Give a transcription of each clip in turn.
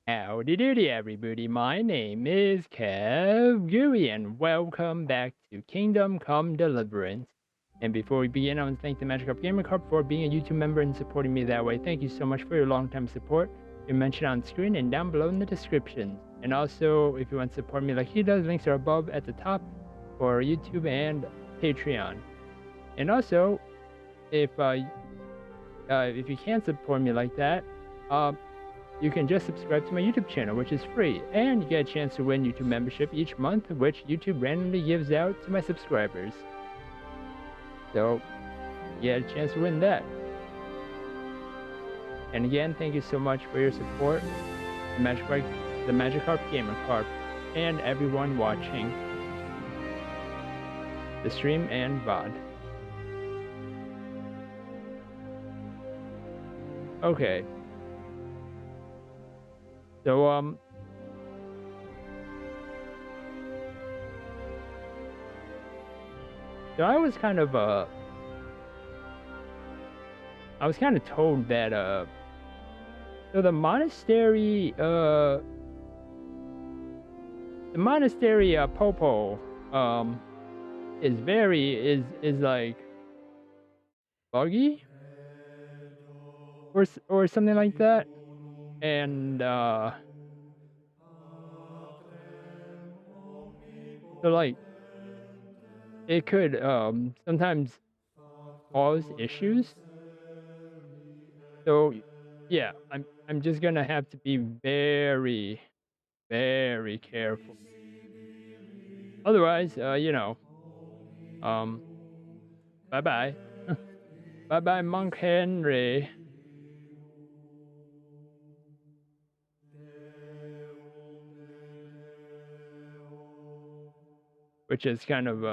Howdy doody everybody, my name is KevGuuey and welcome back to Kingdom Come Deliverance. And before we begin, I want to thank the Magikarp Gamer Carp for being a YouTube member and supporting me that way. Thank you so much for your long-time support. You're mentioned on screen and down below in the description. And also, if you want to support me like he does, links are above at the top for YouTube and Patreon. And also, if you can't support me like that, you can just subscribe to my YouTube channel, which is free, and you get a chance to win YouTube membership each month, which YouTube randomly gives out to my subscribers. So, you get a chance to win that. And again, thank you so much for your support, the Magikarp Gamer Carp, and everyone watching the stream and VOD. Okay. So, I was kind of told that, so the monastery, Popo, is like buggy or something like that, and so like it could sometimes cause issues. So yeah, I'm just gonna have to be very, very careful. Otherwise, bye bye. Bye bye, Monk Henry. Which is kind of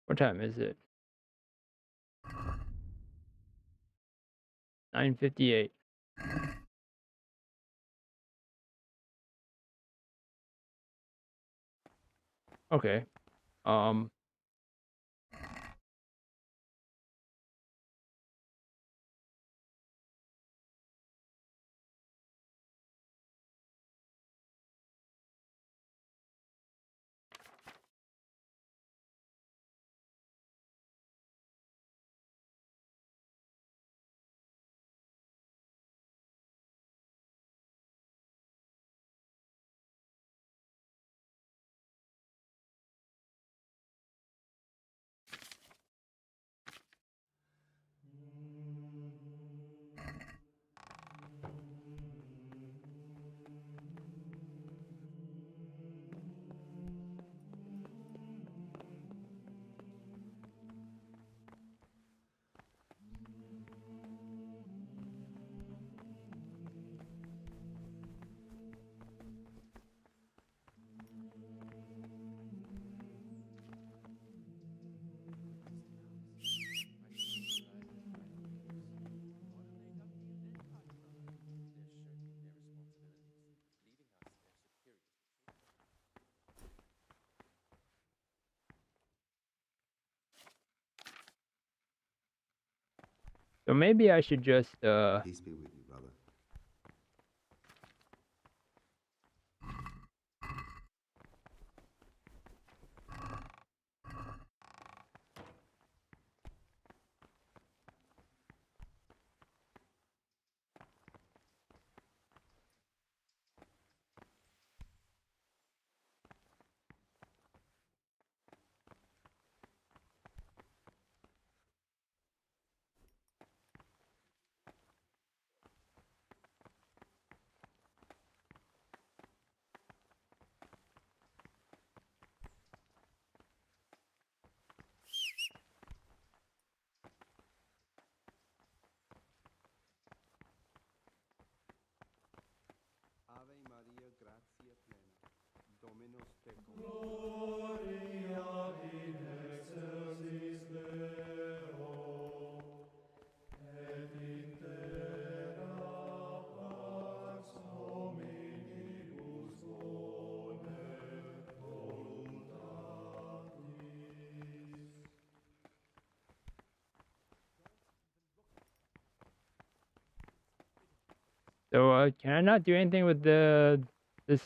what time is it? 9:58. Okay. Um So maybe I should just Peace be with you, brother. Ave Maria, gratia plena, Dominus tecum. Gloria in excelsis Deo, et in terra pax hominibus bonet voluntatis. so can I not do anything with this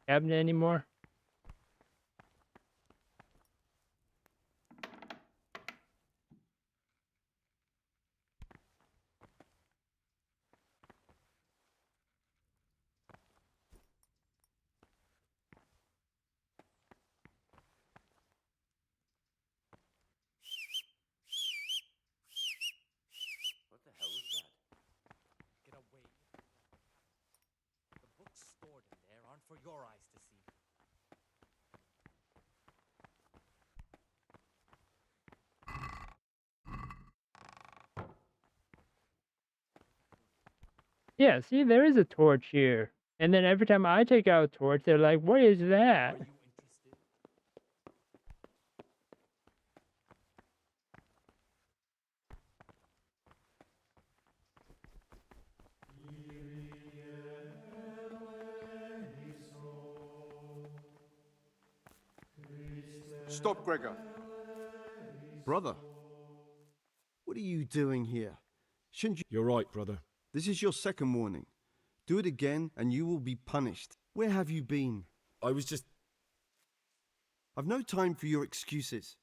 cabinet anymore? What the hell is that? Get away. The books stored in there aren't for your eyes to see. Yeah, see, there is a torch here. And then every time I take out a torch, they're like, what is that? Are you interested? Stop, Gregor. Brother, what are you doing here? Shouldn't you? You're right, brother. This is your second warning. Do it again and you will be punished. Where have you been? I was just... I've no time for your excuses.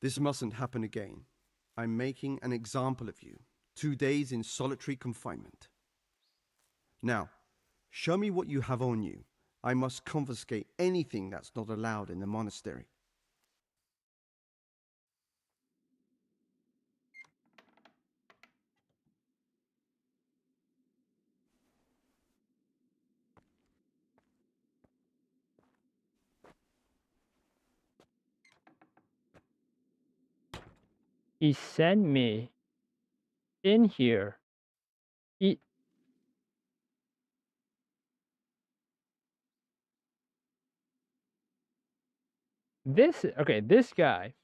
This mustn't happen again. I'm making an example of you. 2 days in solitary confinement. Now, show me what you have on you. I must confiscate anything that's not allowed in the monastery. He sent me in here. This guy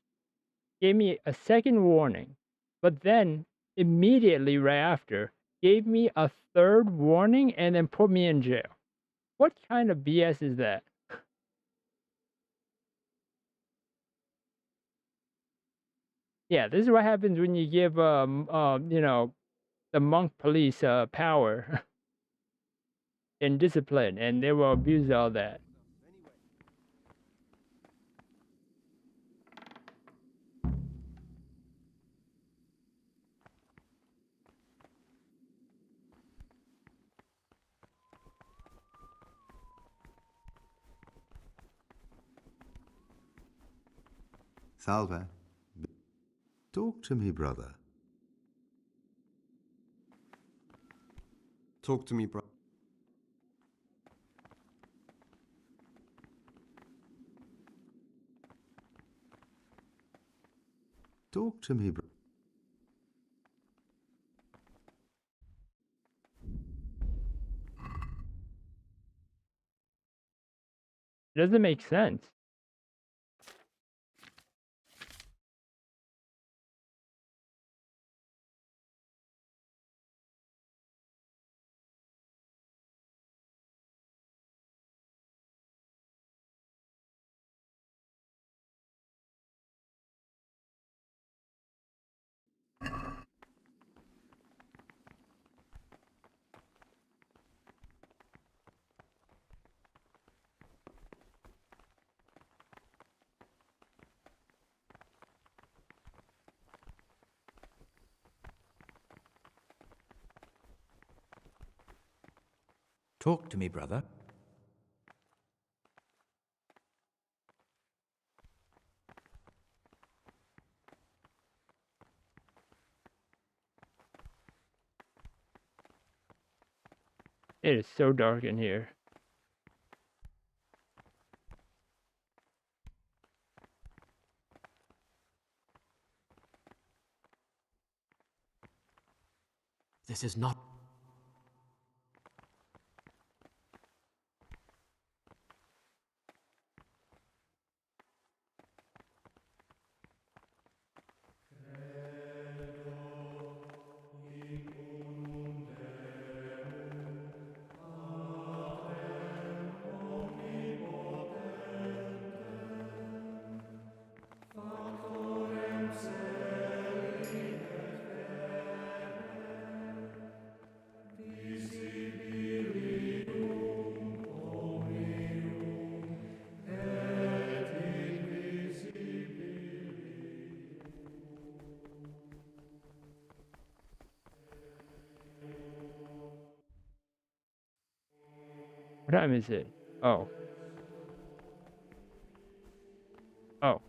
gave me a second warning, but then immediately right after gave me a third warning and then put me in jail. What kind of BS is that? Yeah, this is what happens when you give you know, the monk police power and discipline, and they will abuse all that. Salve. Talk to me, brother. Talk to me, bro. Talk to me, brother. It doesn't make sense. Talk to me, brother. It is so dark in here. This is not. What time is it? Oh. Oh.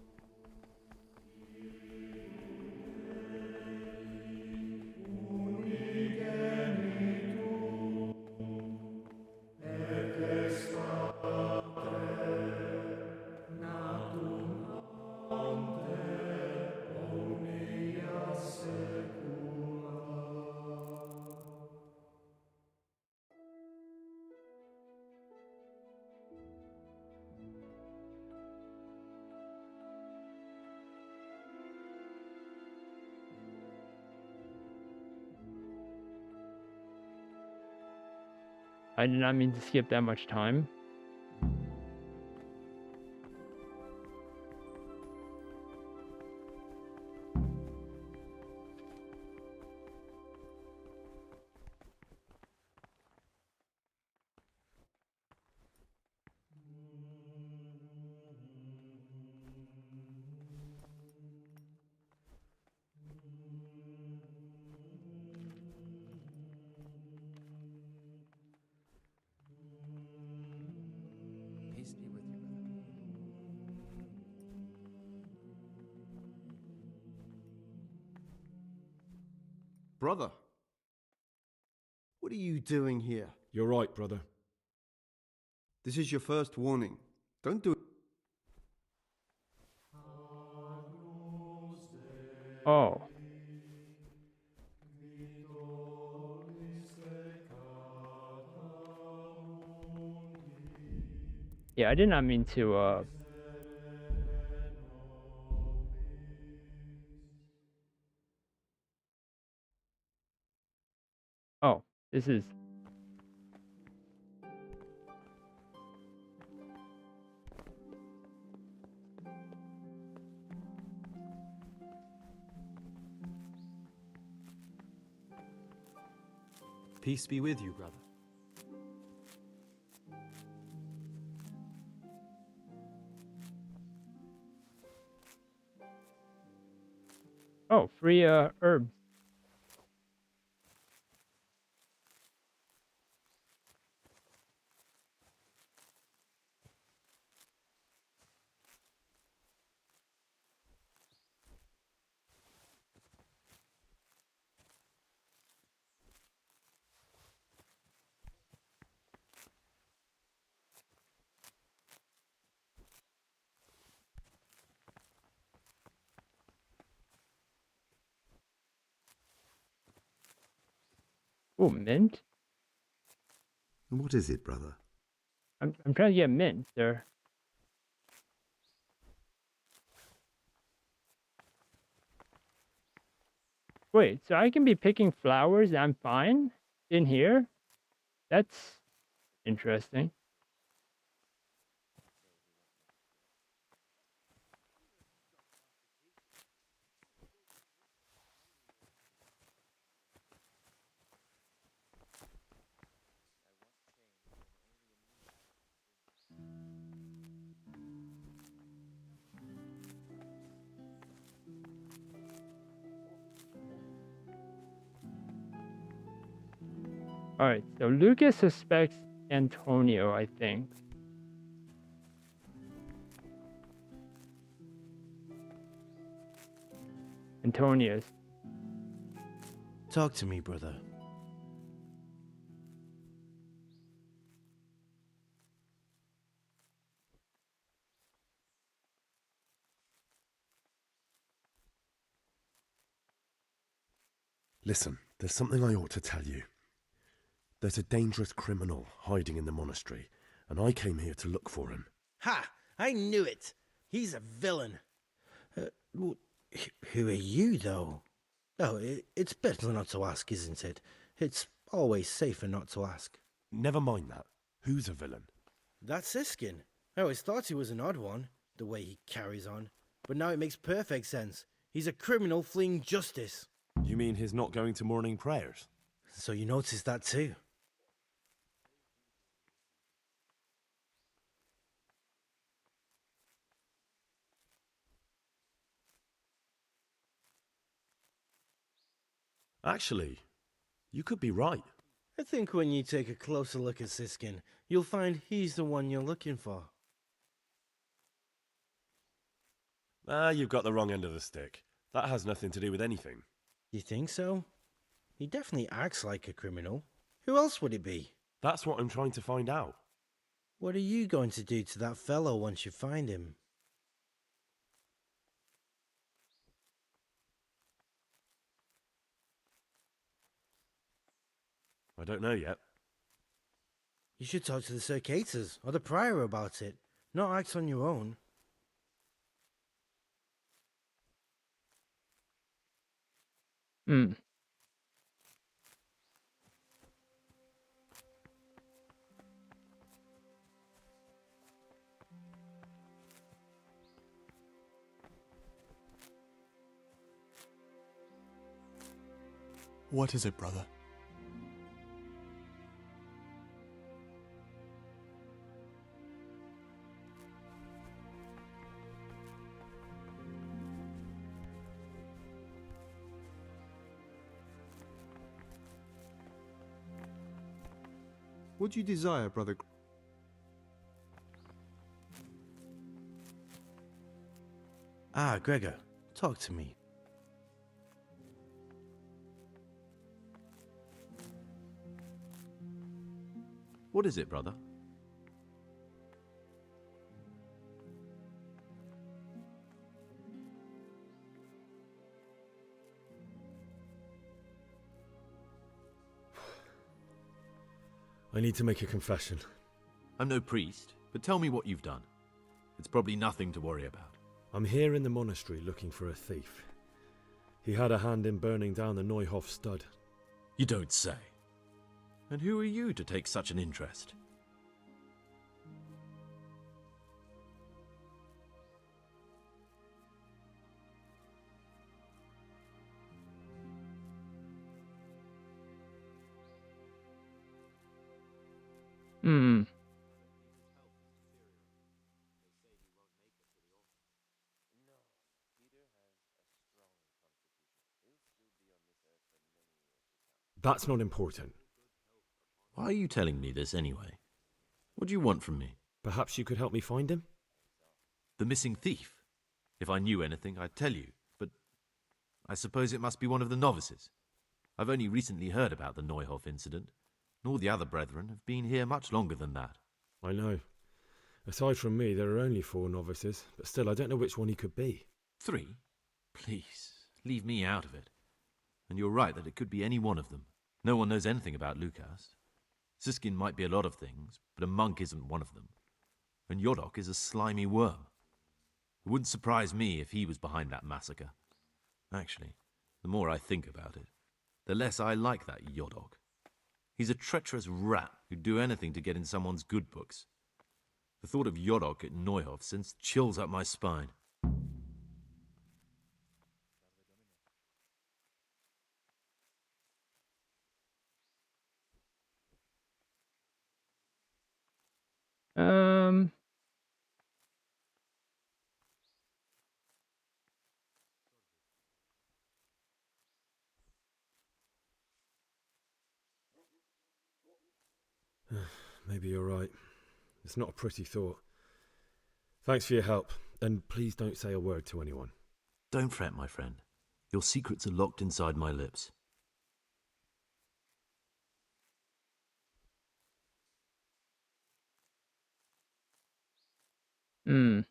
I did not mean to skip that much time. Peace be with you, brother. Brother, what are you doing here? You're right, brother. This is your first warning. Don't do it. Oh. Yeah, I did not mean to, Oh, this is... Peace be with you, brother. Oh, free, herbs. Oh, mint? What is it, brother? I'm trying to get mint, sir. Wait, so I can be picking flowers and I'm fine in here? That's interesting. Alright, so Lucas suspects Antonio, I think. Antonius. Talk to me, brother. Listen, there's something I ought to tell you. There's a dangerous criminal hiding in the monastery, and I came here to look for him. Ha! I knew it! He's a villain. Who are you, though? Oh, it's better not to ask, isn't it? It's always safer not to ask. Never mind that. Who's a villain? That's Siskin. I always thought he was an odd one, the way he carries on. But now it makes perfect sense. He's a criminal fleeing justice. You mean his not going to morning prayers? So you noticed that too? Actually, you could be right. I think when you take a closer look at Siskin, you'll find he's the one you're looking for. You've got the wrong end of the stick. That has nothing to do with anything. You think so? He definitely acts like a criminal. Who else would it be? That's what I'm trying to find out. What are you going to do to that fellow once you find him? I don't know yet. You should talk to the Circators or the Prior about it, not act on your own. Hmm. What is it, brother? What do you desire, brother? Ah, Gregor, talk to me. What is it, brother? I need to make a confession. I'm no priest, but tell me what you've done. It's probably nothing to worry about. I'm here in the monastery looking for a thief. He had a hand in burning down the Neuhof stud. You don't say. And who are you to take such an interest? Hmm. That's not important. Why are you telling me this anyway? What do you want from me? Perhaps you could help me find him? The missing thief? If I knew anything, I'd tell you, but I suppose it must be one of the novices. I've only recently heard about the Neuhof incident, and all the other brethren have been here much longer than that. I know. Aside from me, there are only 4 novices, but still I don't know which one he could be. 3? Please, leave me out of it. And you're right that it could be any one of them. No one knows anything about Lukas. Siskin might be a lot of things, but a monk isn't one of them. And Yodok is a slimy worm. It wouldn't surprise me if he was behind that massacre. Actually, the more I think about it, the less I like that Yodok. He's a treacherous rat who'd do anything to get in someone's good books. The thought of Yodok at Neuhof sends chills up my spine. Um. maybe you're right. It's not a pretty thought. Thanks for your help, and please don't say a word to anyone. Don't fret, my friend. Your secrets are locked inside my lips. Hmm.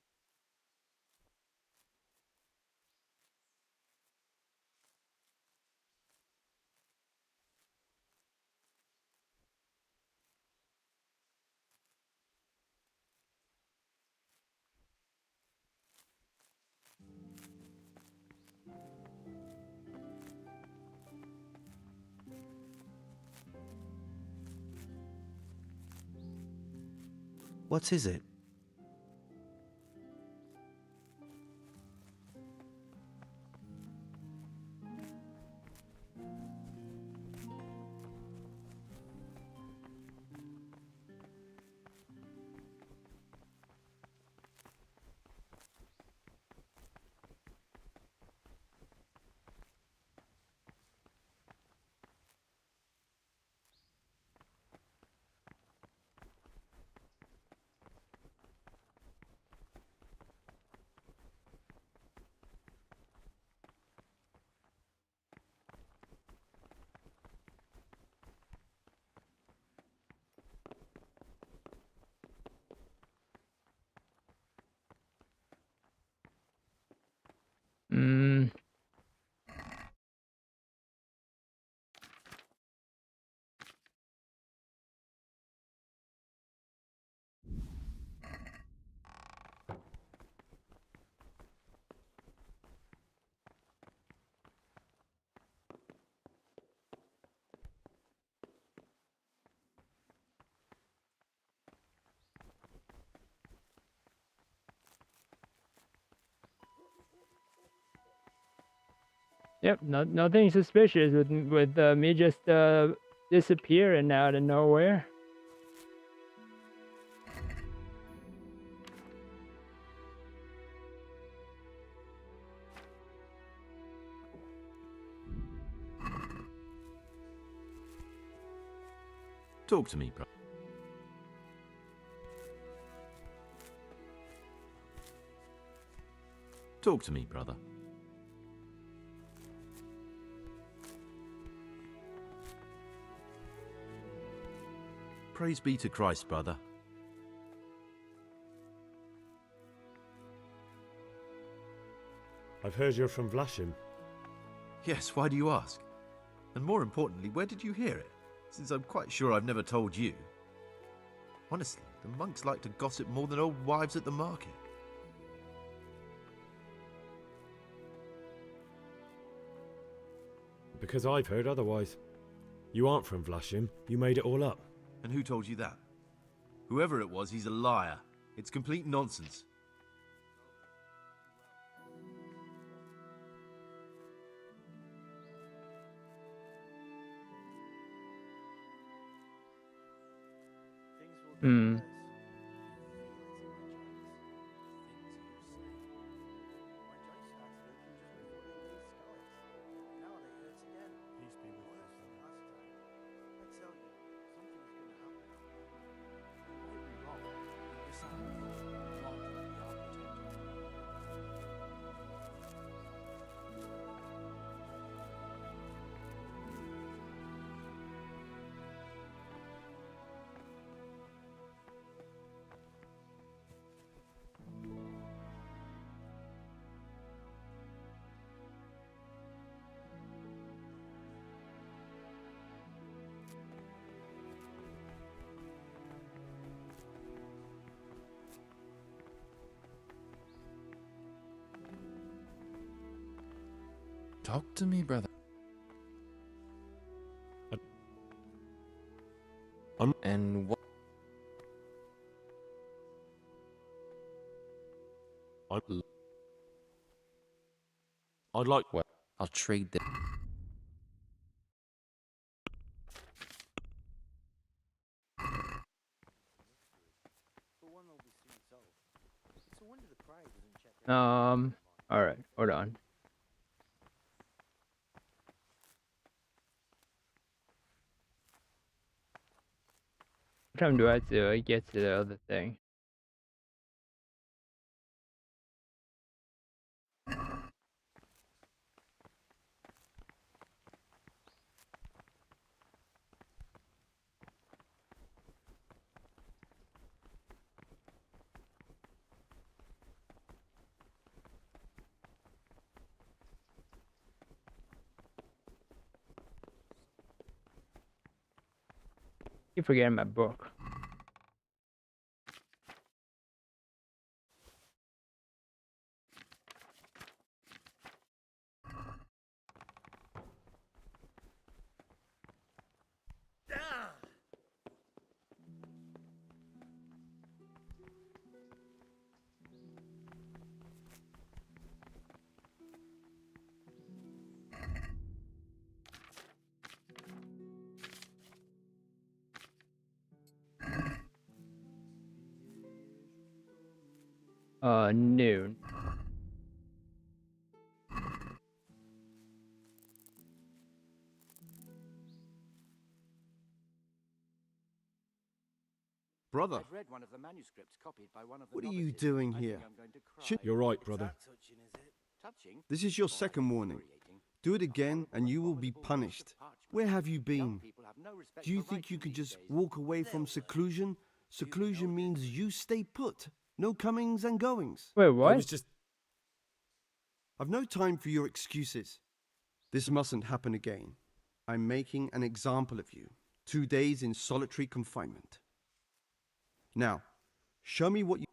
What is it? Hmm. Yep, nothing suspicious with me just disappearing out of nowhere. Talk to me, bro. Talk to me, brother. Praise be to Christ, brother. I've heard you're from Vlashim. Yes, why do you ask? And more importantly, where did you hear it? Since I'm quite sure I've never told you. Honestly, the monks like to gossip more than old wives at the market. Because I've heard otherwise. You aren't from Vlashim, you made it all up. And who told you that? Whoever it was, he's a liar. It's complete nonsense. Hmm. Talk to me, brother. And what? I'd like... Well, I'll trade them. All right, hold on. What time do I have to get to the other thing? Keep forgetting my book. Noon. Brother, I've read one of the manuscripts copied by one of the what are you novices. doing I think here? I'm going to cry. Should- You're right, brother. Touching? This is your second warning. Do it again and you will be punished. Where have you been? Do you think you could just walk away from seclusion? Seclusion means you stay put. No comings and goings. Wait, I what? was just. I've no time for your excuses. This mustn't happen again. I'm making an example of you. 2 days in solitary confinement. Now, show me what you...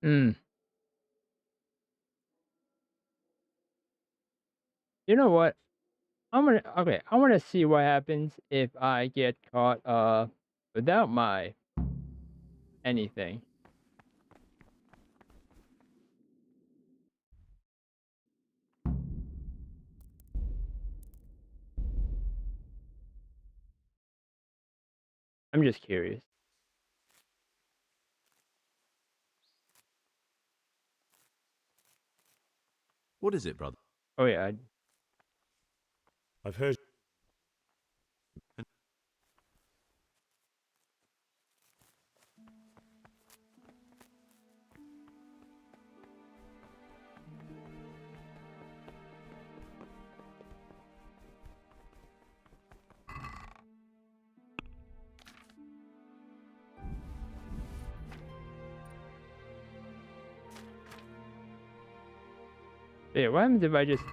Hmm. You know what? I want to see what happens if I get caught without my anything. I'm just curious. What is it, brother? Oh yeah, I've heard. yeah. What happens if I just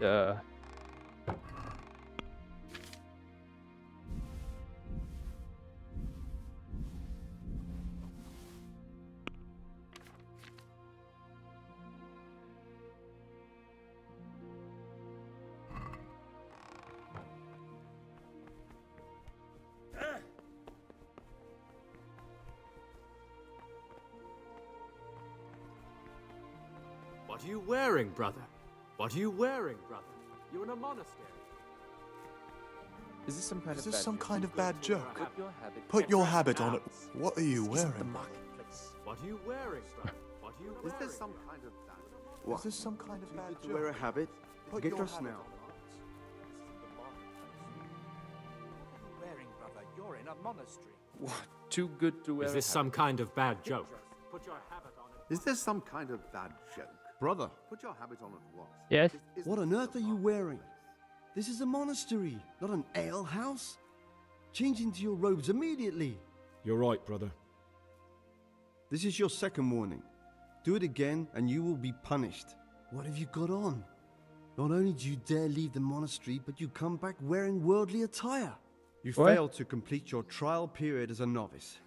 What are you wearing, brother? What are you wearing, brother? You're in a monastery. Is this some kind Is of this bad some joke? kind of bad joke? Put your habit. Put your habit on it. What are you This isn't the wearing? marketplace. What are you wearing, brother? What are you wearing? Is this some kind of bad? Is this some kind of bad Wear a joke? habit. Put Get your dressed habit now. on it. What are you wearing, brother? You're in a monastery. What? Too good to wear. Is this some kind of bad joke? Put your habit on it. Is this some kind of bad joke? Brother, Put your habit on at once. yes? what on earth are you wearing? This is a monastery, not an ale house. Change into your robes immediately. You're right, brother. This is your second warning. Do it again and you will be punished. What have you got on? Not only do you dare leave the monastery, but you come back wearing worldly attire. You What? failed to complete your trial period as a novice.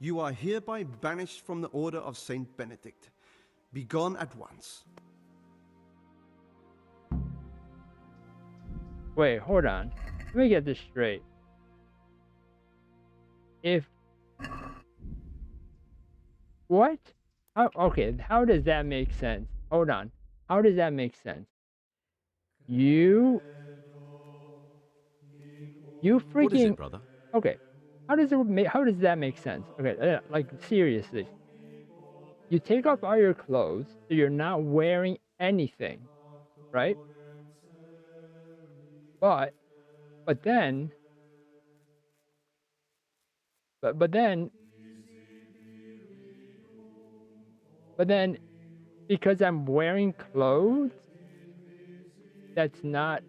You are hereby banished from the order of Saint Benedict. Be gone at once. Wait, hold on. Let me get this straight. If what? How, okay, how does that make sense? Hold on. How does that make sense? You What is freaking it, brother? okay. How does that make sense? Okay, like seriously. You take off all your clothes, so you're not wearing anything, right? But then but then because I'm wearing clothes, that's not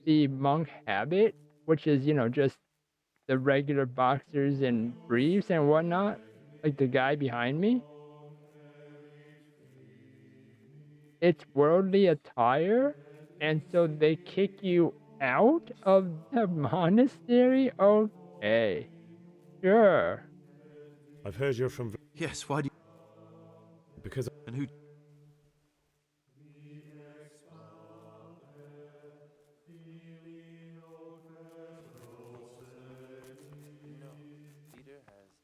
the monk habit, which is, you know, just the regular boxers and briefs and whatnot, like the guy behind me. It's worldly attire, and so they kick you out of the monastery? Okay. Sure. I've heard you're from. Yes, why do you... Because And who...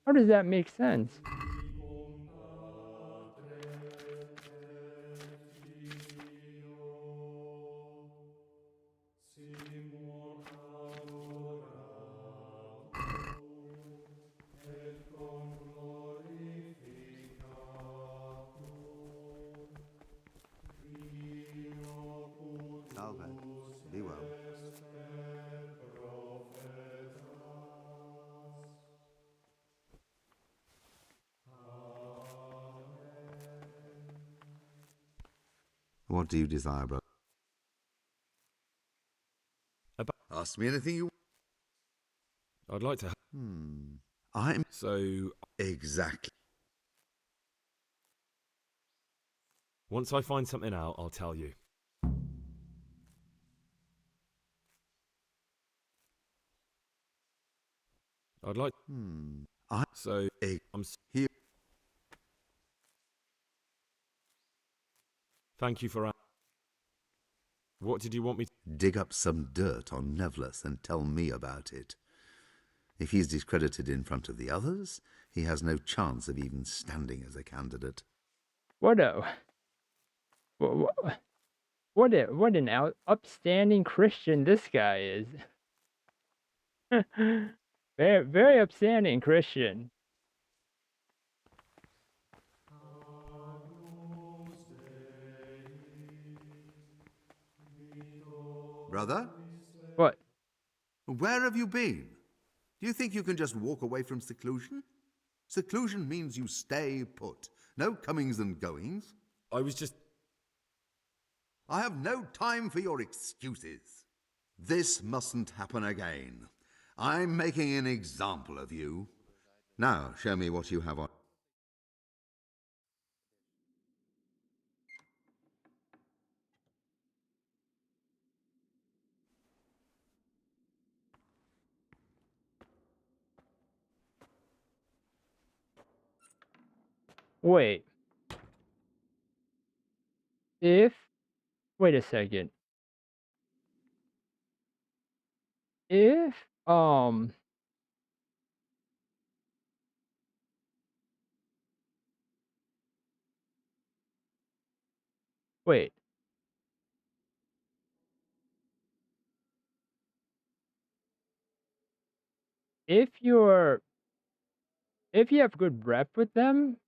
How does that make sense? Salve. Be well. What do you desire, brother? Ask me anything you... I'd like to. I'm... So Exactly. once I find something out, I'll tell you. I'd like. So I'm. Here. Thank you for. What did you want me to? Dig up some dirt on Nevlas and tell me about it. If he's discredited in front of the others, he has no chance of even standing as a candidate. What an upstanding Christian this guy is. Very, very upstanding Christian. Brother? What? Where have you been? Do you think you can just walk away from seclusion? Seclusion means you stay put. No comings and goings. I was just. I have no time for your excuses. This mustn't happen again. I'm making an example of you. Now, show me what you have on. Wait. Wait a second. If, wait. If you have good rep with them,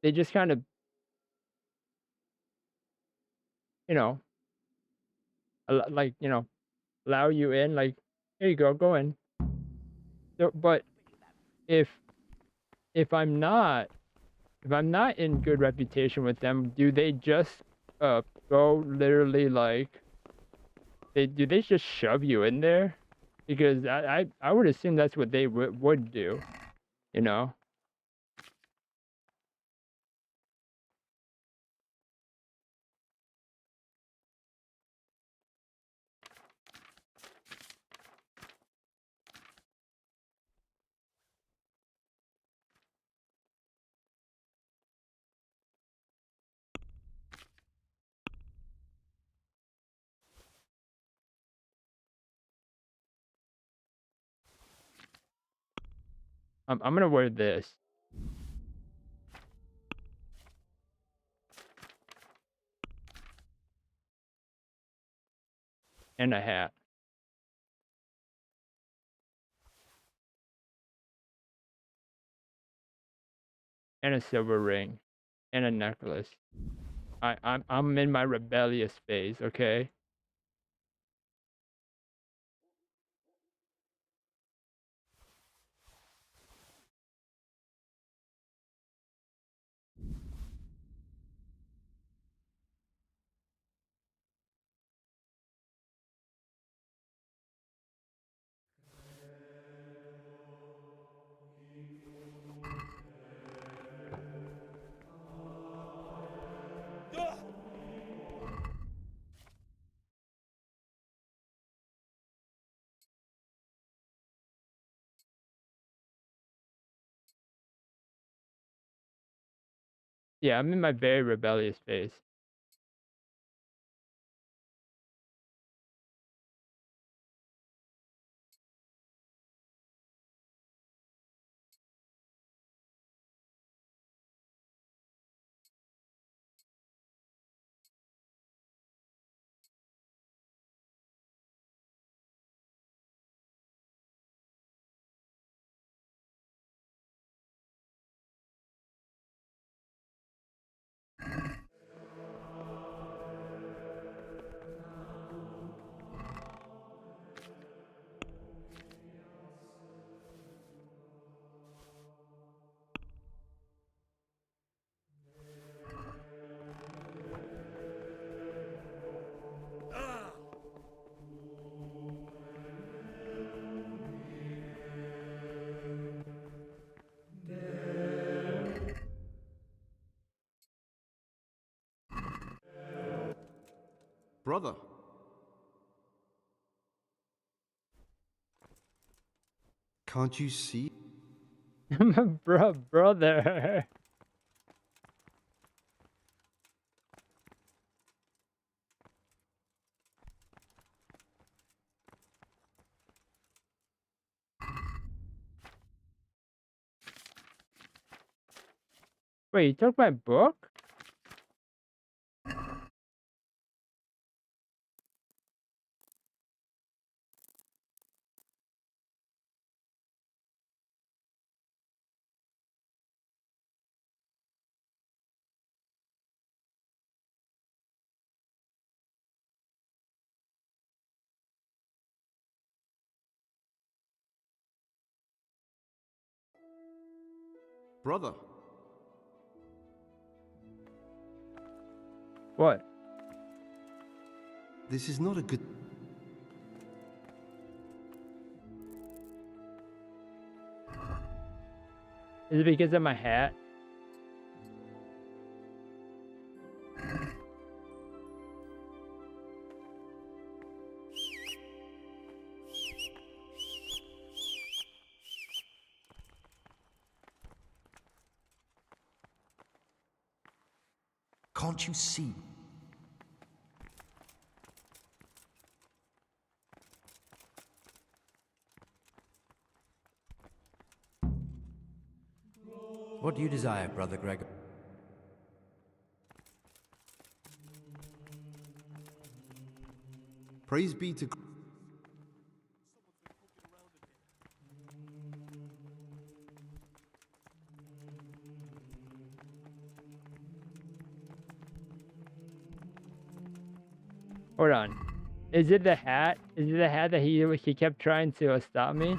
they just kind of, you know, like, you know, allow you in, like, here you go in. So, but if I'm not in good reputation with them, do they just go literally like do they just shove you in there? Because I would assume that's what they would do, you know. I'm gonna wear this. And a hat. And a silver ring. And a necklace. I'm in my rebellious phase, okay? Yeah, I'm in my very rebellious phase. Brother. Can't you see? Brother. Wait, you took my book? Brother. What? This is not a good... Is it because of my hat? Can't you see? What do you desire, Brother Gregor? Praise be to... Hold on. Is it the hat? Is it the hat that he kept trying to stop me?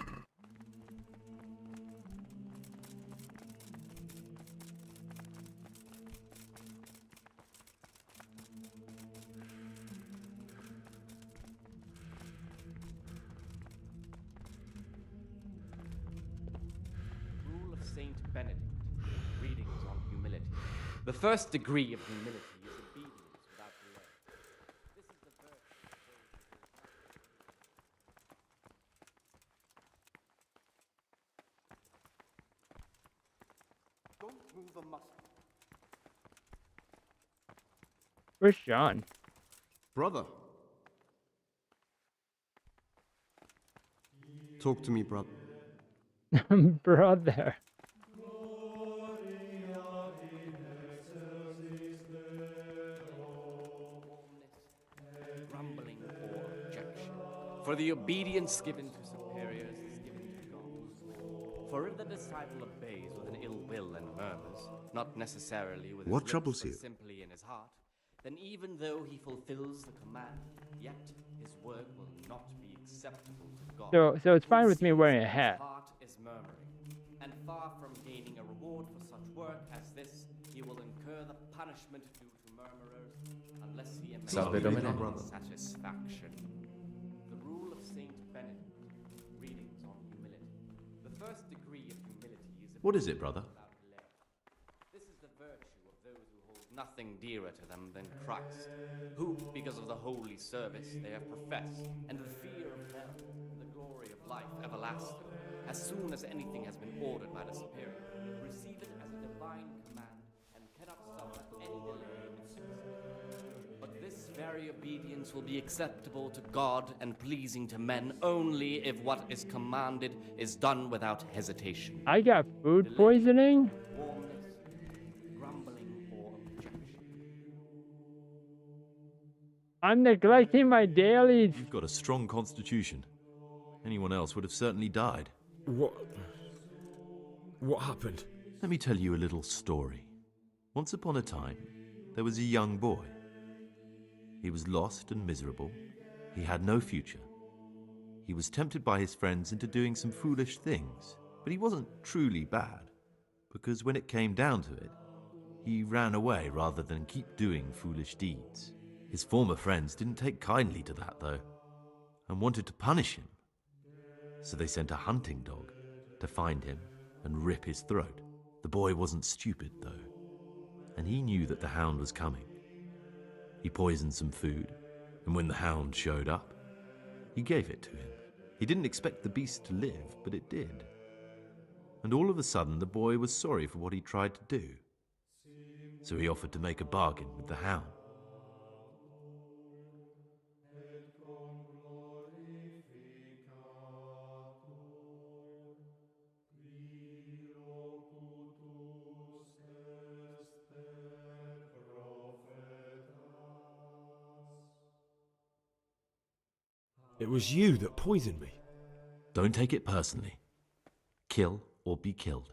Rule of Saint Benedict. Readings on humility. The first degree of humility is obedience without delay. This is the verse that shows Don't move a muscle. Where's John? Brother. Talk to me, brother. Brother. Grumbling or objection. For the obedience given to superiors is given to God. For if the disciple obeys with an ill will and murmurs, not necessarily with his What lips, troubles but you? simply in his heart, then even though he fulfills the command, yet his work will not be acceptable to God. So it's fine Who with me sees wearing a his hat. heart is murmuring, and far from gaining a reward for such work as this, he will incur the punishment due to murmurers, unless he Salve, imagines Domine. any satisfaction. The rule of Saint Benedict, readings on humility. The first degree of humility is What is it, brother? without delay. This is the virtue of those who hold nothing dearer to them than Christ, who, because of the holy service they have professed, and the fear of hell, and the glory of life everlasting, as soon as anything has been ordered by the superior, receive it as a divine command, and cannot suffer any delay in its execution. But this very obedience will be acceptable to God and pleasing to men only if what is commanded is done without hesitation. I got food poisoning? Warmness, grumbling, or objection. I'm neglecting my dailies. You've got a strong constitution. Anyone else would have certainly died. What happened? Let me tell you a little story. Once upon a time, there was a young boy. He was lost and miserable. He had no future. He was tempted by his friends into doing some foolish things, but he wasn't truly bad, because when it came down to it, he ran away rather than keep doing foolish deeds. His former friends didn't take kindly to that, though, and wanted to punish him. So they sent a hunting dog to find him and rip his throat. The boy wasn't stupid, though, and he knew that the hound was coming. He poisoned some food, and when the hound showed up, he gave it to him. He didn't expect the beast to live, but it did. And all of a sudden, the boy was sorry for what he tried to do. So he offered to make a bargain with the hound. It was you that poisoned me. Don't take it personally. Kill or be killed.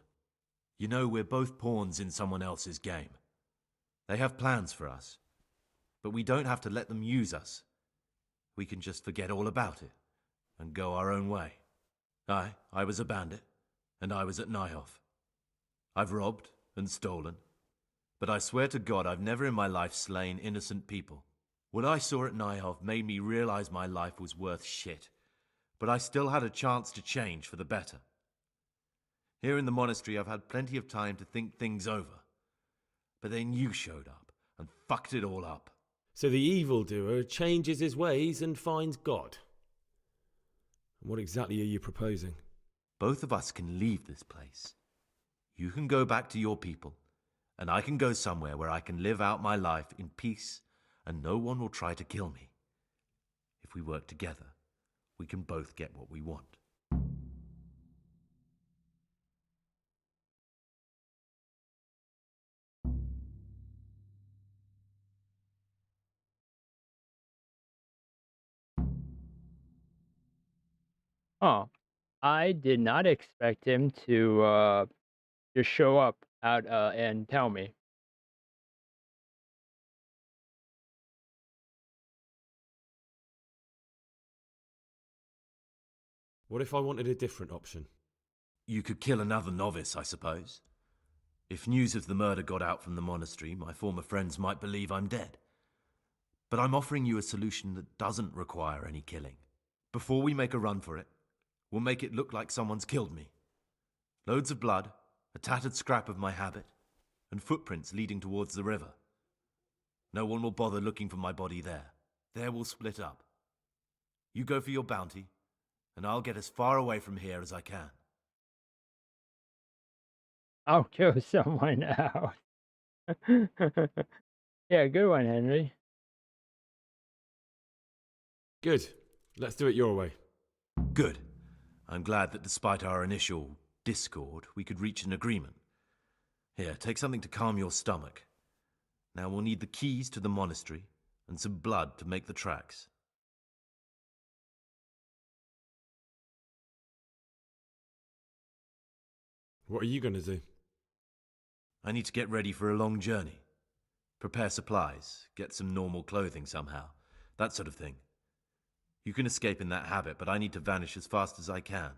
You know, we're both pawns in someone else's game. They have plans for us, but we don't have to let them use us. We can just forget all about it and go our own way. I was a bandit, and I was at Nyhoff. I've robbed and stolen, but I swear to God I've never in my life slain innocent people. What I saw at Nyhoff made me realize my life was worth shit, but I still had a chance to change for the better. Here in the monastery I've had plenty of time to think things over, but then you showed up and fucked it all up. So the evildoer changes his ways and finds God. What exactly are you proposing? Both of us can leave this place. You can go back to your people, and I can go somewhere where I can live out my life in peace and no one will try to kill me. If we work together, we can both get what we want. Oh, I did not expect him to just show up out and tell me. What if I wanted a different option? You could kill another novice, I suppose. If news of the murder got out from the monastery, my former friends might believe I'm dead. But I'm offering you a solution that doesn't require any killing. Before we make a run for it, we'll make it look like someone's killed me. Loads of blood, a tattered scrap of my habit, and footprints leading towards the river. No one will bother looking for my body there. There we'll split up. You go for your bounty, and I'll get as far away from here as I can. I'll kill someone else. Yeah, good one, Henry. Good. Let's do it your way. Good. I'm glad that despite our initial discord, we could reach an agreement. Here, take something to calm your stomach. Now we'll need the keys to the monastery and some blood to make the tracks. What are you going to do? I need to get ready for a long journey. Prepare supplies, get some normal clothing somehow, that sort of thing. You can escape in that habit, but I need to vanish as fast as I can.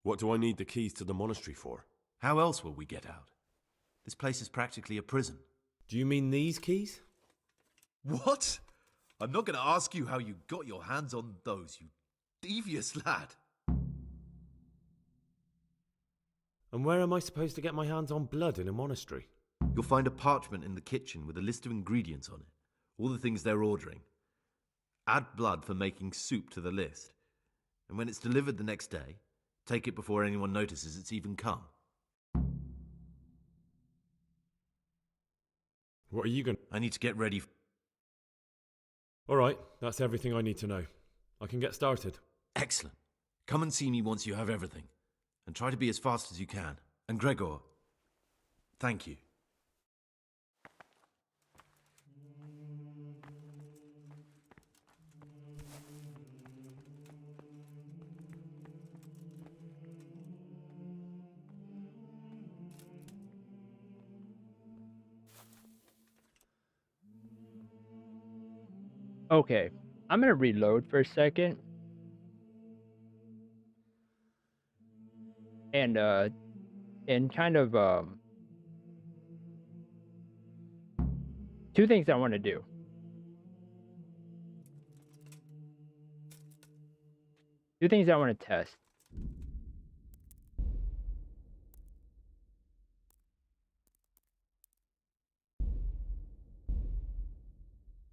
What do I need the keys to the monastery for? How else will we get out? This place is practically a prison. Do you mean these keys? What? I'm not going to ask you how you got your hands on those, you devious lad. And where am I supposed to get my hands on blood in a monastery? You'll find a parchment in the kitchen with a list of ingredients on it, all the things they're ordering. Add blood for making soup to the list, and when it's delivered the next day, take it before anyone notices it's even come. What are you going to... I need to get ready. Alright, that's everything I need to know. I can get started. Excellent. Come and see me once you have everything. And try to be as fast as you can. And Gregor, thank you. Okay, I'm gonna reload for a second. And kind of two things I want to do. Two things I want to test.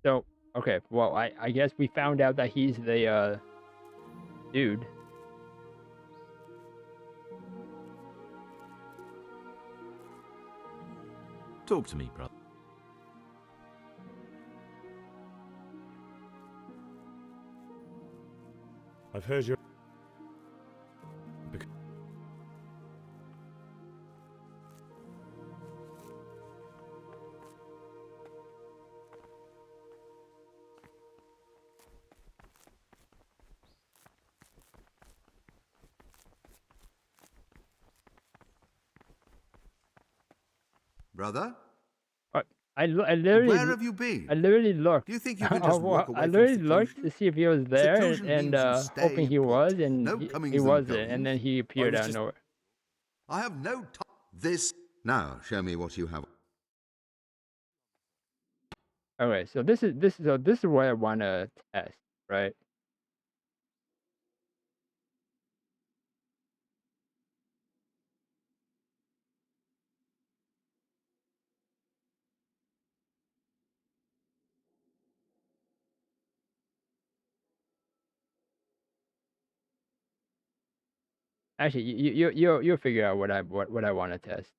So, okay, well, I guess we found out that he's the dude. Talk to me, brother. I've heard your... Brother? I literally... Where have you been? I literally looked. Do you think you can just walk away I from literally seclusion? looked to see if he was there, Seclusion and means you stay hoping he put. was, and No he comings and wasn't, goings. and then he appeared out of nowhere. I have no time. This. Now, show me what you have. Okay, so this is what I want to test, right? Actually, you'll figure out what I want to test.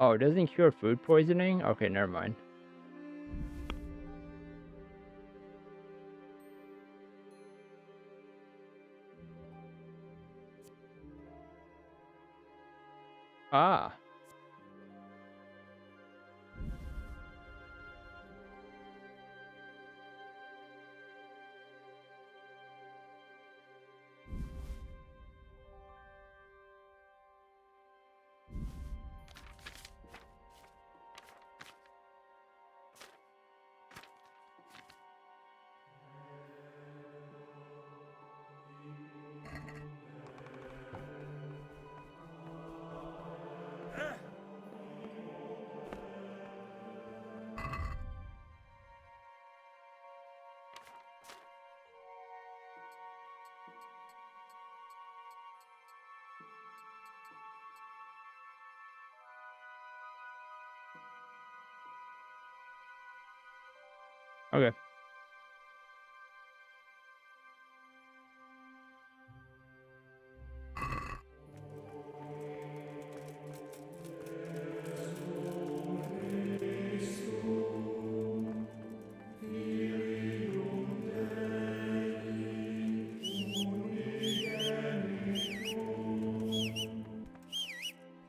Oh, it doesn't cure food poisoning? Okay, never mind. Ah. Okay.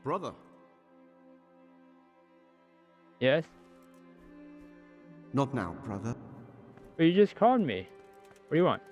Brother, Yes? not now, brother. But you just called me. What do you want?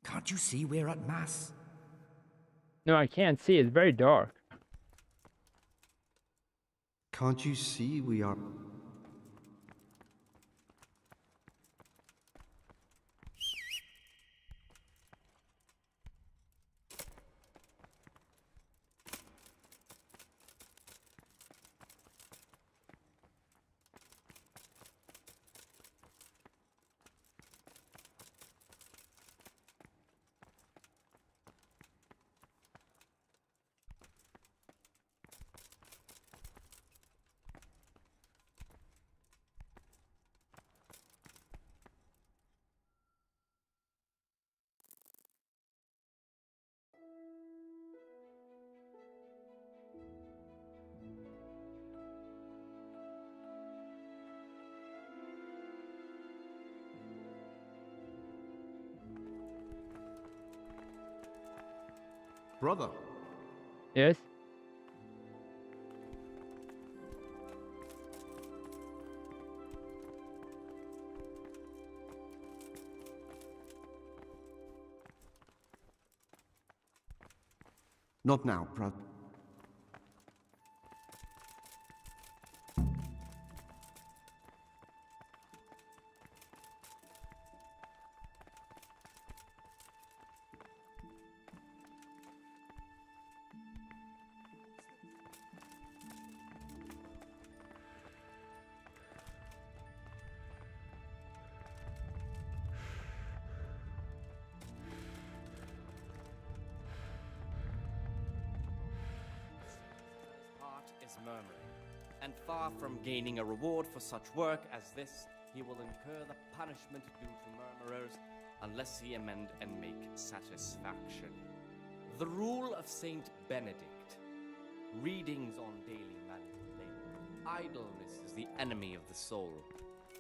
Can't you see we're at Mass? No, I can't see. It's very dark. Can't you see we are... Brother, Yes? not now, brother. Murmuring, and far from gaining a reward for such work as this, he will incur the punishment due to murmurers unless he amend and make satisfaction. The rule of Saint Benedict, readings on daily manual labor. Idleness is the enemy of the soul.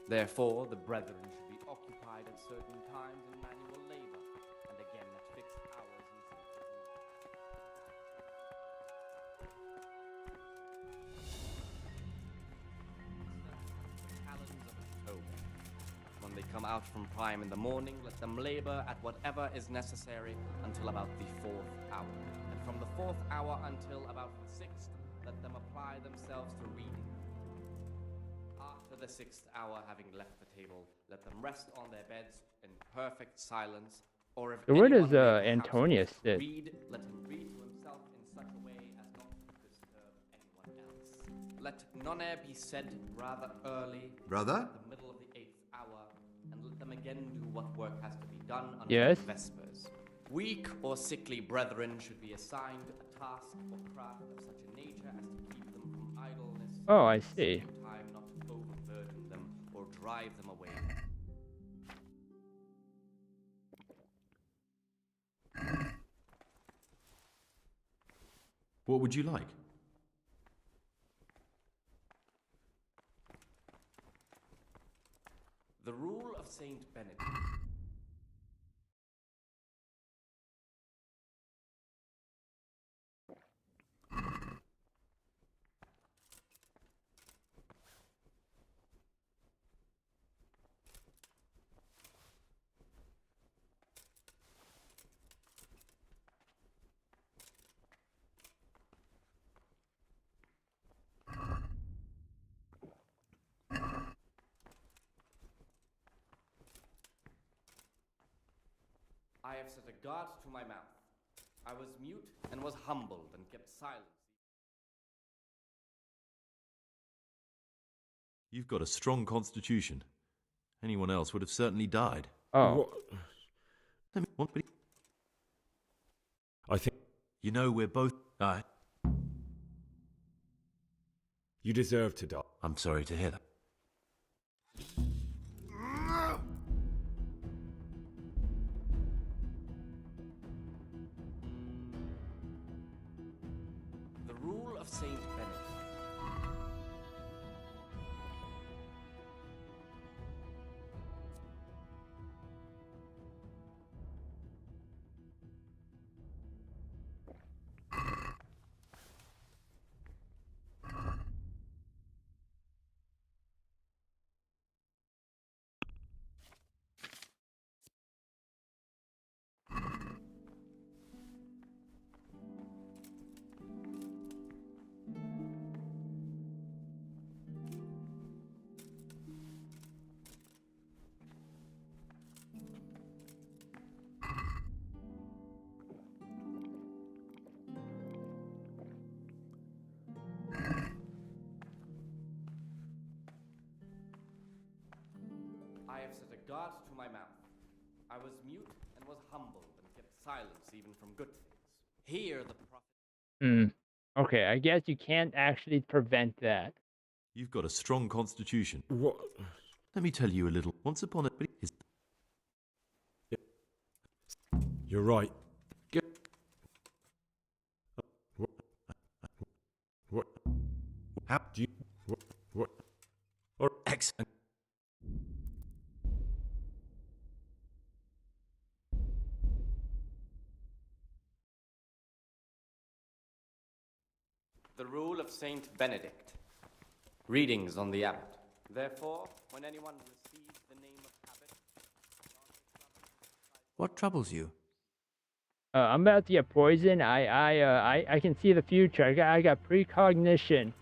Therefore, the brethren should be occupied at certain times in manual labor, and again at fixed hours in sacred When they come out from prime in the morning, let them labor at whatever is necessary until about the 4th hour. And from the 4th hour until about the 6th, let them apply themselves to reading. After the 6th hour, having left the table, let them rest on their beds in perfect silence. Or if So where anyone does may perhaps Antonius wish to sit? read, let him read to himself in such a way as not to disturb anyone else. Let none be said rather early, Brother? the middle of the 8th hour, and let them again do what work has to be done until Yes? Vespers. Weak or sickly brethren should be assigned a task or craft of such a nature as to keep them from idleness. Oh, I at the see. same time not to overburden them or drive them away. What would you like? The rule of Saint Benedict. have set a guard to my mouth. I was mute and was humbled and kept silence. You've got a strong constitution. Anyone else would have certainly died. Oh. I think You know, we're both... you deserve to die. I'm sorry to hear that. The rule of Saint Benedict. I have set a guard to my mouth. I was mute and was humbled and kept silence even from good things. Here the prophet... Okay, I guess you can't actually prevent that. You've got a strong constitution. What? Let me tell you a little. Once upon a... You're right. What? How do you... What? Or excellent. The rule of Saint Benedict. Readings on the abbot. Therefore, when anyone receives the name of abbot... What troubles you? I'm about to get poisoned. I can see the future. I got precognition.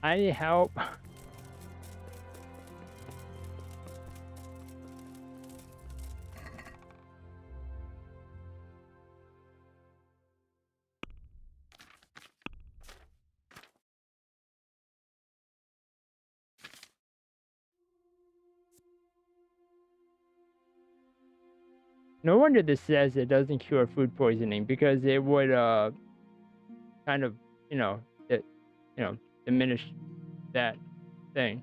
I need help. No wonder this says it doesn't cure food poisoning, because it would kind of, diminish that thing.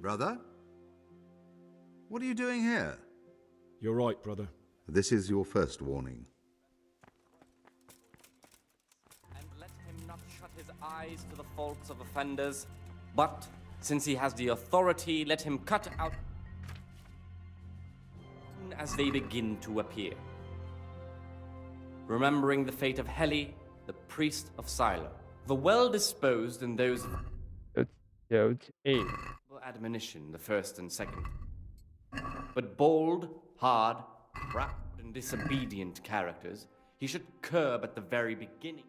Brother? What are you doing here? You're right, brother. This is your first warning. And let him not shut his eyes to the faults of offenders, but, since he has the authority, let him cut out as they begin to appear. Remembering the fate of Heli, the priest of Silo, the well-disposed and those of admonition, the first and second, but bold, hard, proud, and and disobedient characters, he should curb at the very beginning.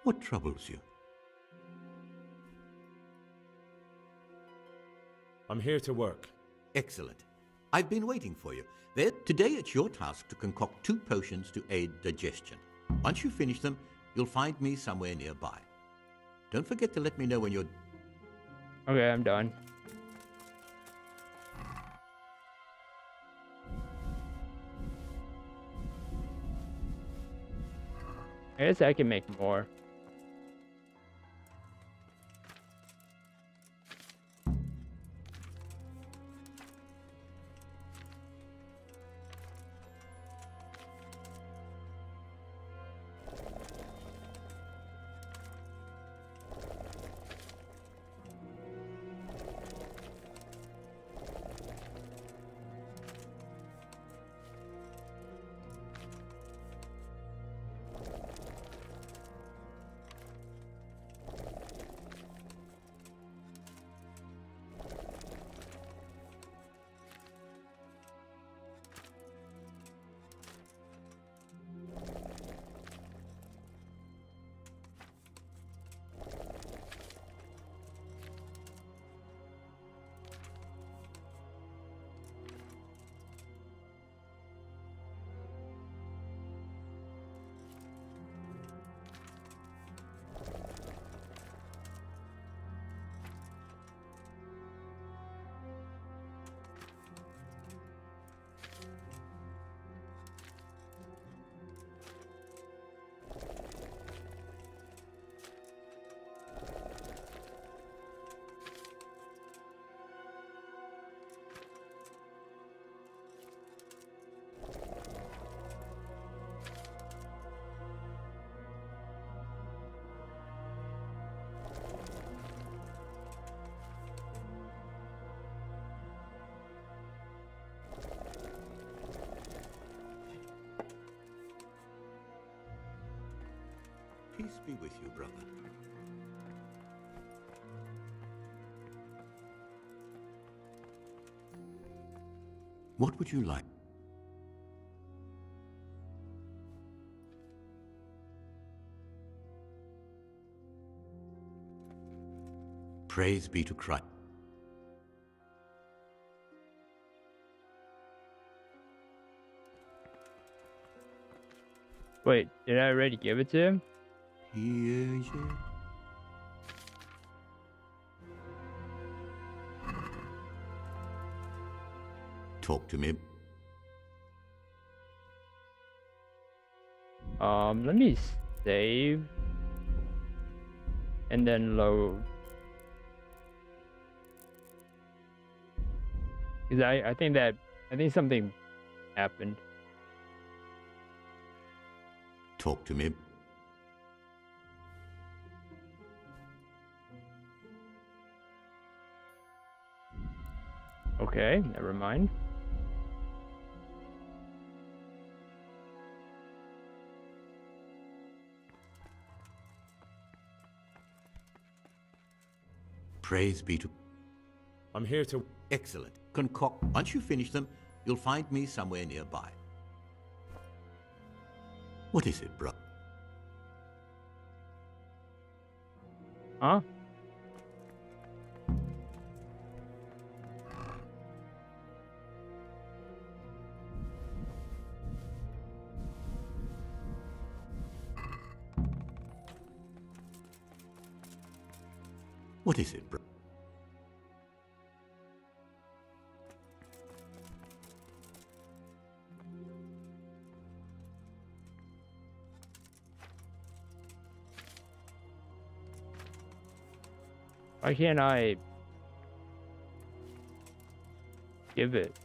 What troubles you? I'm here to work. Excellent. I've been waiting for you. There, today it's your task to concoct 2 potions to aid digestion. Once you finish them, you'll find me somewhere nearby. Don't forget to let me know when you're... Okay, I'm done. I guess I can make more. Peace be with you, brother. What would you like? Praise be to Christ. Wait, did I already give it to him? Yes. Talk to me. Let me save and then load. Because I think something happened. Talk to me. Okay, never mind. Praise be to... I'm here to... Excellent. Concoct. Once you finish them, you'll find me somewhere nearby. What is it, bro? Huh? What is it, bro? Why can't I give it?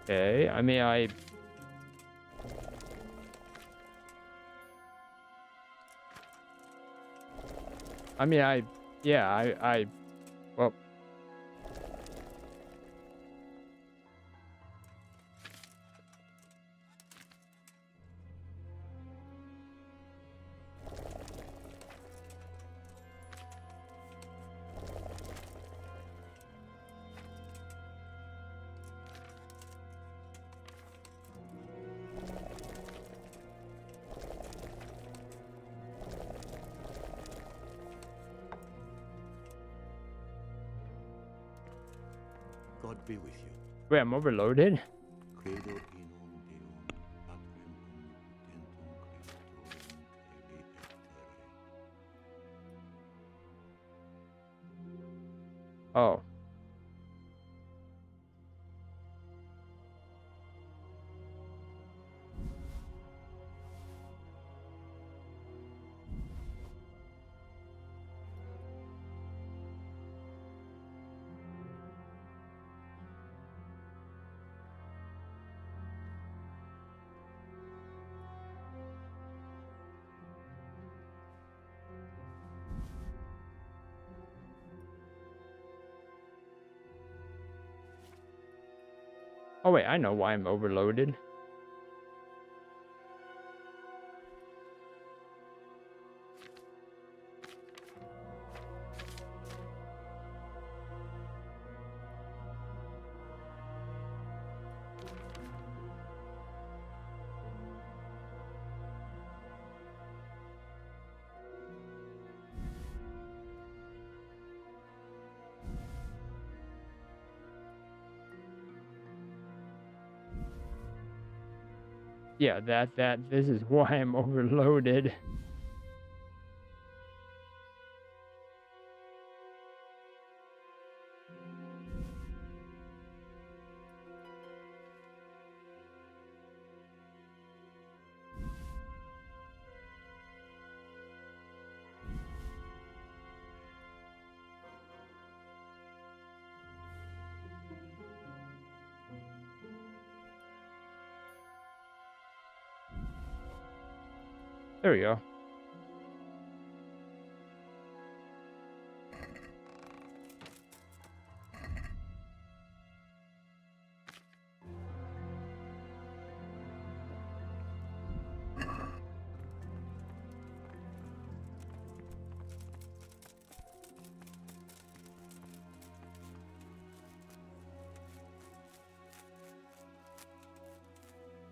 Okay, I mean, yeah, well, God be with you. wait, I'm overloaded? Oh. Oh wait, I know why I'm overloaded. Yeah, this is why I'm overloaded. There we go.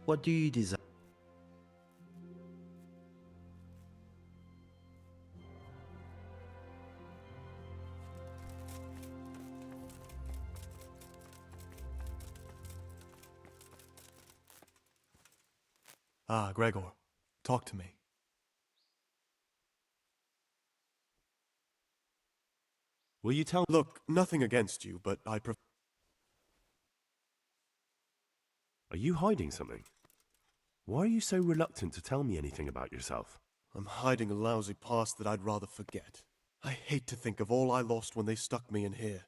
What do you desire? Ah, Gregor, talk to me. Will you tell? Look, nothing against you, but I prefer. Are you hiding something? Why are you so reluctant to tell me anything about yourself? I'm hiding a lousy past that I'd rather forget. I hate to think of all I lost when they stuck me in here.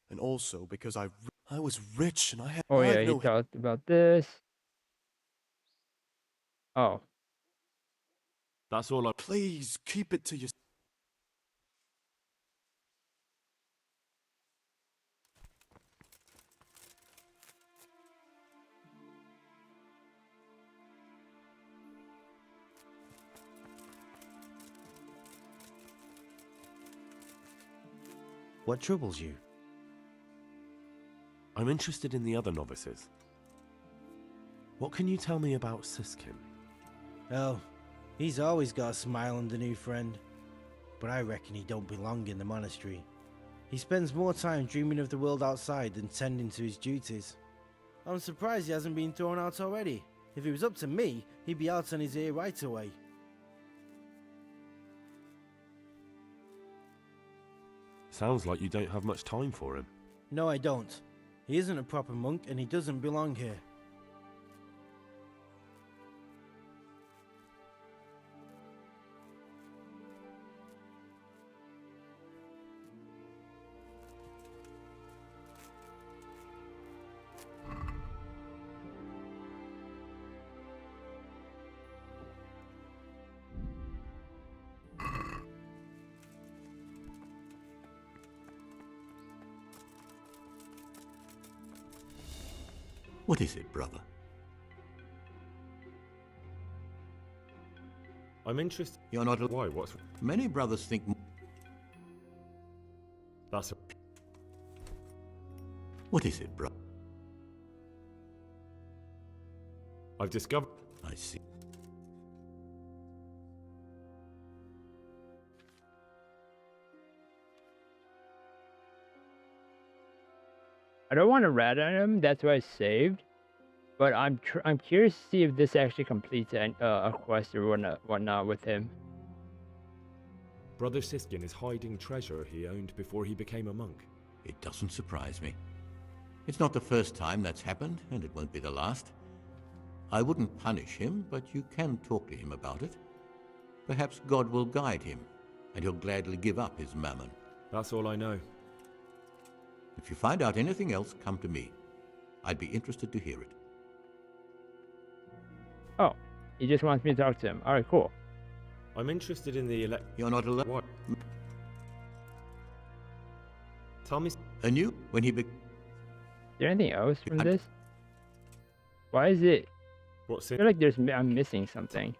And also because I was rich and I had Oh yeah, he he talked about this. Oh. That's all I... Please, keep it to yourself. What troubles you? I'm interested in the other novices. What can you tell me about Siskin? Oh, he's always got a smile on the new friend. But I reckon he don't belong in the monastery. He spends more time dreaming of the world outside than tending to his duties. I'm surprised he hasn't been thrown out already. If it was up to me, he'd be out on his ear right away. Sounds like you don't have much time for him. No, I don't. He isn't a proper monk and he doesn't belong here. What is it, brother? I'm interested. You're not... Why? What's... Many brothers think... That's a... What is it, brother? I've discovered... I see. I don't want to rat on him. That's why I saved. But I'm curious to see if this actually completes a quest or whatnot with him. Brother Siskin is hiding treasure he owned before he became a monk. It doesn't surprise me. It's not the first time that's happened, and it won't be the last. I wouldn't punish him, but you can talk to him about it. Perhaps God will guide him, and he'll gladly give up his mammon. That's all I know. If you find out anything else, come to me. I'd be interested to hear it. Oh, he just wants me to talk to him. Alright, cool. I'm interested in the You're not allowed. What? Tell me... When he Is there anything else from this? Why is it... What's I it? feel like I'm missing something.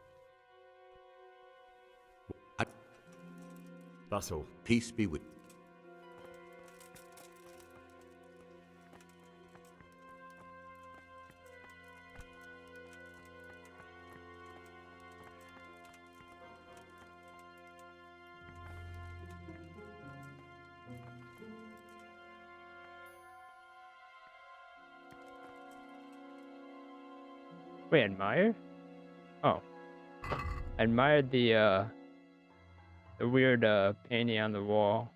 That's all. Peace be with you. Wait, admire? Oh. Admire the weird painting on the wall.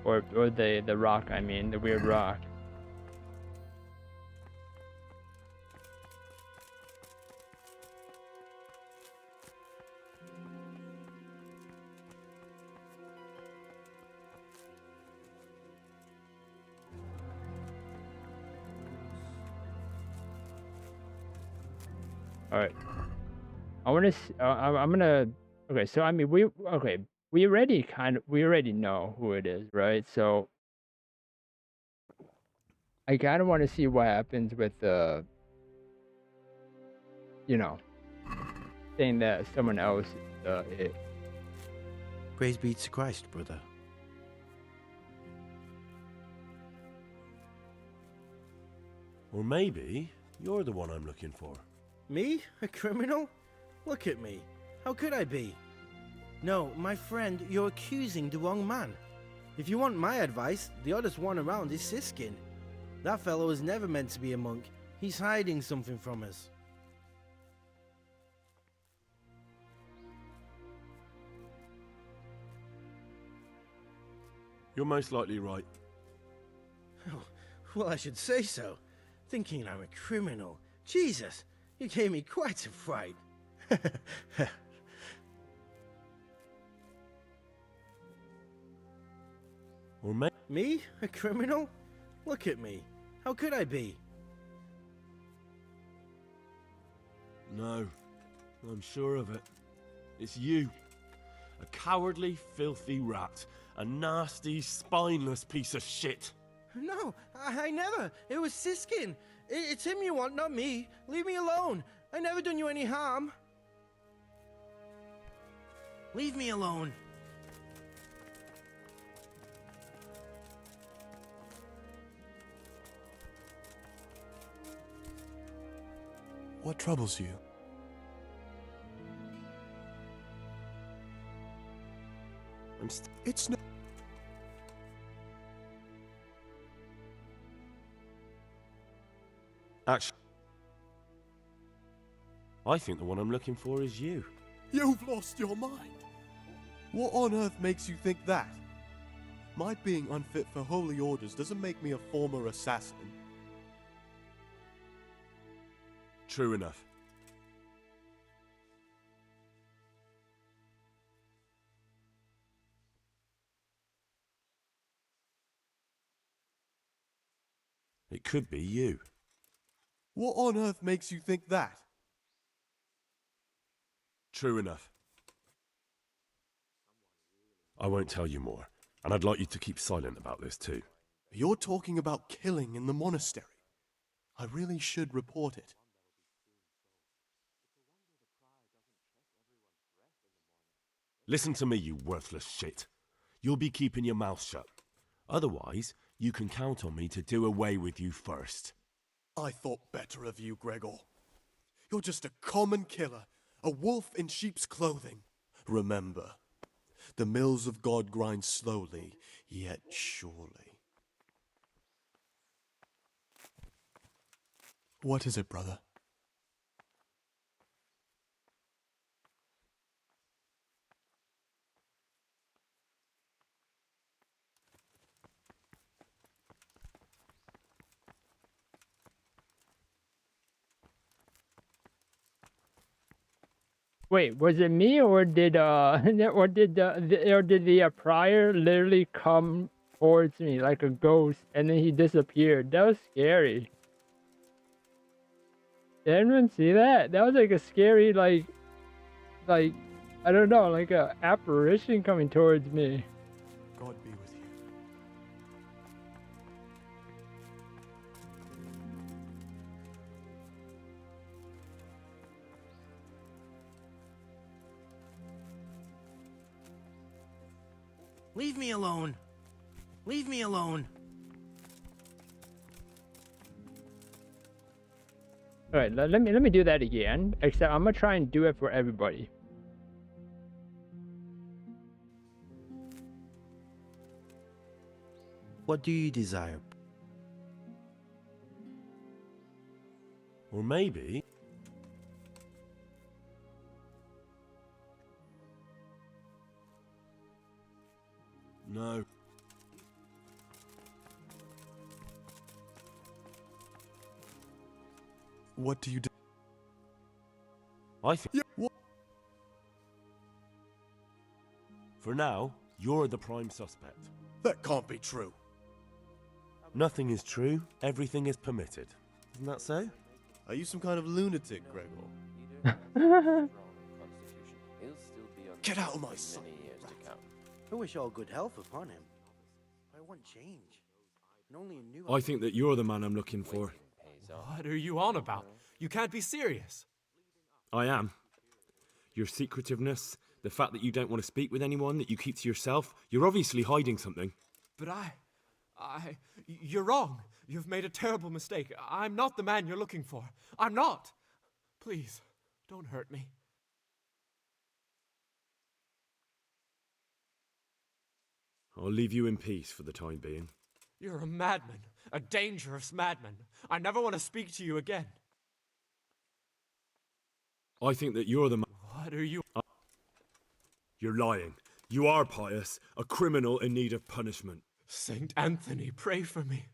Or the rock, I mean, the weird rock. All right. I want to. I'm gonna. Okay. So I mean, we already know who it is, right? So I kind of want to see what happens with saying that someone else is it. Praise be to Christ, brother. Or maybe you're the one I'm looking for. Me? A criminal? Look at me. How could I be? No, my friend, you're accusing the wrong man. If you want my advice, the oddest one around is Siskin. That fellow was never meant to be a monk. He's hiding something from us. You're most likely right. Oh, well, I should say so. Thinking I'm a criminal. Jesus, you gave me quite a fright. Or maybe... Me? A criminal? Look at me. How could I be? No, I'm sure of it. It's you. A cowardly, filthy rat. A nasty, spineless piece of shit. No, I never. It was Siskin. It's him you want, not me. Leave me alone. I never done you any harm. Leave me alone. What troubles you? It's no... Actually, I think the one I'm looking for is you. You've lost your mind. What on earth makes you think that? My being unfit for holy orders doesn't make me a former assassin. True enough. It could be you. What on earth makes you think that? True enough. I won't tell you more, and I'd like you to keep silent about this too. You're talking about killing in the monastery. I really should report it. Listen to me, you worthless shit. You'll be keeping your mouth shut. Otherwise, you can count on me to do away with you first. I thought better of you, Gregor. You're just a common killer, a wolf in sheep's clothing. Remember, the mills of God grind slowly, yet surely. What is it, brother? Wait, was it me or did the prior literally come towards me like a ghost and then he disappeared? That was scary. Did anyone see that? That was like a scary like I don't know, like a apparition coming towards me. God be with you. Leave me alone. Leave me alone. All right, let me do that again. Except I'm gonna try and do it for everybody. What do you desire? Or maybe... No. What do you do? I think... What? For now, you're the prime suspect. That can't be true. Nothing is true, everything is permitted. Isn't that so? Are you some kind of lunatic, Gregor? Get out of my sight. I wish all good health upon him. I want change. And only a new... I think that you're the man I'm looking for. What are you on about? You can't be serious. I am. Your secretiveness, the fact that you don't want to speak with anyone, that you keep to yourself, you're obviously hiding something. But you're wrong. You've made a terrible mistake. I'm not the man you're looking for. I'm not. Please, don't hurt me. I'll leave you in peace for the time being. You're a madman, a dangerous madman. I never want to speak to you again. I think that you're the man. What are you? You're lying. You are pious, a criminal in need of punishment. Saint Anthony, pray for me.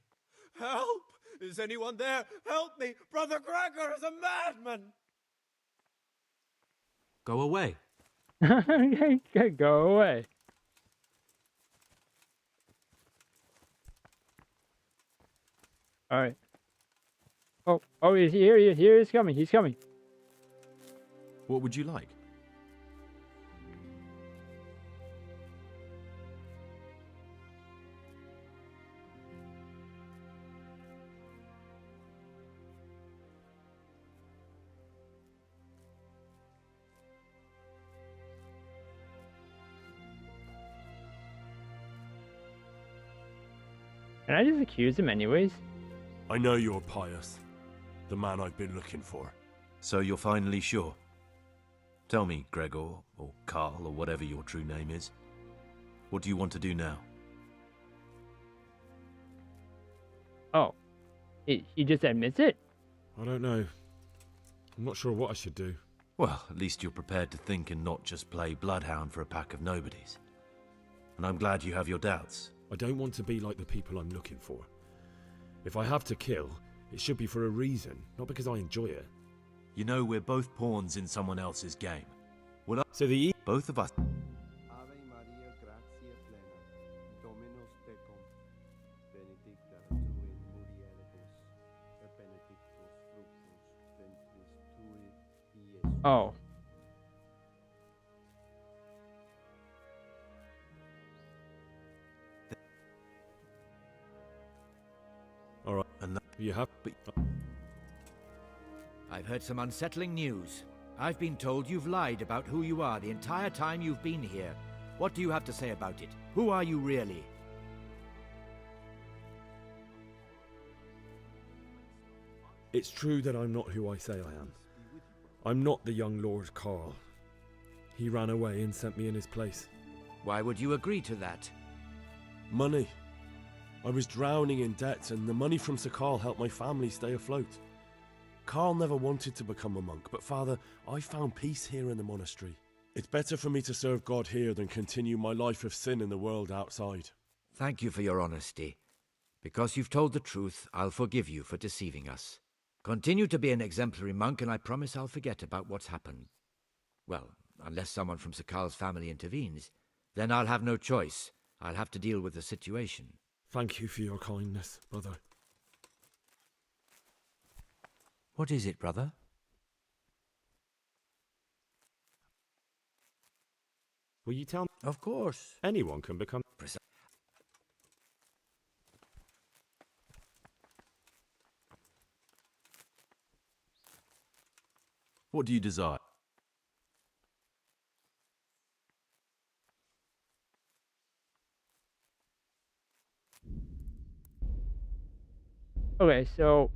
Help! Is anyone there? Help me! Brother Gregor is a madman! Go away. Go away. All right. Oh, he's here. He's coming. He's coming. What would you like? Can I just accuse him anyways? I know you're Pius, the man I've been looking for. So you're finally sure? Tell me, Gregor, or Karl, or whatever your true name is. What do you want to do now? Oh. He just admits it? I don't know. I'm not sure what I should do. Well, at least you're prepared to think and not just play bloodhound for a pack of nobodies. And I'm glad you have your doubts. I don't want to be like the people I'm looking for. If I have to kill, it should be for a reason, not because I enjoy it. You know, we're both pawns in someone else's game. Well, so both of us... Ave Maria, gratia plena, Dominus tecum, benedicta tu in mulieribus, et benedictus fructus ventris tui, Iesus. Oh. All right. And you have... I've heard some unsettling news. I've been told you've lied about who you are the entire time you've been here. What do you have to say about it? Who are you really? It's true that I'm not who I say I am. I'm not the young Lord Karl. He ran away and sent me in his place. Why would you agree to that? Money. I was drowning in debt, and the money from Sir Karl helped my family stay afloat. Karl never wanted to become a monk, but Father, I found peace here in the monastery. It's better for me to serve God here than continue my life of sin in the world outside. Thank you for your honesty. Because you've told the truth, I'll forgive you for deceiving us. Continue to be an exemplary monk, and I promise I'll forget about what's happened. Well, unless someone from Sir Karl's family intervenes, then I'll have no choice. I'll have to deal with the situation. Thank you for your kindness, brother. What is it, brother? Will you tell me? Of course. Anyone can become... What do you desire? Okay, so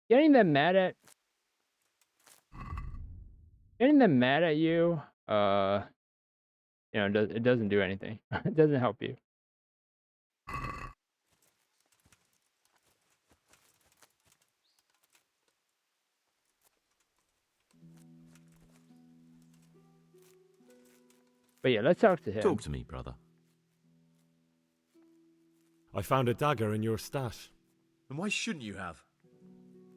getting them mad at you, it doesn't do anything. It doesn't help you. But yeah, let's talk to him. Talk to me, brother. I found a dagger in your stash. And why shouldn't you have?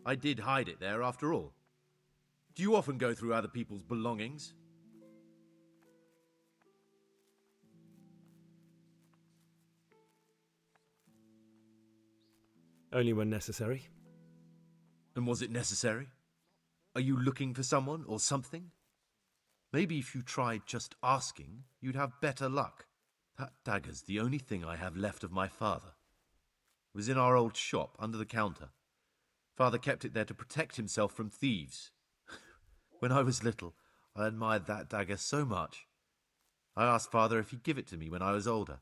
I did hide it there after all. Do you often go through other people's belongings? Only when necessary. And was it necessary? Are you looking for someone or something? Maybe if you tried just asking, you'd have better luck. That dagger's the only thing I have left of my father. It was in our old shop, under the counter. Father kept it there to protect himself from thieves. When I was little, I admired that dagger so much. I asked Father if he'd give it to me when I was older.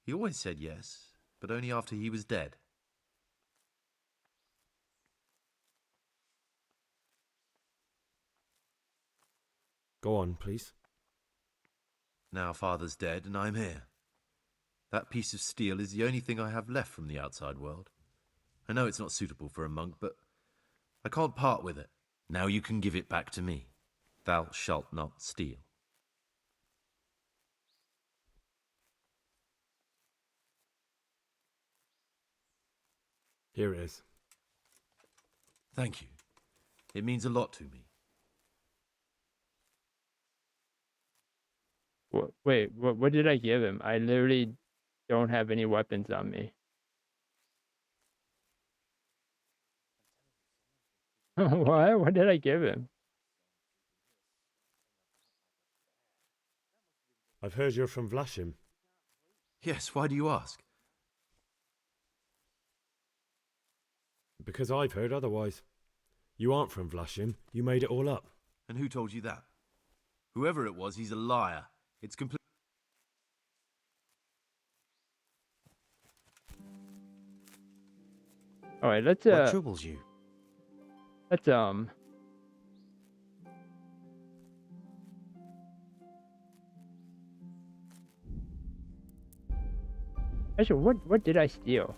He always said yes, but only after he was dead. Go on, please. Now Father's dead and I'm here. That piece of steel is the only thing I have left from the outside world. I know it's not suitable for a monk, but I can't part with it. Now you can give it back to me. Thou shalt not steal. Here it is. Thank you. It means a lot to me. Wait, what did I give him? I literally don't have any weapons on me. What? What did I give him? I've heard you're from Vlashim. Yes, why do you ask? Because I've heard otherwise. You aren't from Vlashim. You made it all up. And who told you that? Whoever it was, he's a liar. It's complete. All right, let's What troubles you? Let's Actually, what did I steal?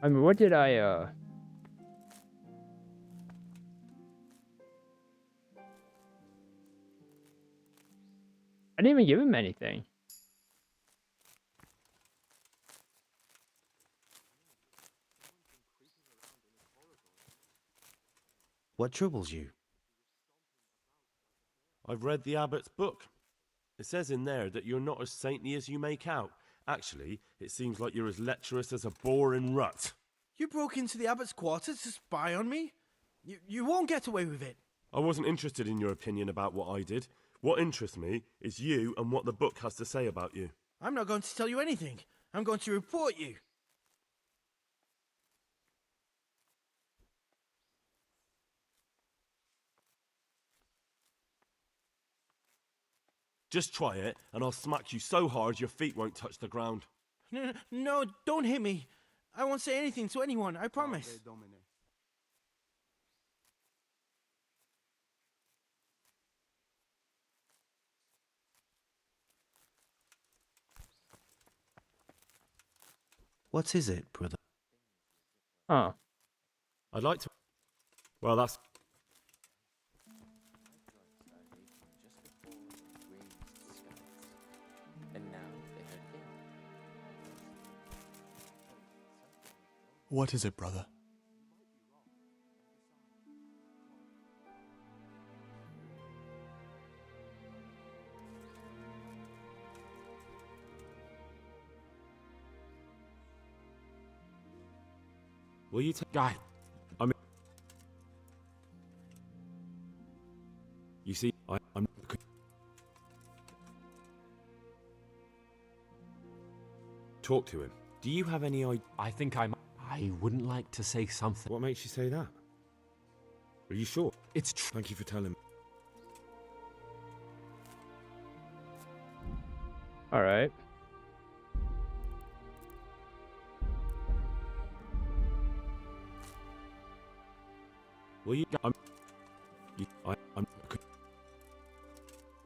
I mean, what did I I didn't even give him anything. What troubles you? I've read the abbot's book. It says in there that you're not as saintly as you make out. Actually, it seems like you're as lecherous as a boar in rut. You broke into the abbot's quarters to spy on me? You won't get away with it. I wasn't interested in your opinion about what I did. What interests me is you and what the book has to say about you. I'm not going to tell you anything. I'm going to report you. Just try it, and I'll smack you so hard your feet won't touch the ground. No, don't hit me. I won't say anything to anyone, I promise. What is it, brother? Huh. I'd like to... Well, that's... What is it, brother? Will you take... Guy. I mean... You see, I'm... Talk to him. Do you have any idea... I think I wouldn't like to say something. What makes you say that? Are you sure? It's true. Thank you for telling me. All right. Will you...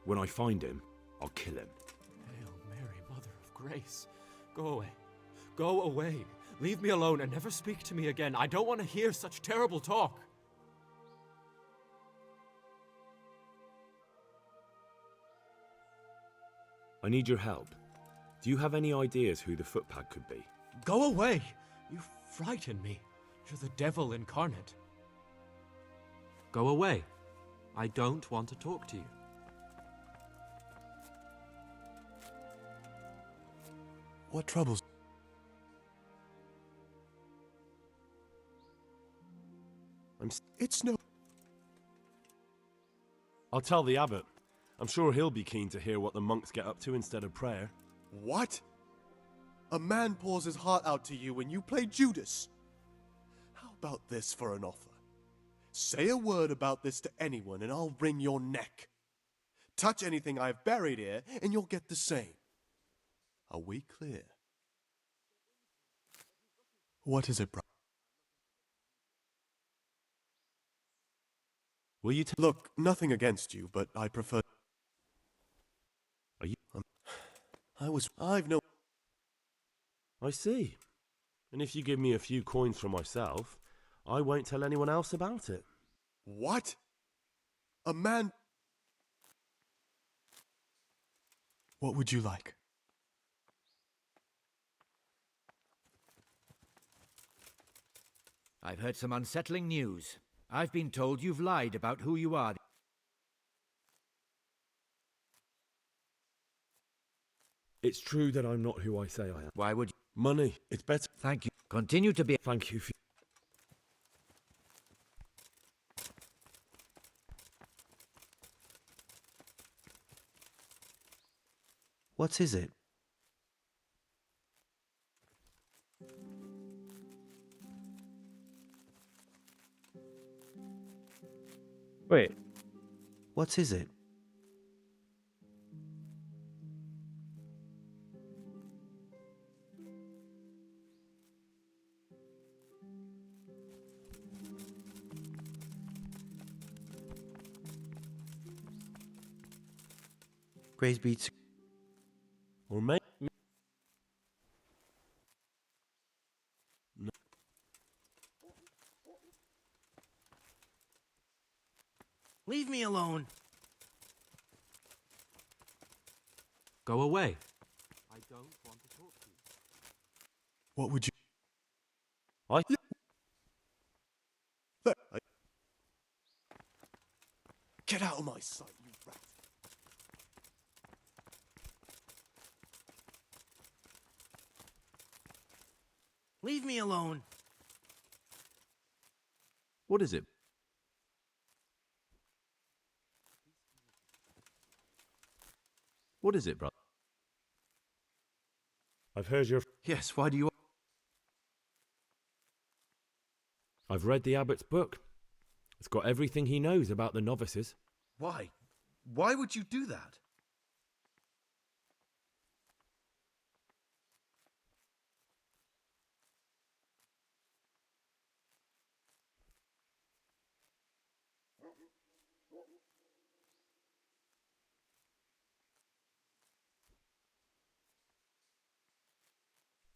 When I find him, I'll kill him. Hail Mary, Mother of Grace. Go away. Go away. Leave me alone and never speak to me again. I don't want to hear such terrible talk. I need your help. Do you have any ideas who the footpad could be? Go away. You frighten me. You're the devil incarnate. Go away. I don't want to talk to you. What troubles? It's no... I'll tell the abbot. I'm sure he'll be keen to hear what the monks get up to instead of prayer. What? A man pours his heart out to you when you play Judas. How about this for an offer? Say a word about this to anyone and I'll wring your neck. Touch anything I've buried here and you'll get the same. Are we clear? What is it, bro? Will you Look, nothing against you, but I prefer... Are you... I've no... I see. And if you give me a few coins for myself, I won't tell anyone else about it. What? A man... What would you like? I've heard some unsettling news. I've been told you've lied about who you are. It's true that I'm not who I say I am. Why would you? Money. It's better. Thank you. Continue to be. Thank you for. What is it? Wait. What is it? Grace beats. Or maybe. Leave me alone. Go away. I don't want to talk to you. What would you... I. Get out of my sight, you rat. Leave me alone. What is it? What is it, brother? I've heard your. Yes, why do you... I've read the abbot's book. It's got everything he knows about the novices. Why? Why would you do that?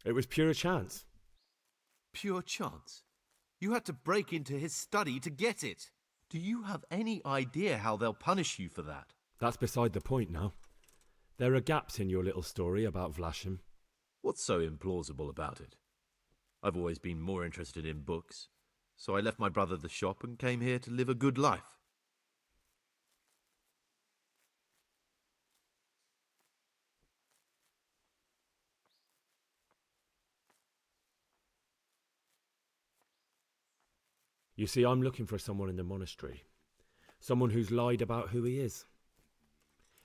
It was pure chance. Pure chance? You had to break into his study to get it. Do you have any idea how they'll punish you for that? That's beside the point now. There are gaps in your little story about Vlashim. What's so implausible about it? I've always been more interested in books, so I left my brother the shop and came here to live a good life. You see, I'm looking for someone in the monastery. Someone who's lied about who he is.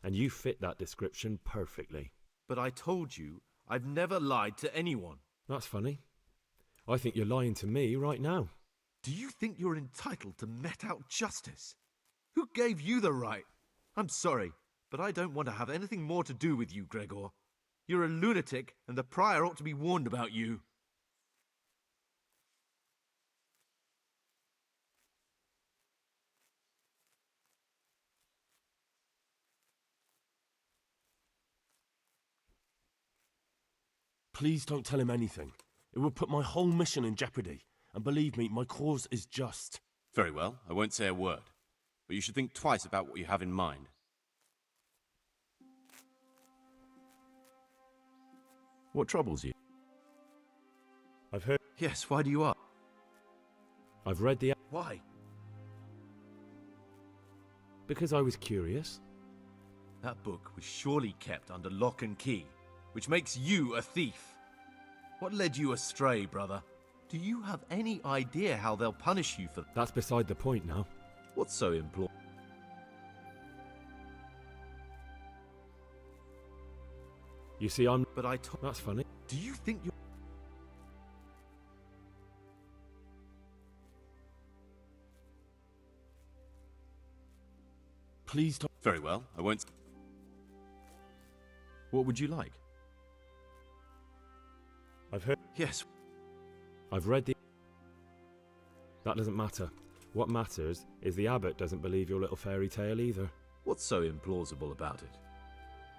And you fit that description perfectly. But I told you, I've never lied to anyone. That's funny. I think you're lying to me right now. Do you think you're entitled to met out justice? Who gave you the right? I'm sorry, but I don't want to have anything more to do with you, Gregor. You're a lunatic, and the prior ought to be warned about you. Please don't tell him anything. It will put my whole mission in jeopardy. And believe me, my cause is just. Very well, I won't say a word. But you should think twice about what you have in mind. What troubles you? I've heard. Yes, why do you ask? I've read the. Why? Because I was curious. That book was surely kept under lock and key, which makes you a thief. What led you astray, brother? Do you have any idea how they'll punish you for... That's beside the point now. What's so implausible? You see, I'm... But I... That's funny. Do you think you... Please don't... Very well, I won't... What would you like? I've heard... Yes. I've read the... That doesn't matter. What matters is the abbot doesn't believe your little fairy tale either. What's so implausible about it?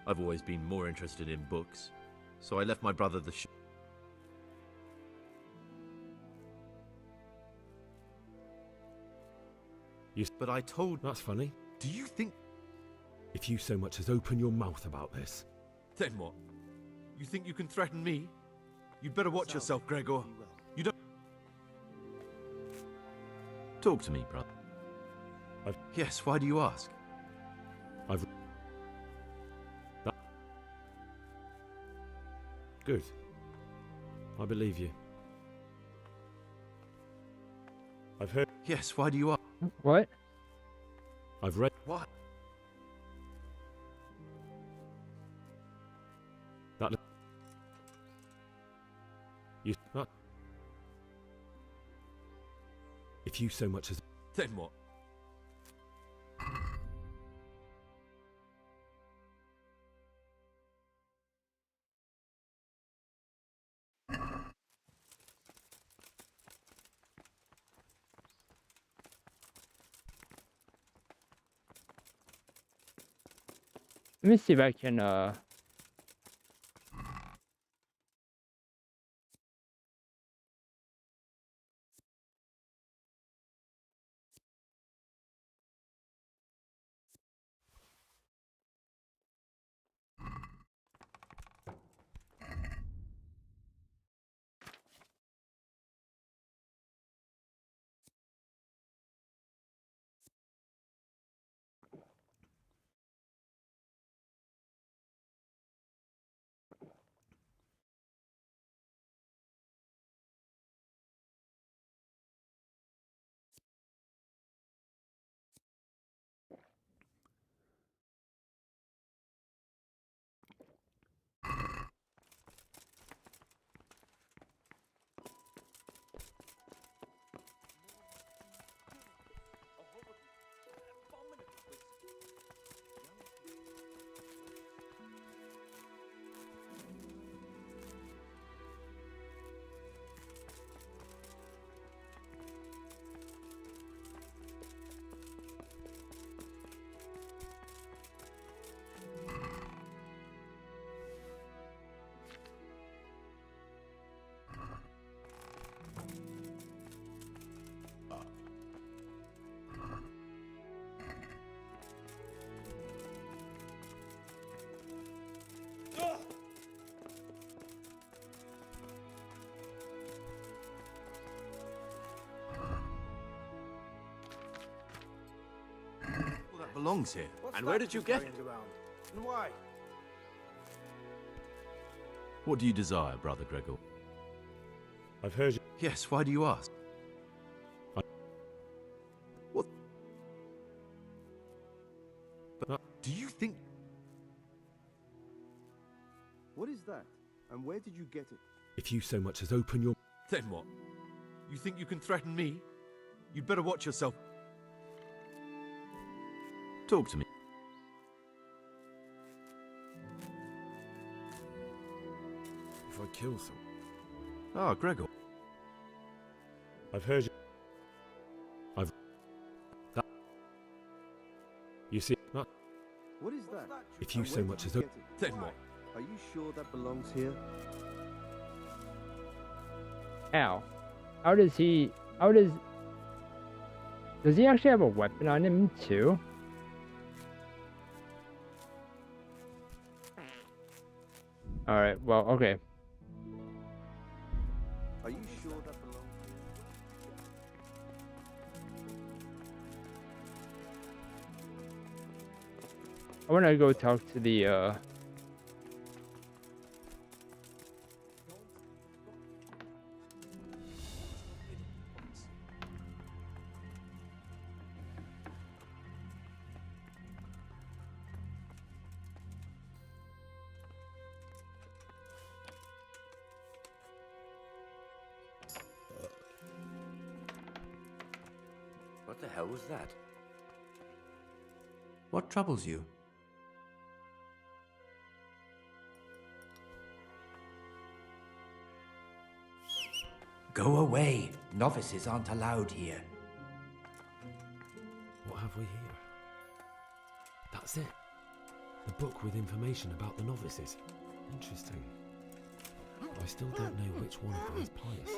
I've always been more interested in books, so I left my brother the shop. But I told... That's funny. Do you think... If you so much as open your mouth about this... Then what? You think you can threaten me? You'd better watch yourself, Gregor. You don't... Talk to me, brother. Yes, why do you ask? Good. I believe you. I've heard. Yes, why do you ask? What? I've read. What? That. You. That. If you so much as. Then what? Let me see if I can belongs here. And where did you get it? And why? What do you desire, Brother Gregor? I've heard you. Yes, why do you ask? What? But do you think... What is that? And where did you get it? If you so much as open your... Then what? You think you can threaten me? You'd better watch yourself. Talk to me. If I kill some... Ah, Gregor. I've heard you. I've... That... You see... Not... What is that? If you so much as open... Then what? Are you sure that belongs here? How? How does he... How does... Does he actually have a weapon on him too? Alright, well, okay. Are you sure that belongs here? I wanna go talk to the What the hell was that? What troubles you? Go away. Novices aren't allowed here. What have we here? That's it. The book with information about the novices. Interesting. I still don't know which one of them is pious.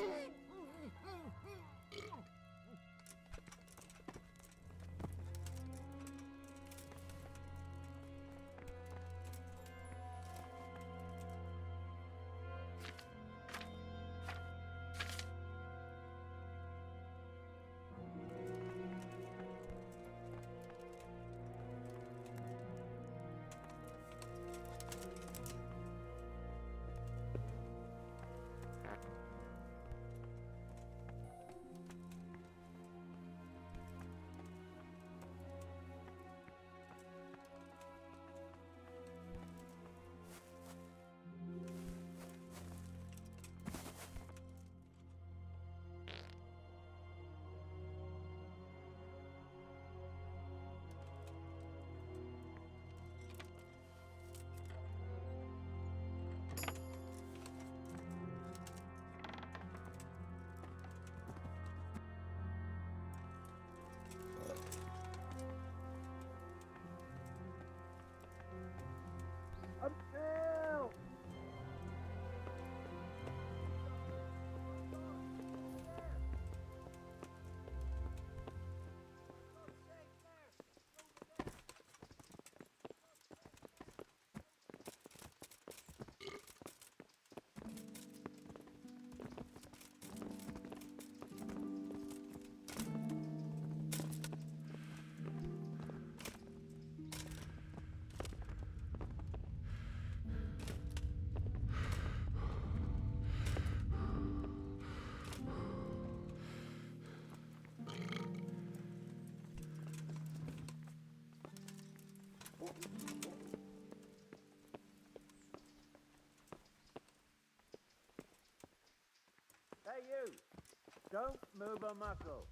you! Don't move a muscle.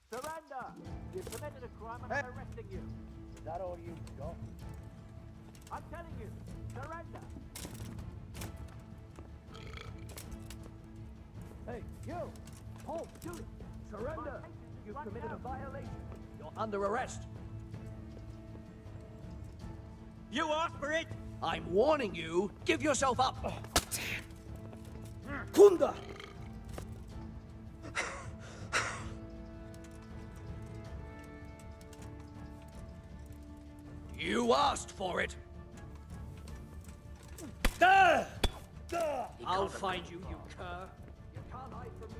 Surrender! You've committed a crime and I'm arresting you. Is that all you've got? I'm telling you, surrender! Hey, you! Hold, do it! Surrender! You've committed a violation. You're under arrest. You asked for it! I'm warning you. Give yourself up. Kunda! You asked for it. I'll find you, you cur. You can't hide from me.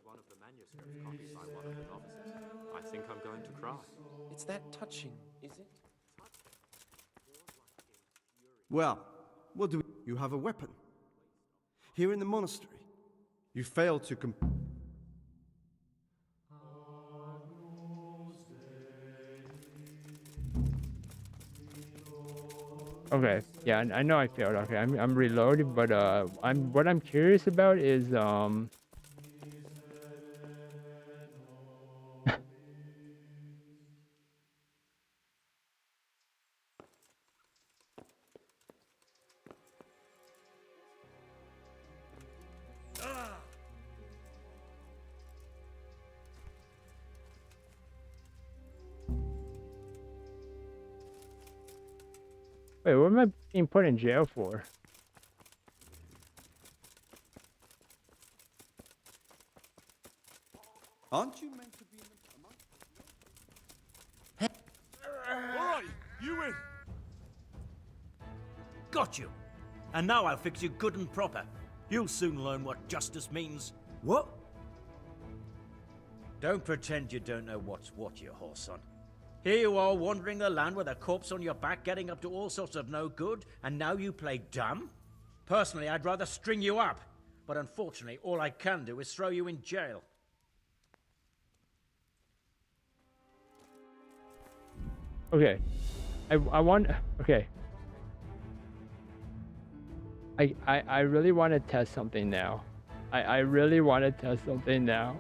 One of the manuscripts copied by one of the novices. I think I'm going to cry. It's that touching, is it? Well, what do we... You have a weapon. Here in the monastery. You failed to Okay, yeah, I know I failed. Okay, I'm reloaded, but what I'm curious about is wait, what am I being put in jail for? Aren't you meant to be All right, you win. Got you. And now I'll fix you good and proper. You'll soon learn what justice means. What? Don't pretend you don't know what's what, you whoreson. Here you are wandering the land with a corpse on your back, getting up to all sorts of no good, and now you play dumb? Personally, I'd rather string you up. But unfortunately, all I can do is throw you in jail. Okay, I want. Okay, I really want to test something now. I really want to test something now.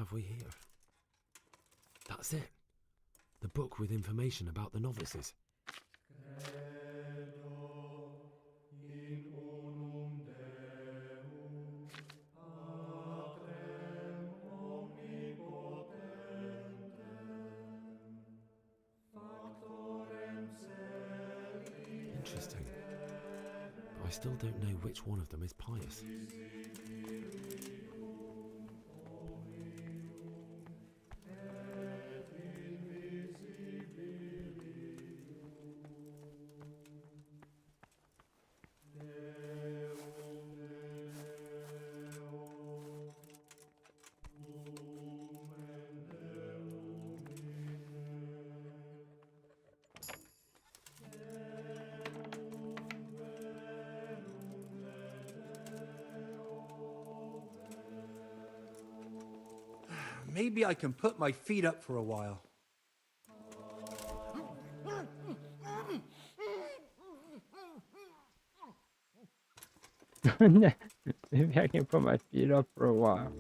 have we here? That's it. The book with information about the novices. Interesting. But I still don't know which one of them is pious. Maybe I can put my feet up for a while. Maybe I can put my feet up for a while.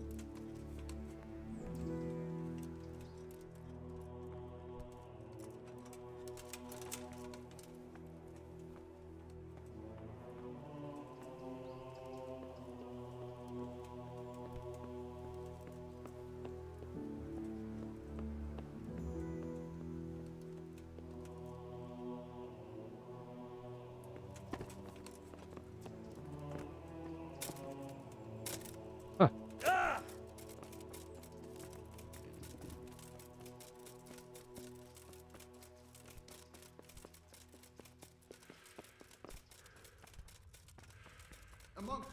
A monk's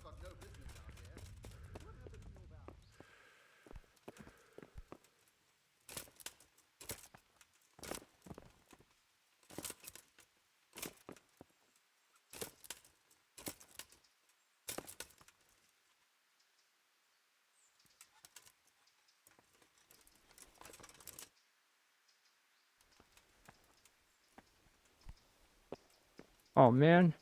got no business out here. What happened to your vows? Oh man.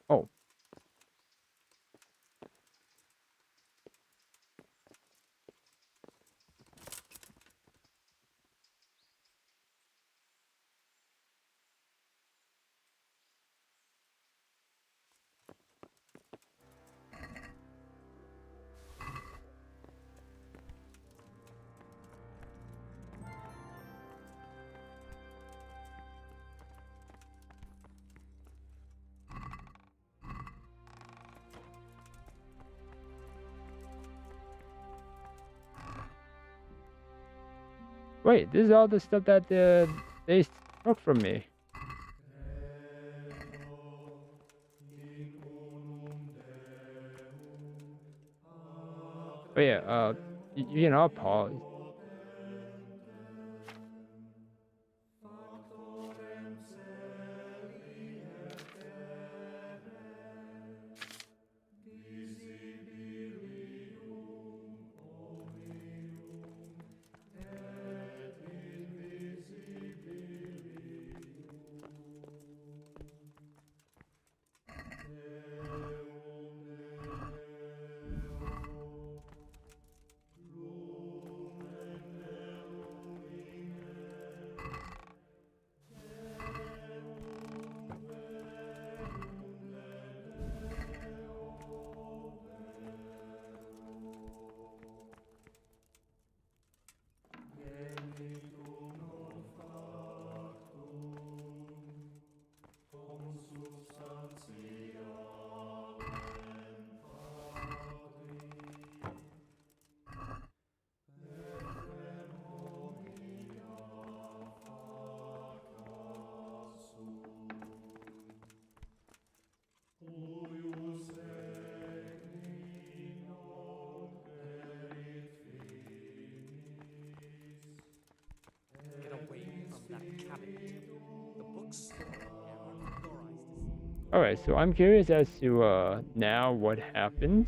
Oh. Wait, this is all the stuff that they took from me. But yeah, you can all pause. Alright, so I'm curious as to now what happens.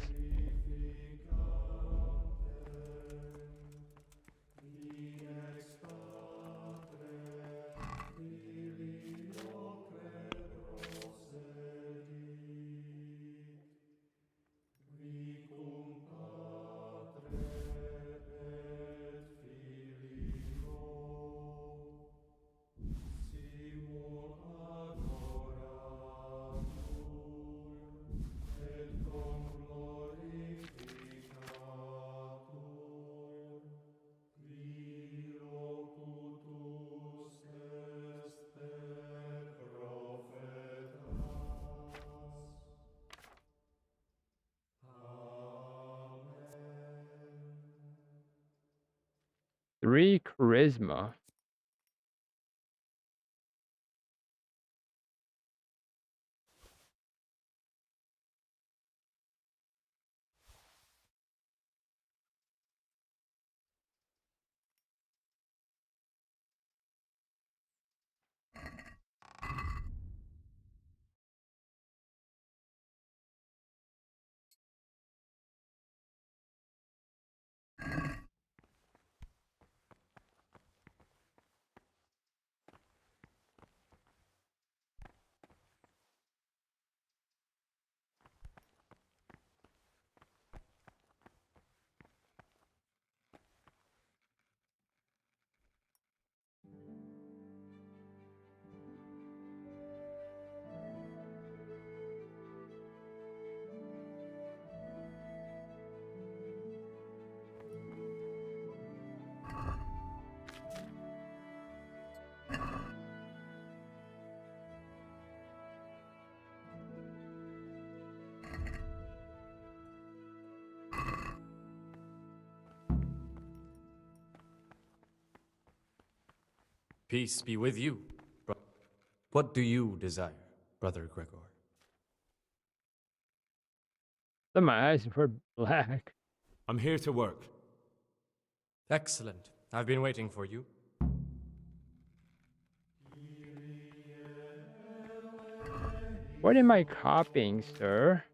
Three charisma. Peace be with you. What do you desire, Brother Gregor? My eyes were black. I'm here to work. Excellent. I've been waiting for you. What am I copying, sir?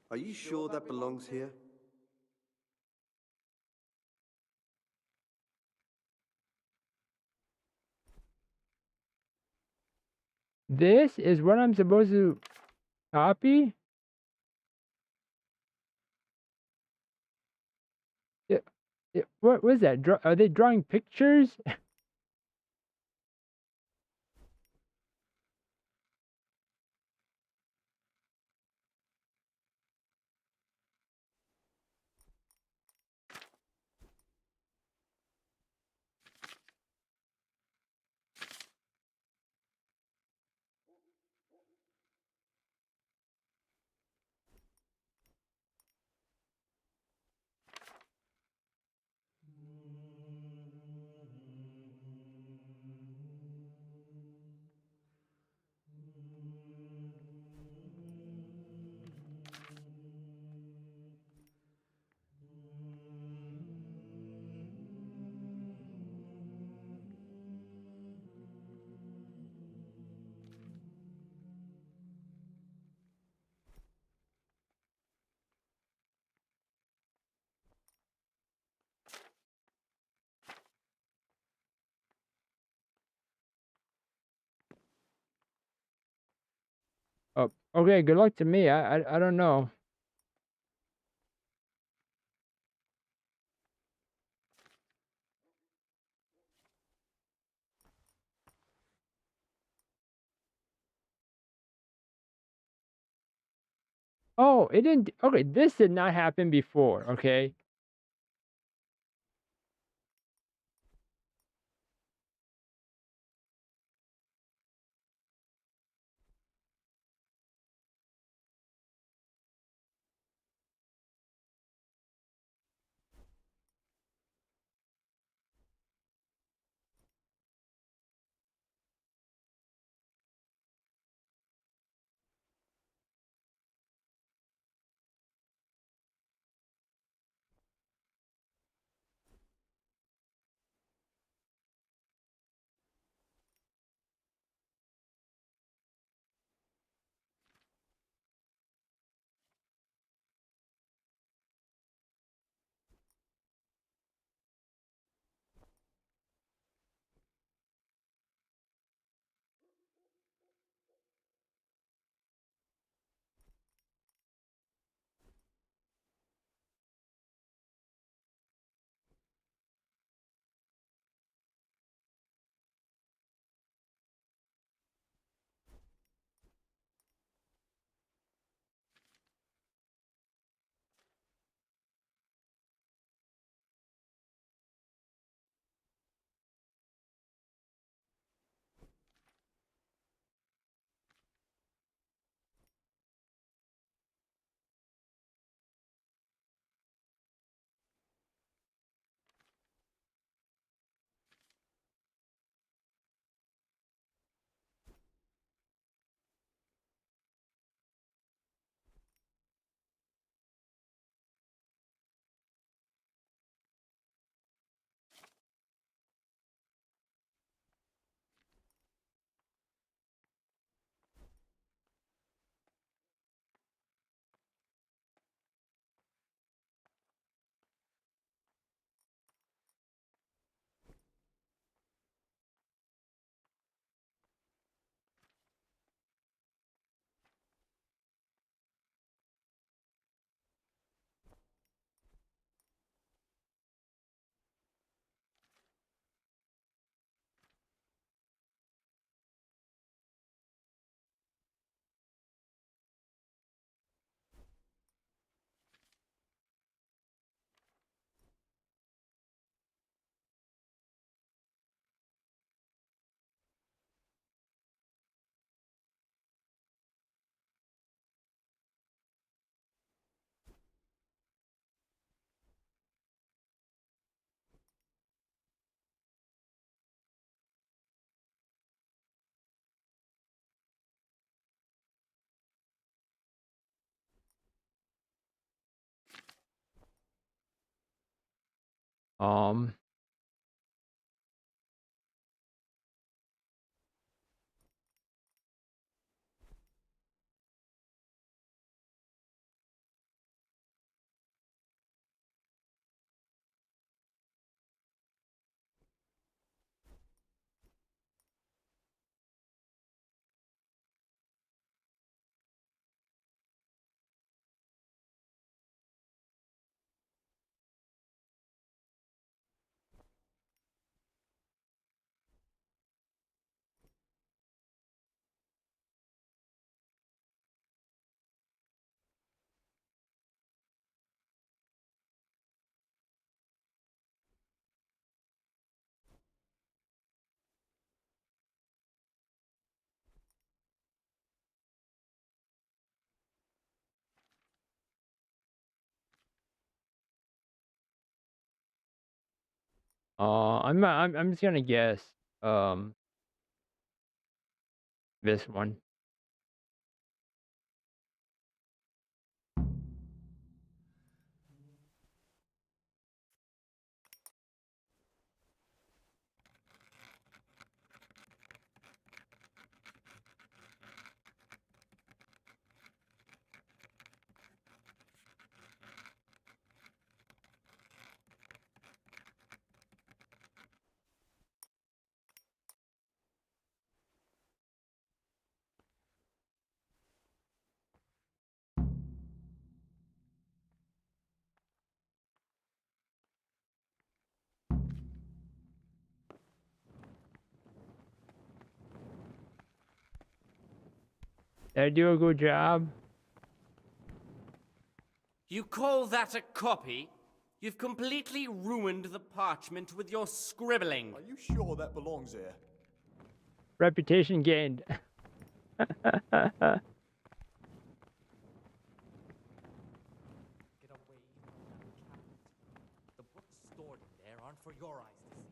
Are you sure that belongs here? This is what I'm supposed to copy? What was that? Are they drawing pictures? Oh, okay. Good luck to me. I don't know. Oh, it didn't. Okay, this did not happen before. Okay. Um. I'm just gonna guess. Um. This one. Did I do a good job? You call that a copy? You've completely ruined the parchment with your scribbling. Are you sure that belongs here? Reputation gained. Get away from that cat. The books stored in there aren't for your eyes to see.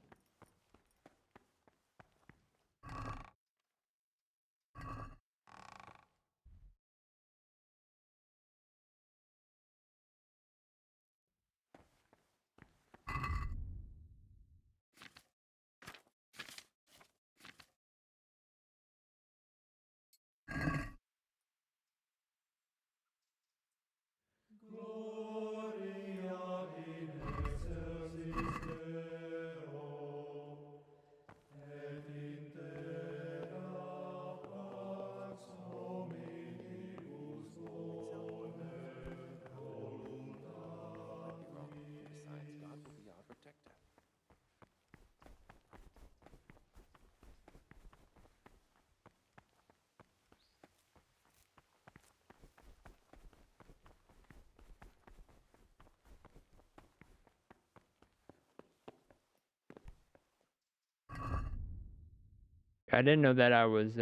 Gloria in excelsis Deo, et in terra pax hominibus bonet voluntatis. Besides, God will be our protector. I didn't know that I was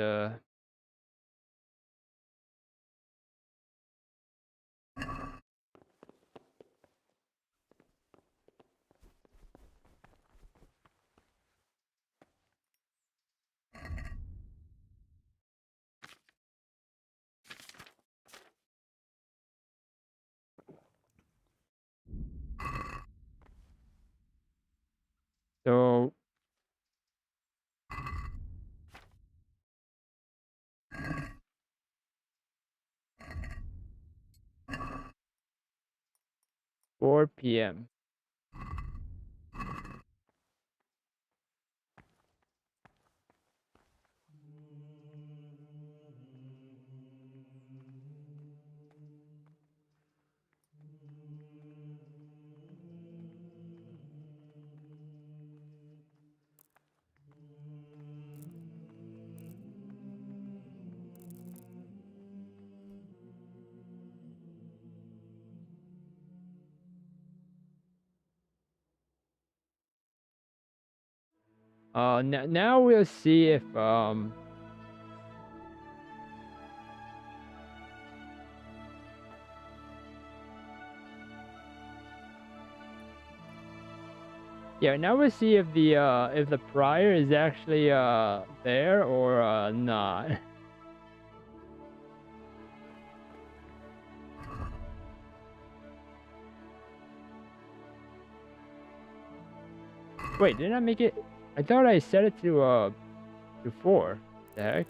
so 4 p.m. Now we'll see if yeah, now we'll see if the prior is actually there or not. Wait, didn't I make it? I thought I set it to 4. The heck?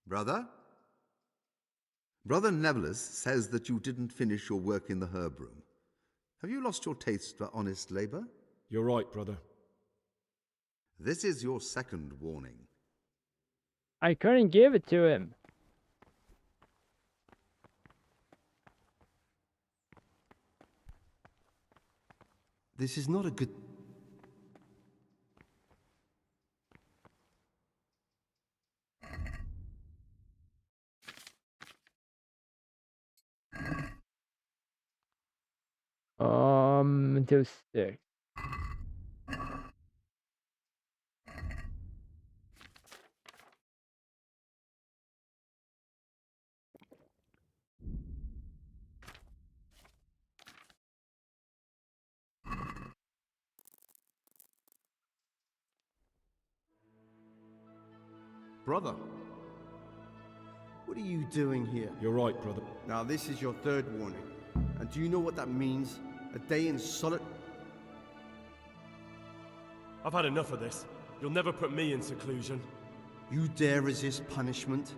Brother? Brother Neverless says that you didn't finish your work in the herb room. Have you lost your taste for honest labor? You're right, brother. This is your second warning. I couldn't give it to him. This is not a good... Until 6. Brother, what are you doing here? You're right, brother. Now, this is your third warning. And do you know what that means? A day in solid... I've had enough of this. You'll never put me in seclusion. You dare resist punishment?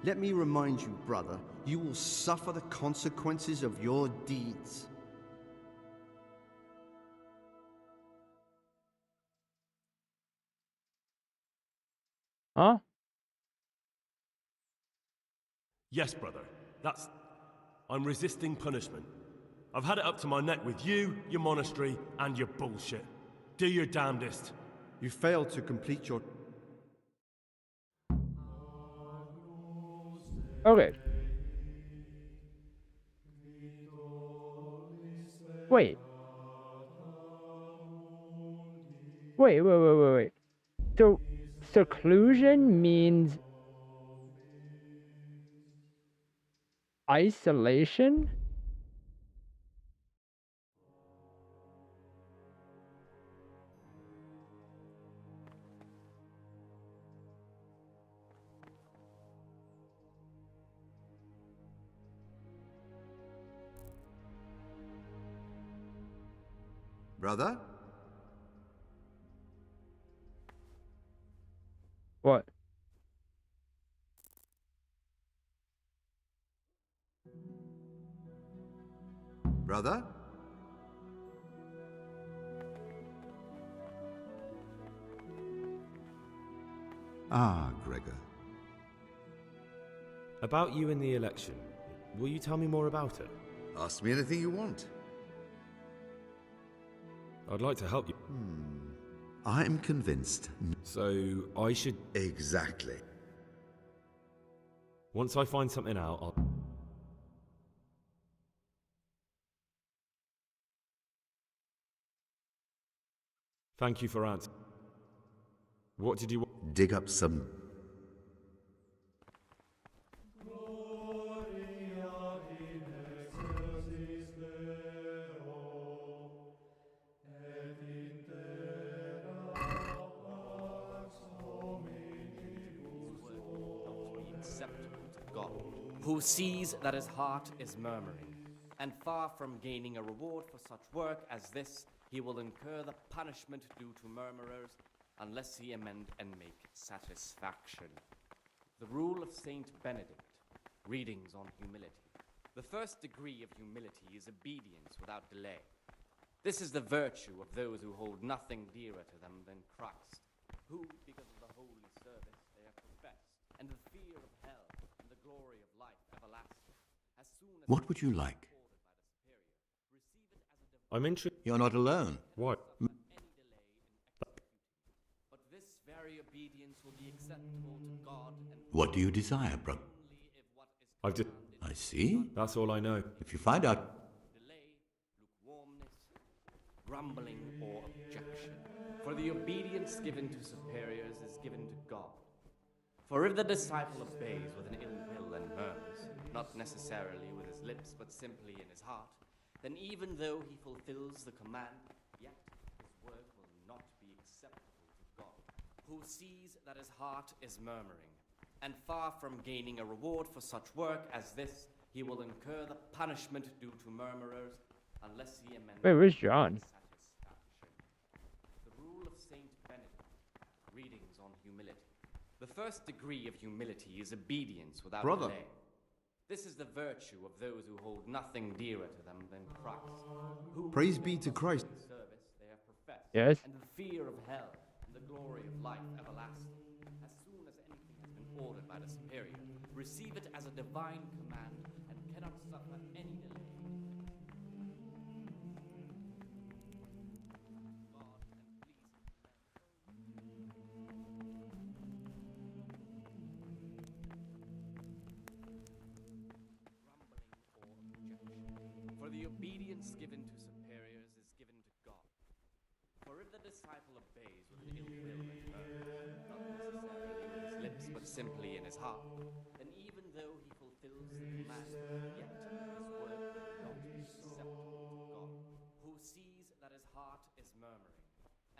Let me remind you, brother, you will suffer the consequences of your deeds. Huh? Yes, brother. I'm resisting punishment. I've had it up to my neck with you, your monastery, and your bullshit. Do your damnedest. You failed to complete your... Okay. Wait. Wait. So, seclusion means isolation? Brother? What? Brother? Ah, Gregor. About you in the election. Will you tell me more about it? Ask me anything you want. I'd like to help you. I'm convinced. So, I should... Exactly. Once I find something out, I'll... Thank you for answering. What did you want? Dig up some... Who sees that his heart is murmuring, and far from gaining a reward for such work as this, he will incur the punishment due to murmurers unless he amend and make satisfaction. The rule of Saint Benedict, readings on humility. The first degree of humility is obedience without delay. This is the virtue of those who hold nothing dearer to them than Christ, who, because of the holy service they have professed, and the fear of hell and the glory of life everlasting, as soon as What would you like? I'm interested. You're not alone. What? But this very obedience will be acceptable to God and What do you desire, brother? I've just. I see. That's all I know. If you find out, delay, lukewarmness, grumbling, or objection. For the obedience given to superiors is given to God. For if the disciple obeys with an ill will and murmurs, not necessarily with his lips, but simply in his heart, then even though he fulfills the command, yet his work will not be acceptable to God, who sees that his heart is murmuring. And far from gaining a reward for such work as this, he will incur the punishment due to murmurers, unless he amends. Wait, where's John? The rule of Saint Benedict, readings on humility. The first degree of humility is obedience without delay. This is the virtue of those who hold nothing dearer to them than Christ, who, Praise be to Christ. service they have professed, Yes. and the fear of hell and the glory of life everlasting. As soon as anything has been ordered by the superior, receive it as a divine command and cannot suffer any delay. For the obedience given to superiors is given to God. For if the disciple obeys with an ill will and murmurs, not necessarily with his lips, but simply in his heart, then even though he fulfills the command, yet his work will not be acceptable to God, who sees that his heart is murmuring,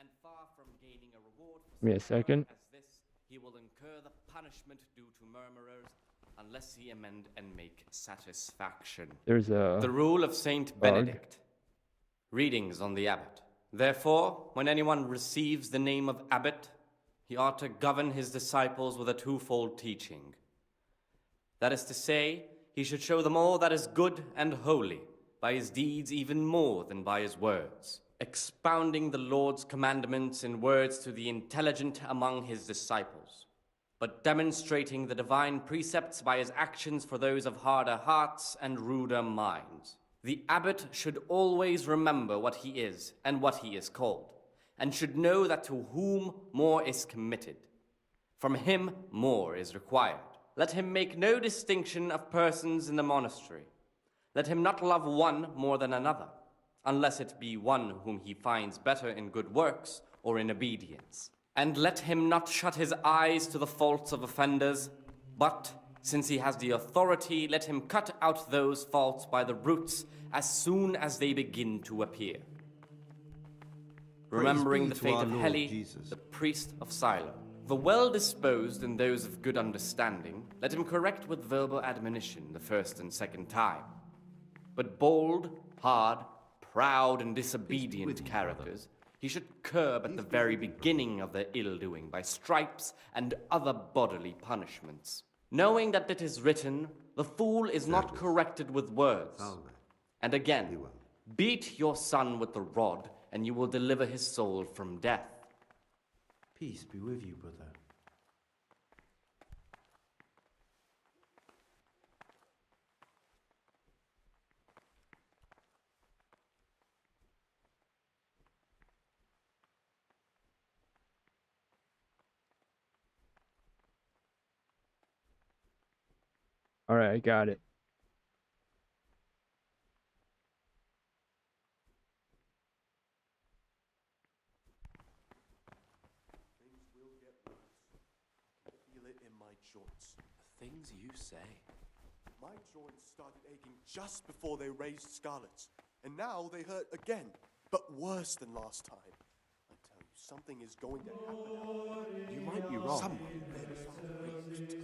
and far from gaining a reward for Give me a such work second. as this, he will incur the punishment due to murmurers, unless he amend and make satisfaction. There's a The rule of Saint Benedict. Readings on the abbot. Therefore, when anyone receives the name of abbot, he ought to govern his disciples with a twofold teaching. That is to say, he should show them all that is good and holy, by his deeds even more than by his words, expounding the Lord's commandments in words to the intelligent among his disciples, but demonstrating the divine precepts by his actions for those of harder hearts and ruder minds. The abbot should always remember what he is and what he is called, and should know that to whom more is committed, from him more is required. Let him make no distinction of persons in the monastery. Let him not love one more than another, unless it be one whom he finds better in good works or in obedience. And let him not shut his eyes to the faults of offenders, but, since he has the authority, let him cut out those faults by the roots as soon as they begin to appear. Remembering the fate of Heli, the priest of Silo. The well-disposed and those of good understanding, let him correct with verbal admonition the first and second time. But bold, hard, proud, and disobedient characters he should curb at the very beginning of their ill-doing by stripes and other bodily punishments. Knowing that it is written, the fool is not corrected with words. And again, beat your son with the rod, and you will deliver his soul from death. Peace be with you, brother. All right, I got it. Things will get worse. I can feel it in my joints. The things you say. My joints started aching just before they raised scarlets, and now they hurt again, but worse than last time. I tell you, something is going to happen. You might be wrong. Someone reached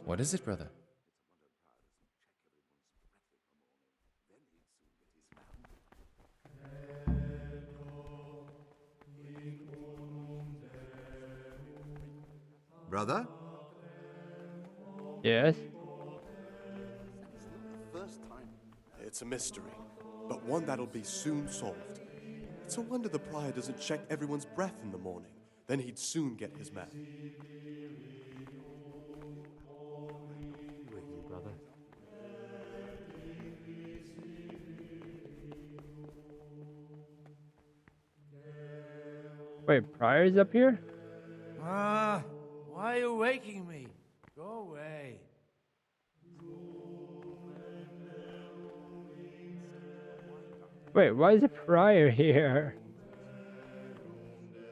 What is it, brother? Brother? Yes? First time. It's a mystery, but one that'll be soon solved. It's a wonder the prior doesn't check everyone's breath in the morning. Then he'd soon get his man. With you, brother. Wait, Prior's up here? Ah, why are you waking me? Go away. Wait, why is a Prior here?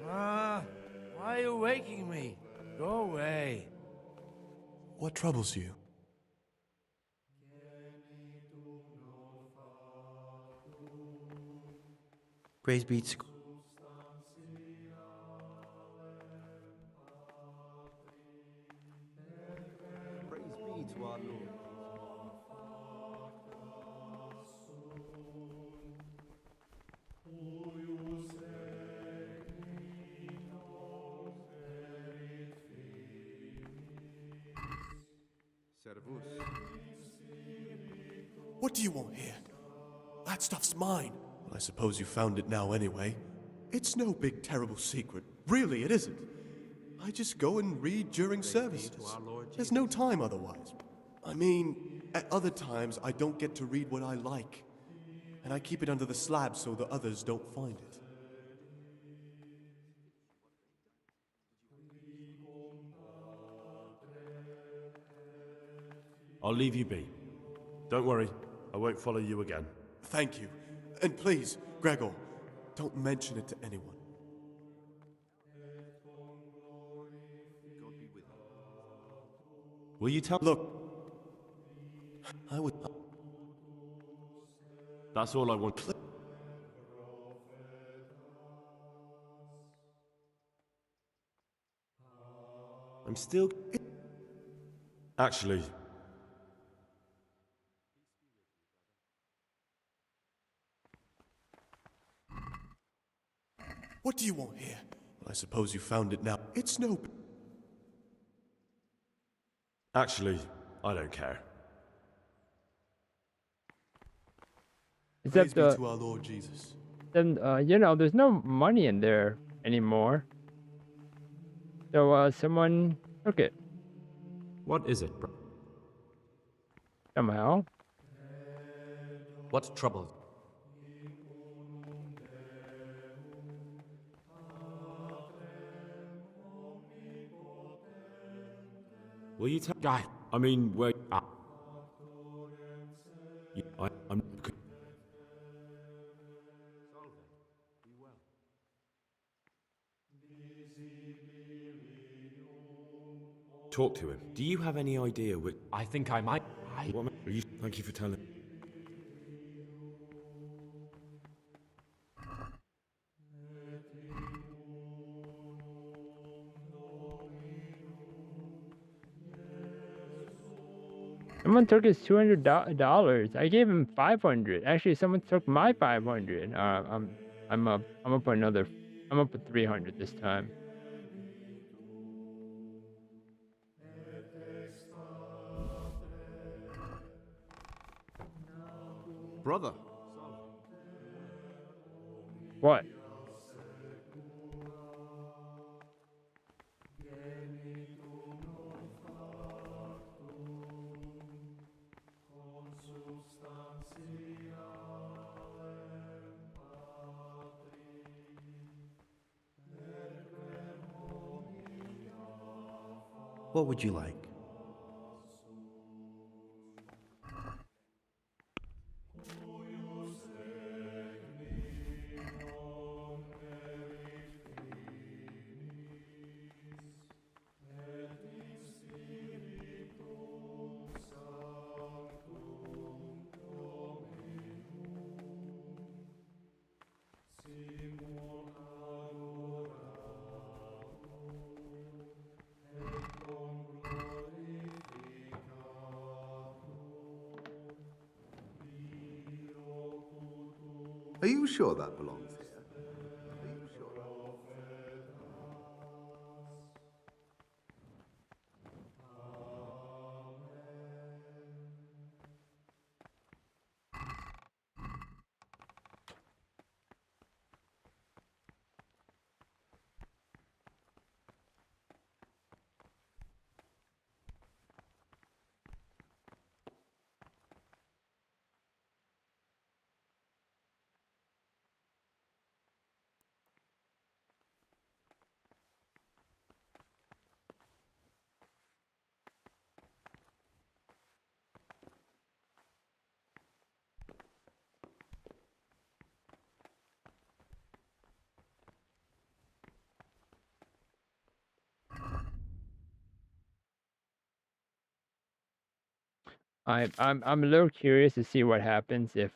Ah, why are you waking me? Go away. What troubles you? Praise be to Praise be to our Lord. Servus. What do you want here? That stuff's mine. Well, I suppose you found it now anyway. It's no big terrible secret. Really, it isn't. I just go and read during services. There's no time otherwise. I mean, at other times I don't get to read what I like. And I keep it under the slab so the others don't find it. I'll leave you be. Don't worry, I won't follow you again. Thank you. And please, Gregor, don't mention it to anyone. Will you tell? Look, I would. That's all I want. I'm still. Actually. What do you want here? Well, I suppose you found it now. It's no. Actually, I don't care. Except, Praise be to our Lord Jesus. then, you know, there's no money in there anymore. So, someone took it. What is it, bro? Somehow. What trouble? Will you tell? Guy, I mean, where? I'm. Talk to him. Do you have any idea which? I think I might. What? Thank you for telling. Someone took his $200. I gave him 500. Actually, someone took my 500. I'm up another. I'm up at 300 this time. Brother. What? What would you like? Are you sure that belongs here? Are you sure that I'm a little curious to see what happens if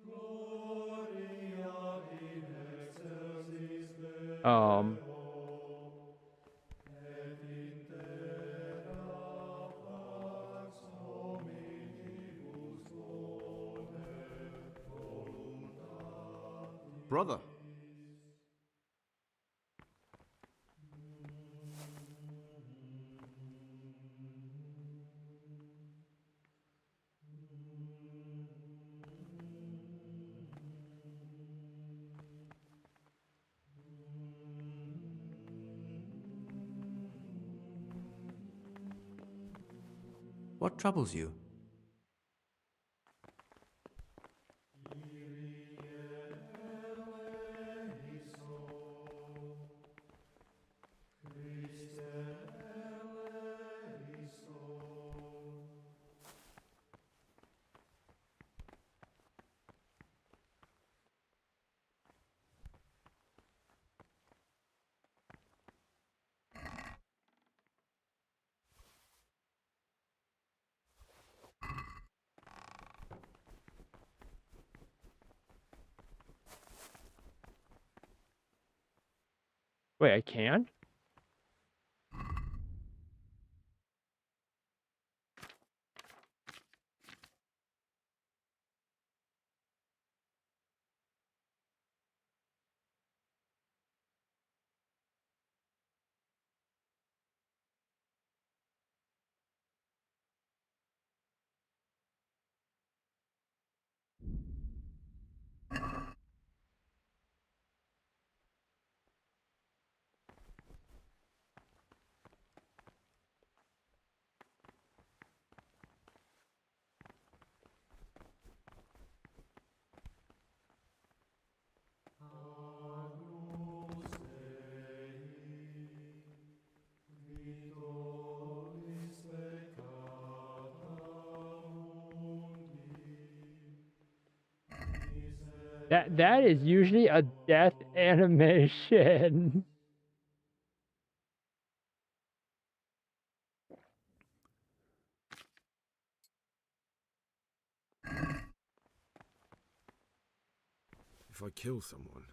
Gloria in excelsis um Deo, et in terra pax hominibus bone voluntatis. Brother. What troubles you? wait, I can? That is usually a death animation. If I kill someone,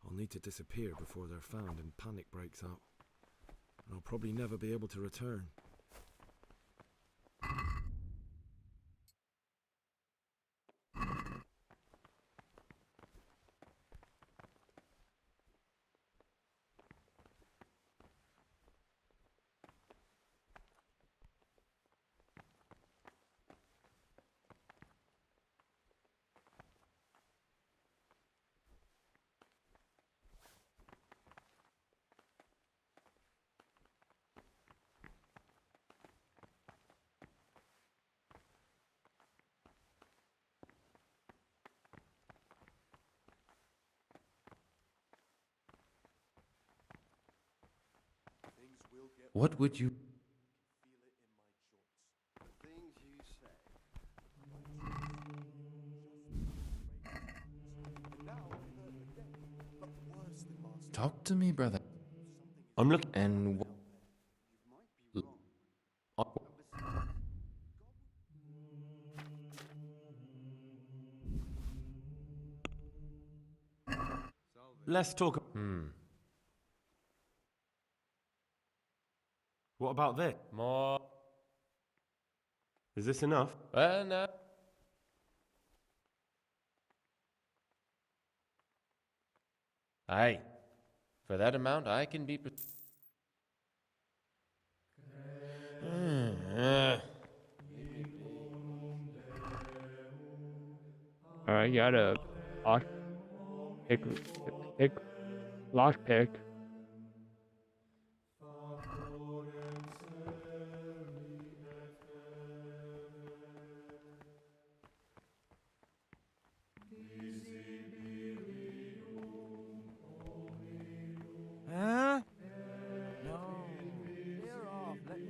I'll need to disappear before they're found and panic breaks out. And I'll probably never be able to return. What would you... Talk to me, brother. I'm looking... And Let's talk. What about this? More. Is this enough? Well, no. Aye. For that amount, I can be. Alright, got a lock pick, lock pick. Huh? No. Clear off. Let me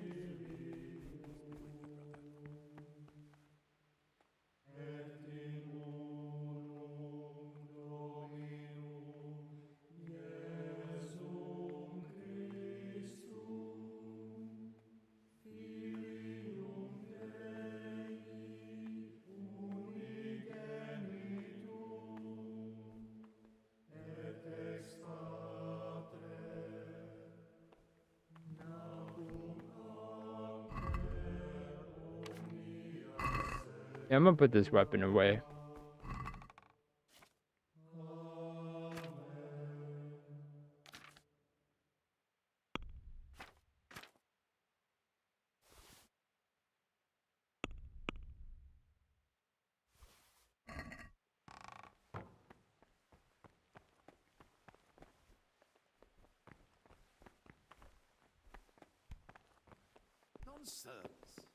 Yeah, I'm gonna put this weapon away. Nonsense.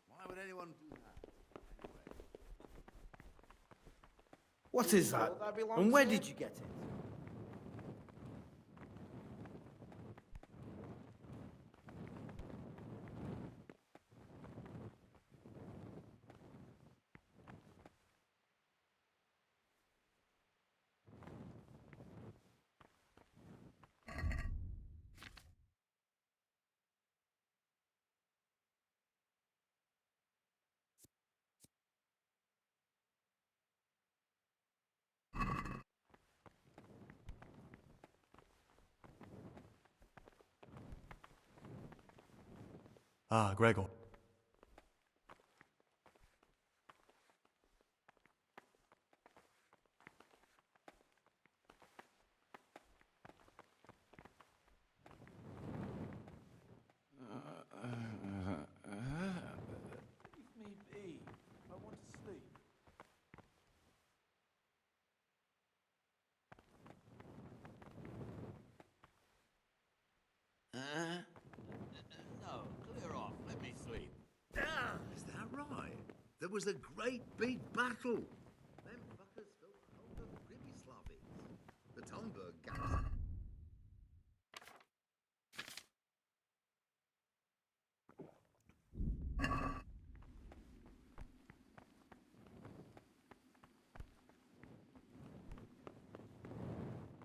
Why would anyone do that? What is that? And where did you get it? Ah, Gregor. Leave me be. I want to sleep. No, clear off. Let me sleep. Ah, is that right? There was a great big battle. Them fuckers fell hold of Revamped. The Tomberg garrison.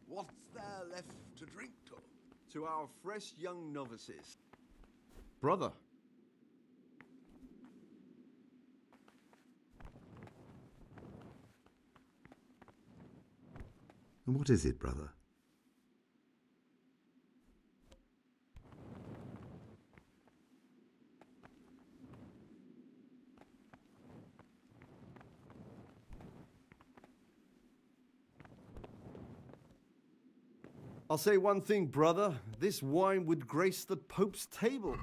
What's there left to drink to? To our fresh young novices. Brother. And what is it, brother? I'll say one thing, brother. This wine would grace the Pope's table.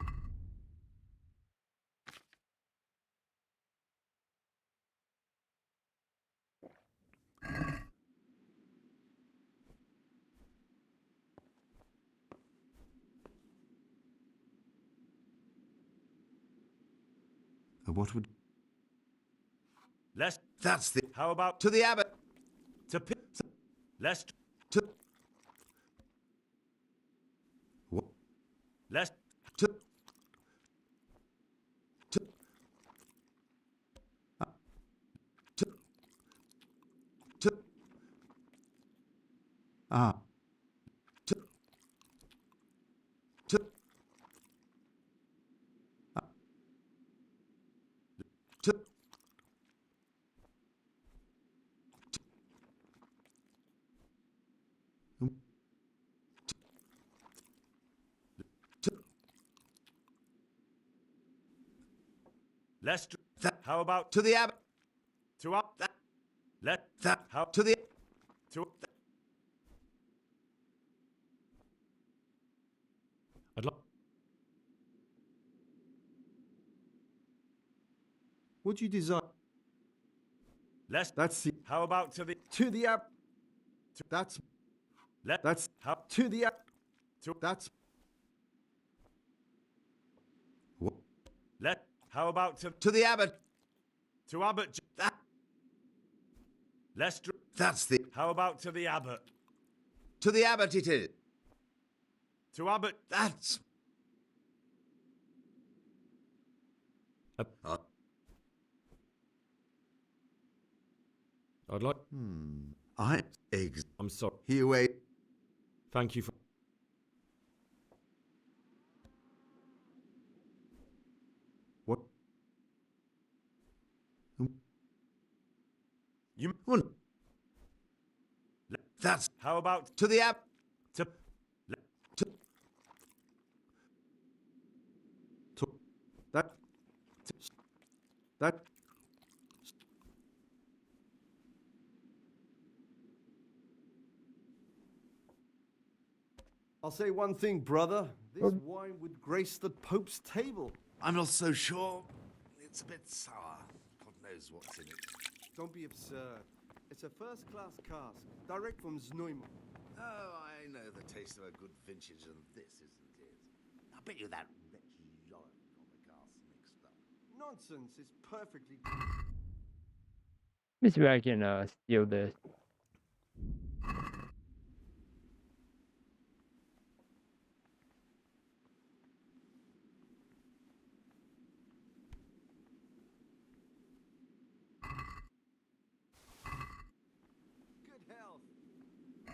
What would... Let's. That's the... How about To the abbot! to pick? Let's. To... What? Let's. To... To... To... To... Ah. To... To... To... Let's how about to the abbot? To up that. Let that how to the to. I'd like. What do you desire? That's the. How about to the app? That's. That's how to the app. That's. Let how about to the abbot? To abbot. That. Let's That's the. How about to the abbot? To the abbot it is. To abbot. That's. I'd like. I'm sorry. Here, wait. Thank you for. What? You. That's. How about to the app? To. That. That. I'll say one thing, brother. This wine would grace the Pope's table. I'm not so sure. It's a bit sour. God knows what's in it. Don't be absurd. It's a first-class cask, direct from Zneumann. Oh, I know the taste of a good vintage, and this isn't it. I bet you that wretched Yorick got the cask mixed up. Nonsense. It's perfectly. Let me see if I can steal this.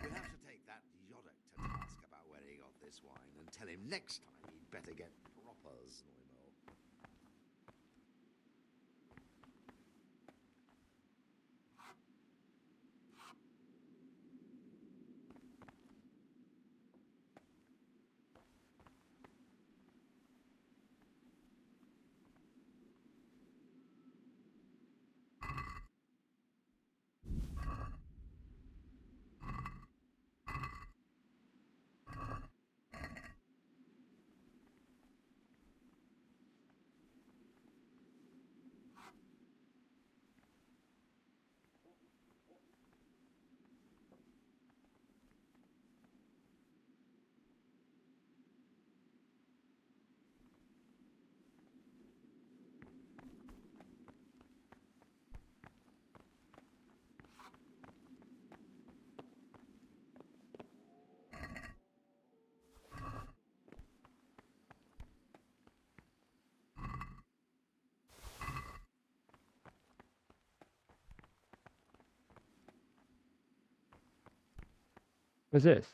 We'll have to take that Yorick to task about where he got this wine and tell him next time he'd better get proper Zneumann. What's this?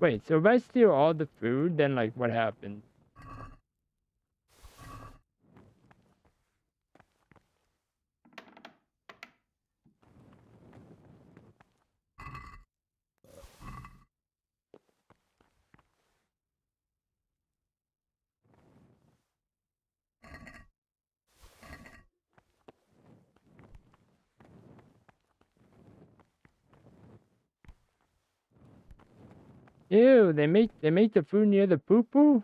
Wait, so if I steal all the food, then like what happens? Ew, they make the food near the poo poo?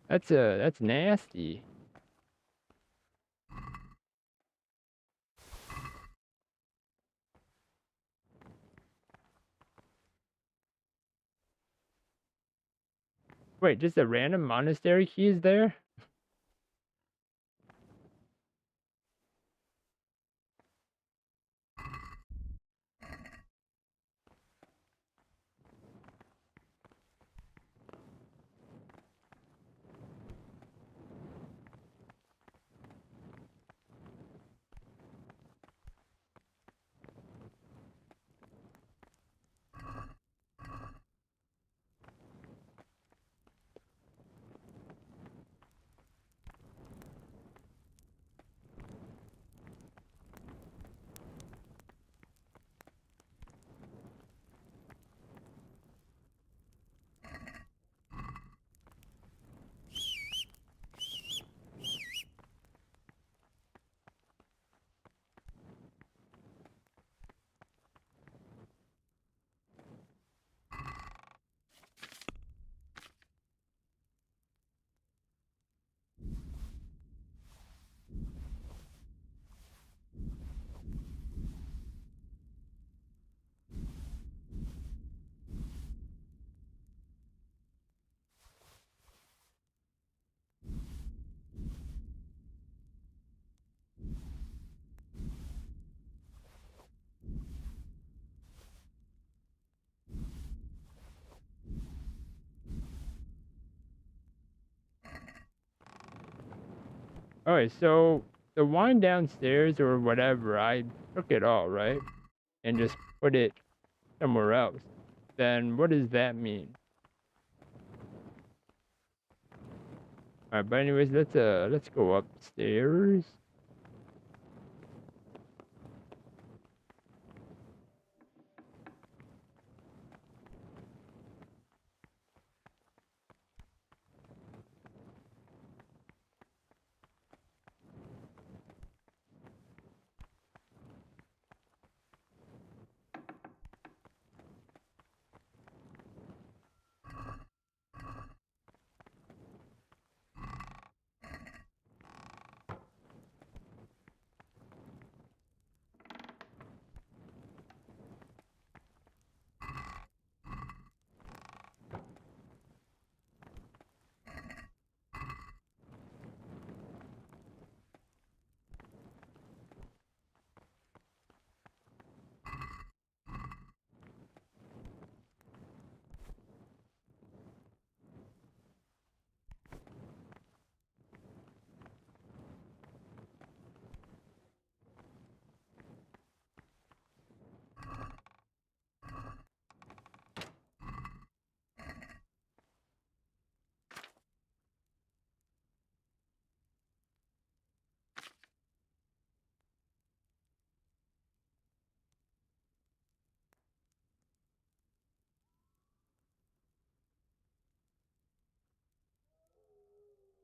That's nasty. Wait, just a random monastery key is there? Alright, so the wine downstairs or whatever, I took it all, right? And just put it somewhere else. Then what does that mean? Alright, but anyways, let's go upstairs.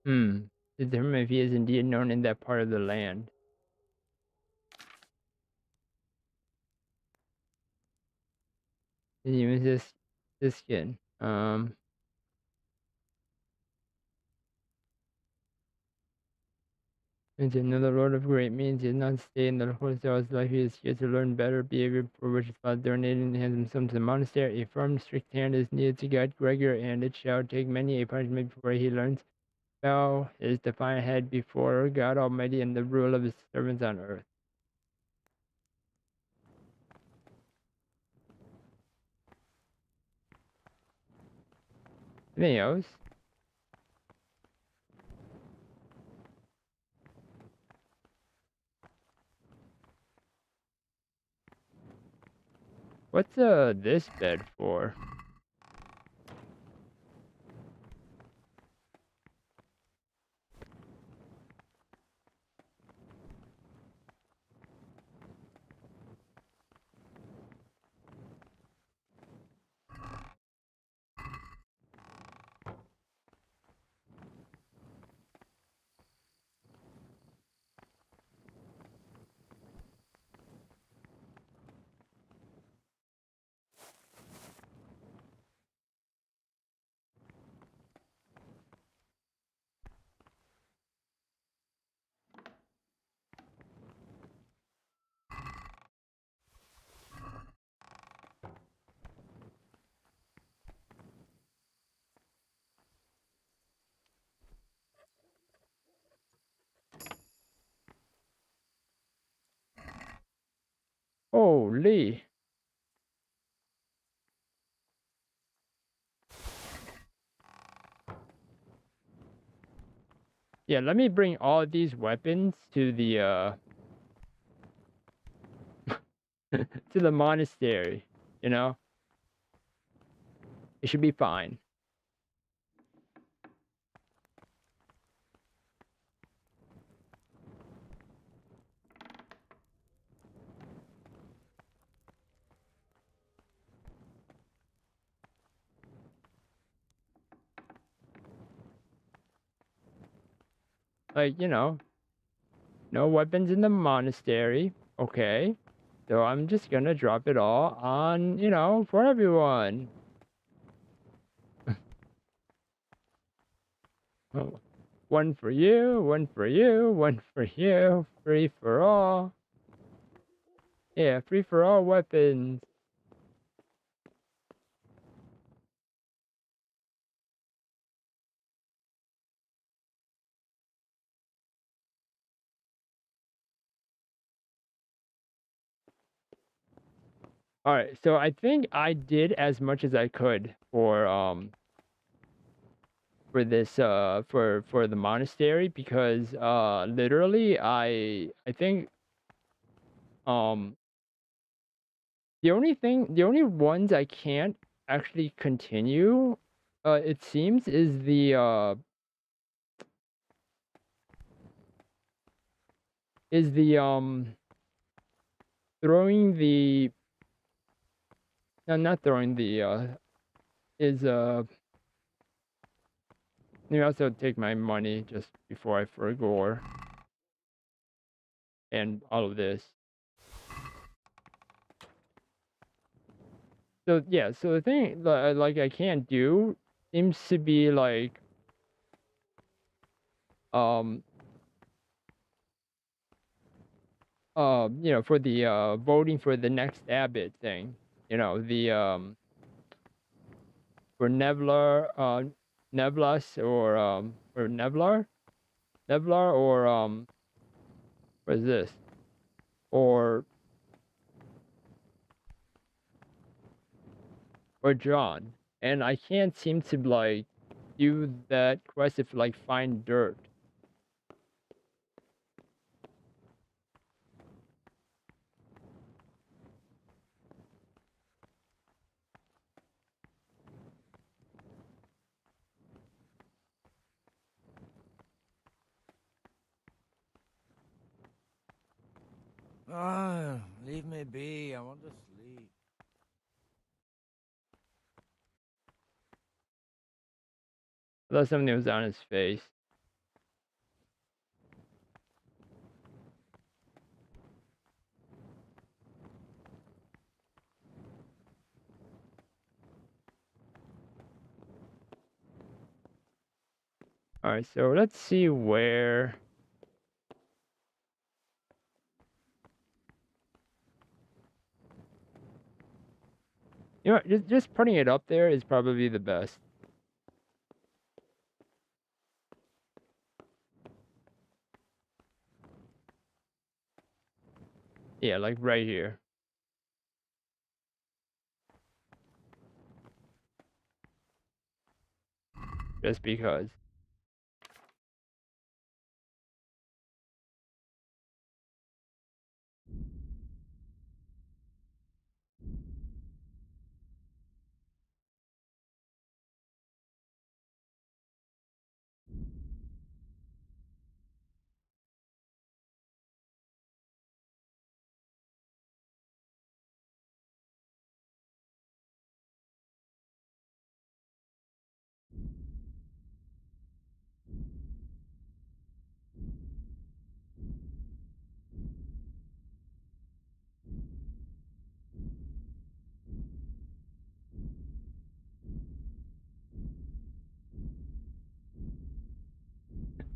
Determine if he is indeed known in that part of the land. His name is this kid. Into another Lord of Great means he did not stay in the host all his life. He is here to learn better behavior, for which his father donated and hands himself to the monastery. A firm, strict hand is needed to guide Gregor, and it shall take many a punishment before he learns. Bow his defiant head before God Almighty and the rule of his servants on earth. Anything else? What's this bed for? Holy. Yeah, let me bring all these weapons to the to the monastery, you know? It should be fine. Like, you know, no weapons in the monastery. Okay. So I'm just gonna drop it all on, you know, for everyone. Oh, one for you, one for you, one for you, free for all. Yeah, free for all weapons. All right, so I think I did as much as I could for this for the monastery because literally I think um the only ones I can't actually continue it seems is the throwing the no, not throwing the is let me also take my money just before I forgo and all of this. So yeah, so the thing like I can't do seems to be like um you know, for the voting for the next abbot thing, you know, the for Nevlas or Nevlar or what is this? Or John. And I can't seem to like do that quest if like find dirt. Ah, leave me be. I want to sleep. I thought something was on his face. Alright, so let's see where you know what, just putting it up there is probably the best. Yeah, like right here. Just because.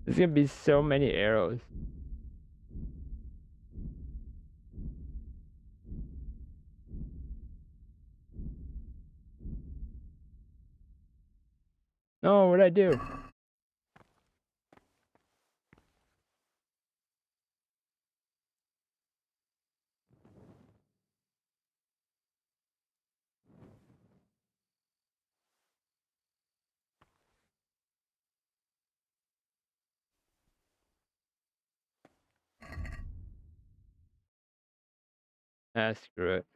There's gonna be so many arrows. No, what'd I do? Screw it.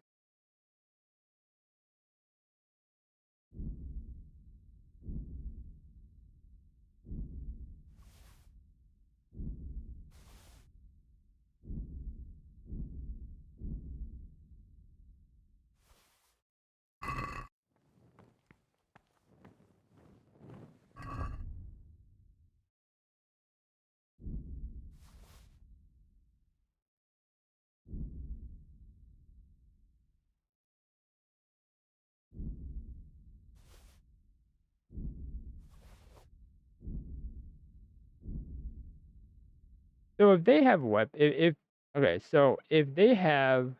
So if they have if okay, so if they have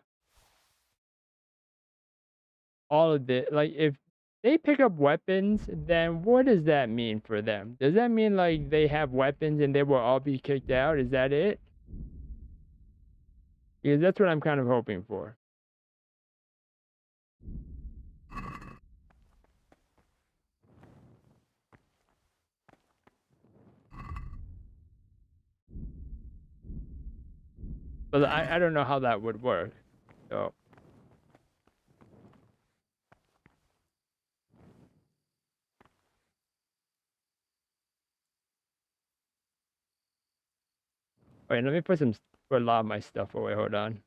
all of the like if they pick up weapons, then what does that mean for them? Does that mean like they have weapons and they will all be kicked out? Is that it? Because that's what I'm kind of hoping for. But I don't know how that would work. So wait, let me put a lot of my stuff away. Hold on.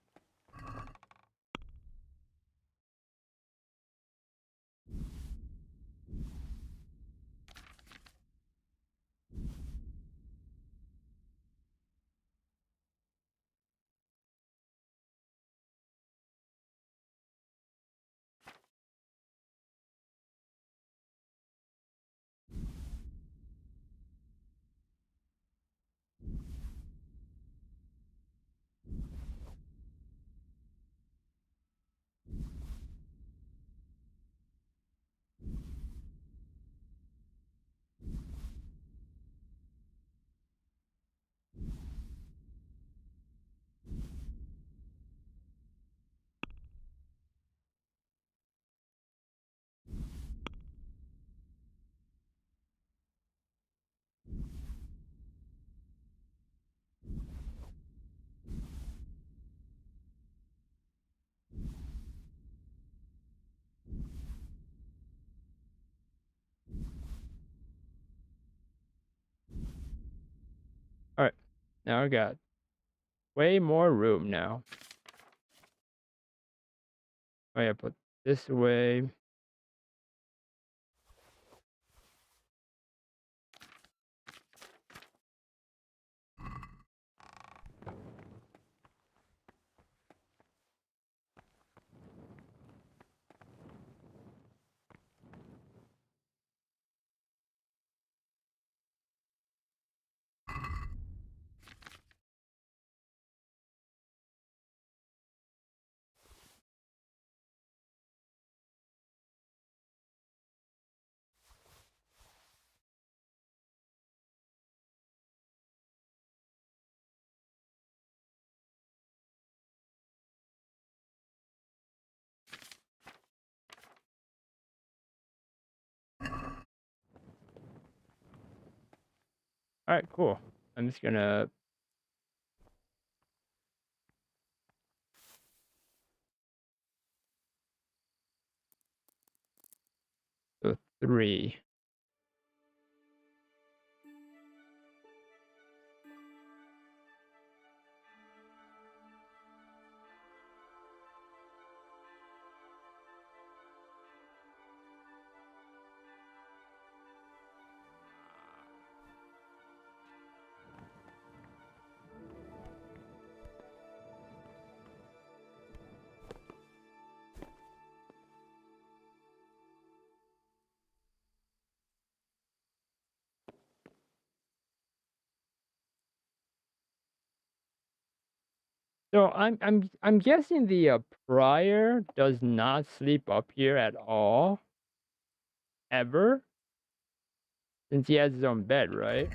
All right, now I got way more room now. Oh yeah, put this away. All right, cool. I'm just gonna go 3. So I'm guessing the prior does not sleep up here at all, ever, since he has his own bed, right?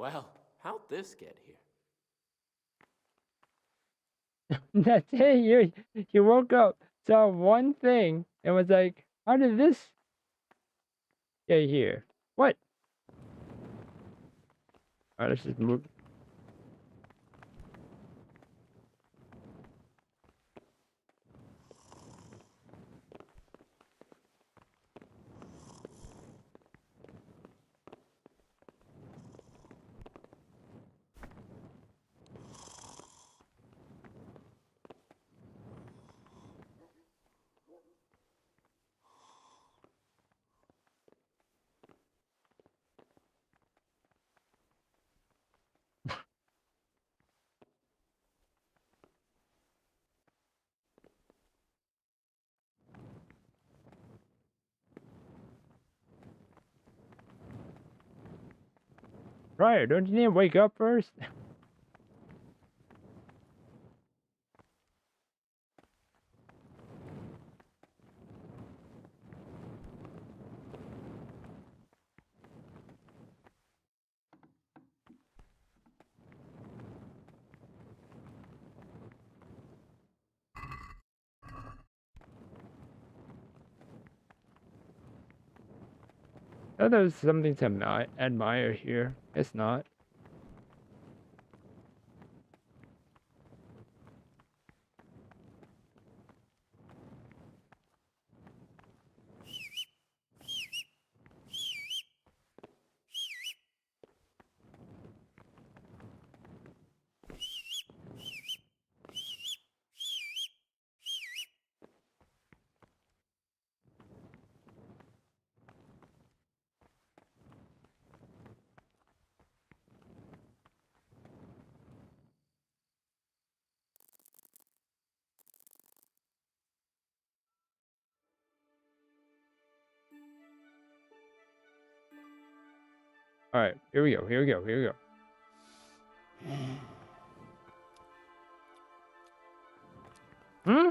Well, how'd this get here? That's it. You woke up, saw one thing, and was like, "How did this get here? What?" All right, let's just move. Right, don't you need to wake up first? I thought there was something to admire here. It's not. All right, here we go. Here we go. Here we go. Hmm?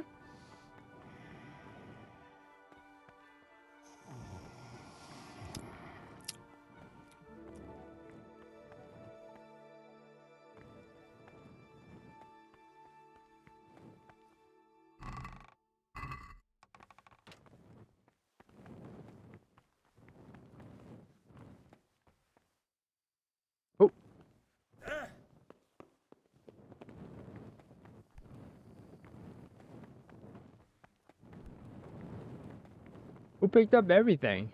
Oh. Who picked up everything?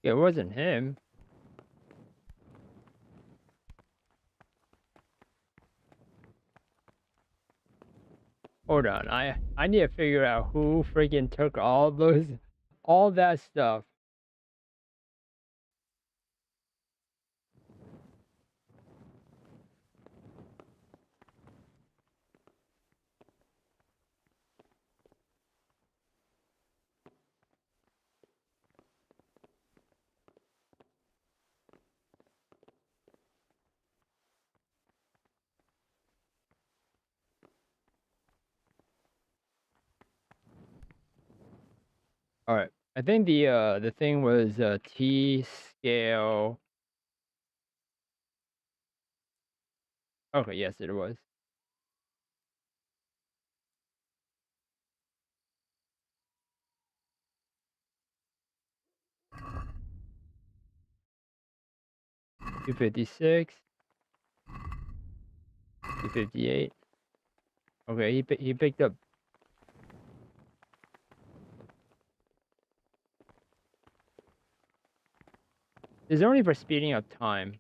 It wasn't him. Hold on, I need to figure out who freaking took all that stuff. All right, I think the thing was T scale. Okay, yes, it was. $256. 258. Okay, he picked up. This is only for speeding up time,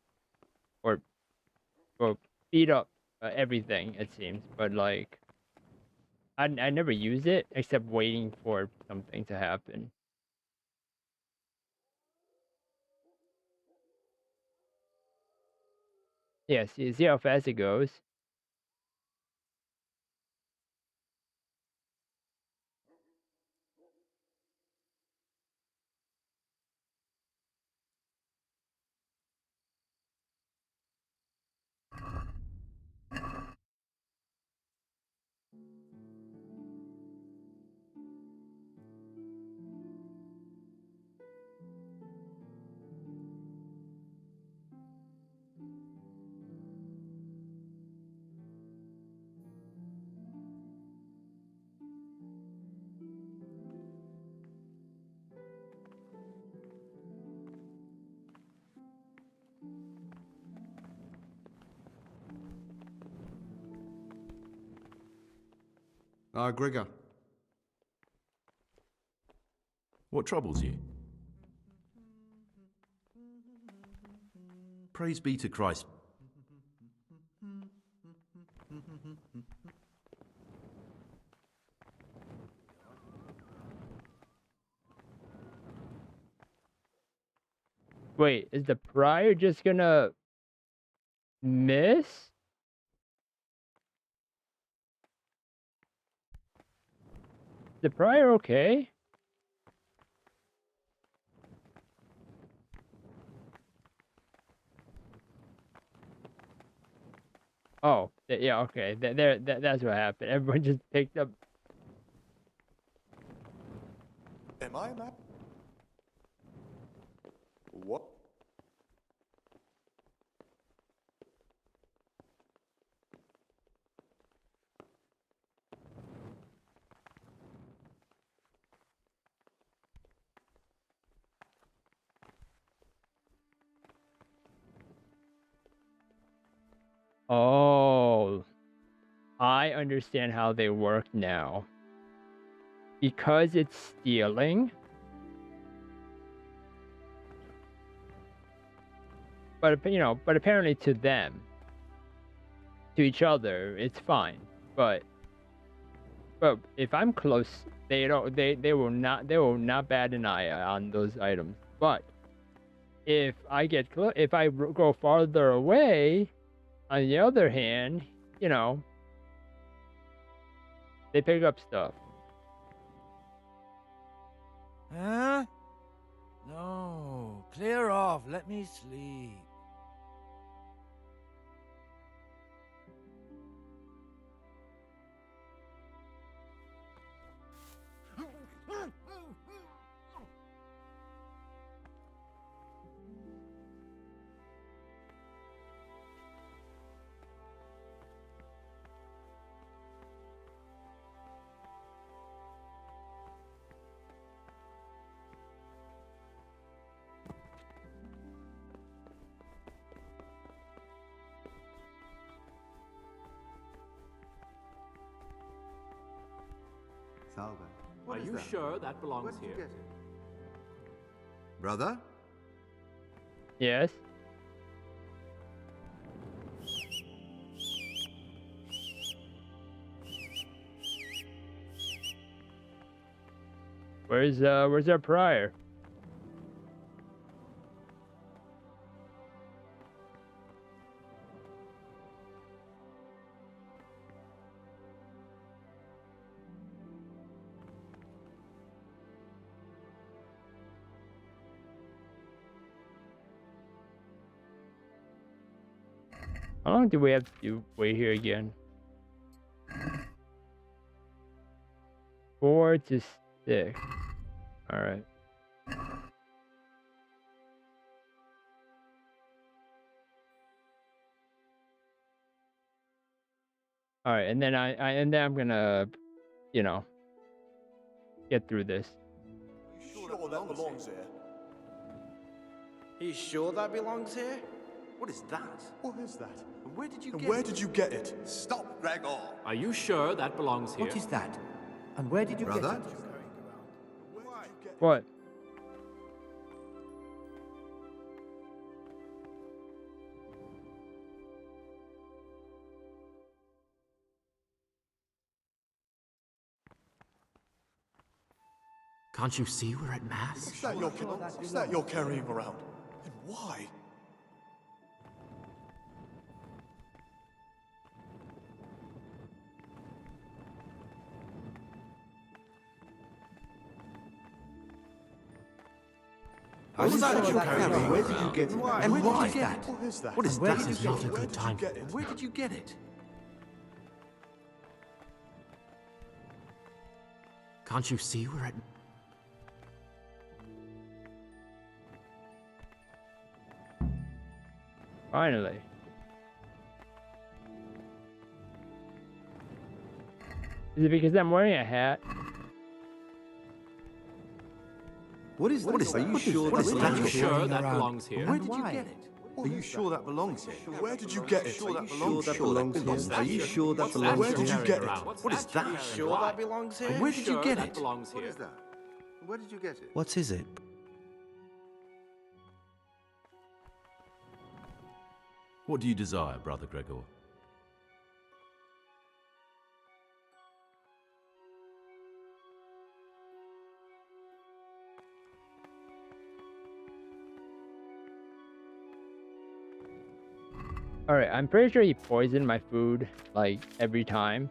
or speed up everything, it seems. But like, I never use it except waiting for something to happen. Yeah, see how fast it goes. Gregor. What troubles you? Praise be to Christ. Wait, is the prior just gonna miss? The prior okay? Oh, yeah, okay. That's what happened. Everyone just picked up. Am I mad? What? Oh, I understand how they work now. Because it's stealing. But but apparently to them, to each other, it's fine. But if I'm close, they will not bat an eye on those items. But if I get if I go farther away, on the other hand, they pick up stuff. Huh? No, clear off. Let me sleep. Salve. Are you sure that belongs here? Brother? Yes. Where's our prior? How long do we have to wait here again? 4 to 6. All right. All right, and then I'm gonna, get through this. Sure that belongs here. Are you sure that belongs here? What is that? What is that? And where did you And get where it? did you get it? Stop, Gregor! Are you sure that belongs here? What is that? And where did you Brother? get it? What? Can't you see we're at mass? What's that you're carrying around? And why? What is that you're carrying? Where did you get it? And why is that? What is that? What is This that? is not a good time. Where did you get it? Can't you see we're at... Finally. Is it because I'm wearing a hat? What is that? Are you sure Are you sure that belongs here? Where did you get it? Are you sure that belongs here? Where did you get it? Are you sure that belongs here? Are you sure that belongs Where here? did you get it? What is that? Sure that belongs here? Where did you get That it? belongs What here. is that? Where did you get it? What is it? What do you desire, Brother Gregor? Alright, I'm pretty sure he poisoned my food, like, every time.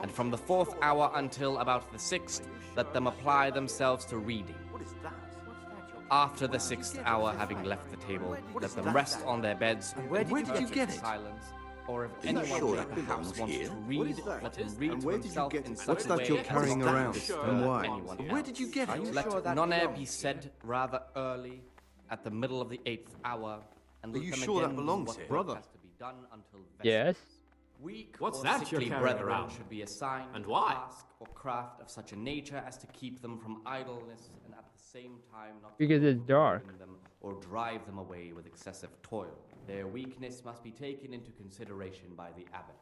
And from the 4th hour until about the 6th, let them apply themselves to reading. After the 6th hour, having left the table, let them rest on their beds. Where did you get it? Silence. Or if Are you anyone sure here that perhaps belongs wants here? to What read, is that? let him read And to where did you himself get in it? such What's a that way you're as carrying not to around? disturb And why? anyone Where else. did you get it? Let none air be said rather early at the middle of the 8th hour, and Are let you them sure that again do belongs what here? work Brother. has to be done until Yes? Weak What's or that you're sickly carrying brethren around? should be assigned And a why? task or craft of such a nature as to keep them from idleness and at the same time not Because to it's dark. overburden them or drive them away with excessive toil. Their weakness must be taken into consideration by the abbot.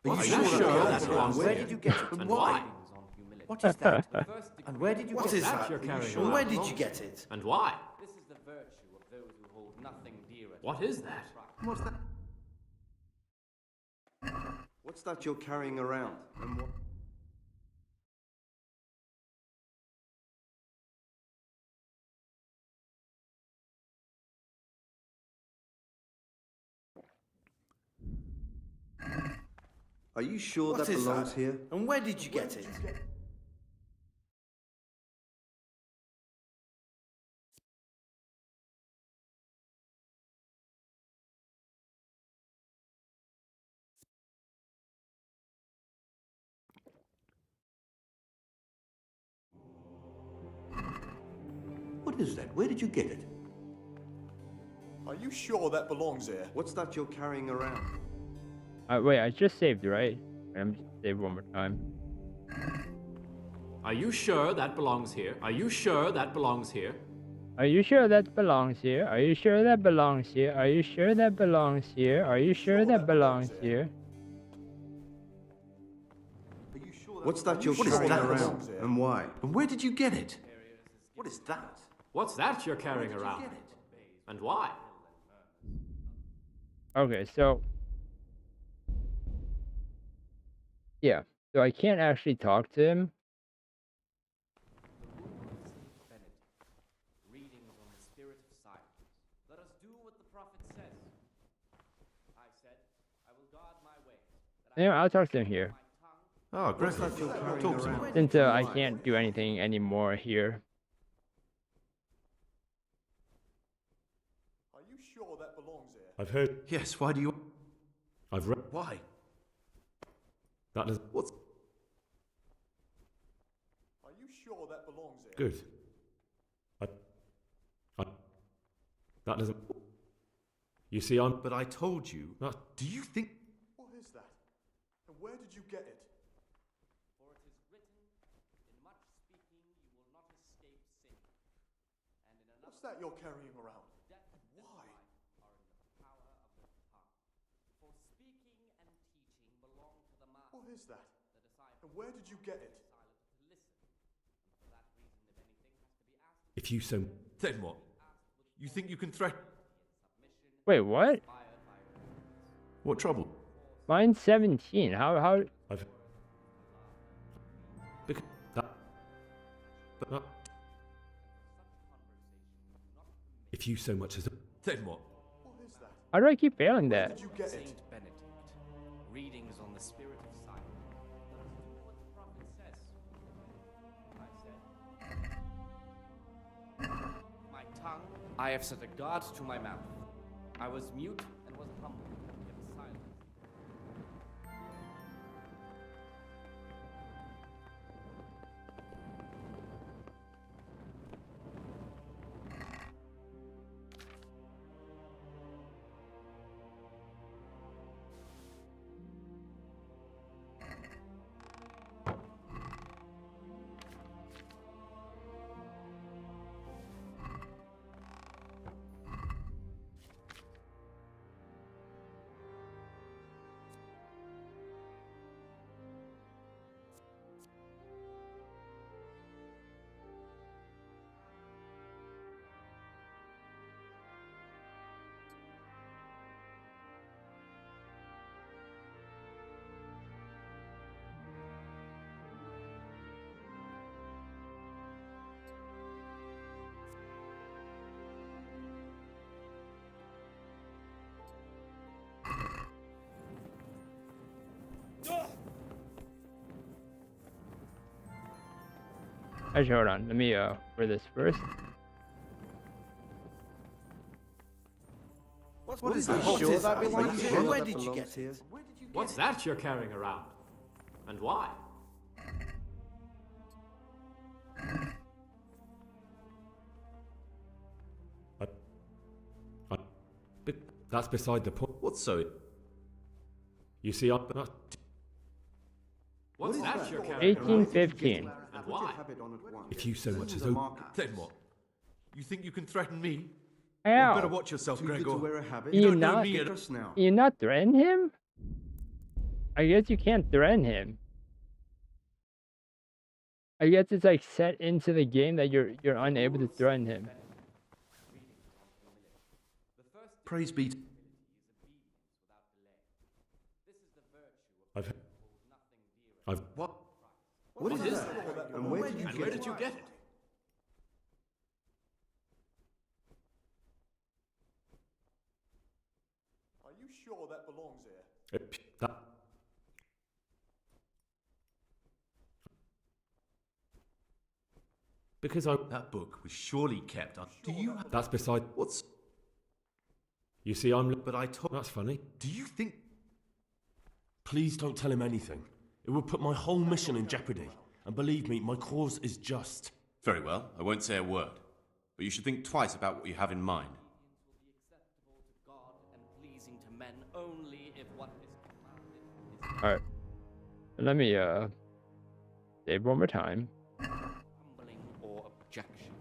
Are Are you you sure sure that that belongs Where here? did you get it? And why? Writings on humility. What is that? The first And where did you What get is it? That that? you're carrying And where around. did you get it? And why? This is the virtue of those who hold nothing dearer. to What them is than that? Christ. What's that? What's that you're carrying around? And what? Are you sure What that is belongs that? here? And where did you get it? What is that? Where did you get it? Are you sure that belongs here? What's that you're carrying around? Wait, I just saved, right? I'm just save one more time. Are you sure that belongs here? Are you sure that belongs here? Are you sure that belongs here? Are you sure that belongs here? Are you sure that belongs here? Are you sure that belongs here? What's that you're What is carrying that? around? And why? And where did you get it? What is that? What's that you're carrying around? Get it? And why? Okay, so yeah, so I can't actually talk to him. Readings on the spirit of silence. Let us do what the prophet says. I said, I will guard my way. Anyway, I'll talk to him here. Oh, Gregor, talk to me. Since I can't do anything anymore here. Are you sure that belongs here? I've heard. Yes, why do you... I've read. Why? That does. What's Are you sure that belongs here? good? That doesn't. You see, I'm. But I told you. That, Do you think? What is that? And where did you get it? For it is written, in much speaking you will not escape sin. And in enough What's that you're carrying around? death and Why? life are in the power of the tongue. For speaking and teaching belong to the master. What is that? The disciple And where did you get it? silent to listen. And for that reason, if anything has to be asked, if you so. Then what? You think you can threaten? Wait, what? What trouble? Mine's 17. How? I've. Because that. If you so much as. Then what? What is that? How do I keep failing Where that? did you get it? Saint Benedict. Readings on the spirit of silence. Let us do what the prophet says. I said, my tongue I have set a guard to my mouth. I was mute and was humble, yet silent. Actually, hold on. Let me for this first. What is that? Sure that belongs here? Where did you get it? What's that you're carrying around? And why? That's beside the point. What's so? You see, I'm. What's that you're carrying 1815. around? And why? If you so much as. Then what? You think you can threaten me? Ow. You better watch yourself, Gregor. You don't know not, me at now. you not threaten him? I guess you can't threaten him. I guess it's like set into the game that you're unable to threaten him. Praise be. I've. What? What is that? And where did you And where did you get it? Are you sure that belongs here? That. Because I. That book was surely kept. Do you? That's beside. What's? You see, I'm. But I told. That's funny. Do you think? Please don't tell him anything. It would put my whole mission in jeopardy. And believe me, my cause is just. Very well, I won't say a word. But you should think twice about what you have in mind. Obedience will be acceptable to God and pleasing to men only if what is commanded is Alright. Let me save one more time. humbling or objection.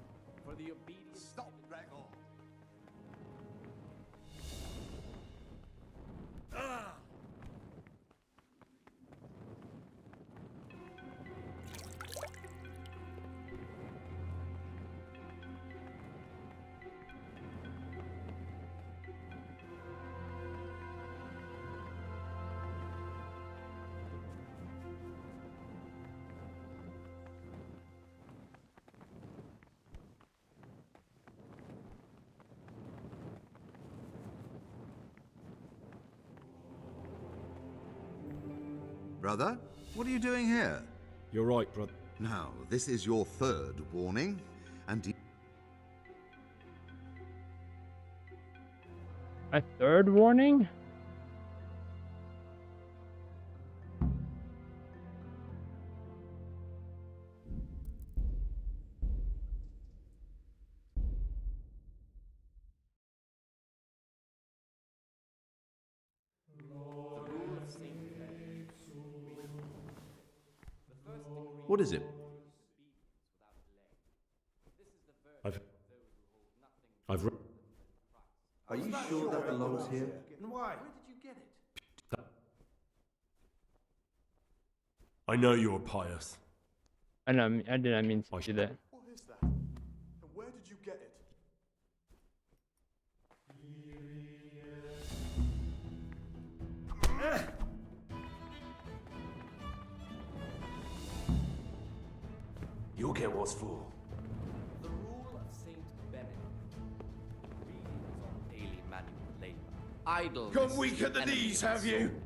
For the obedience. Stop, Gregor! Brother, what are you doing here? You're right, brother. Now, this is your third warning, and A third warning? What is it? I've read. Are you sure that belongs here? And why? I know you're pious. I know. I did not mean to do that. What is that? And where did you get it? You'll get what's for. The rule of Saint Benedict. Readings on daily manual labor. Idleness. Gone weak at the enemy knees, of have the you? soul.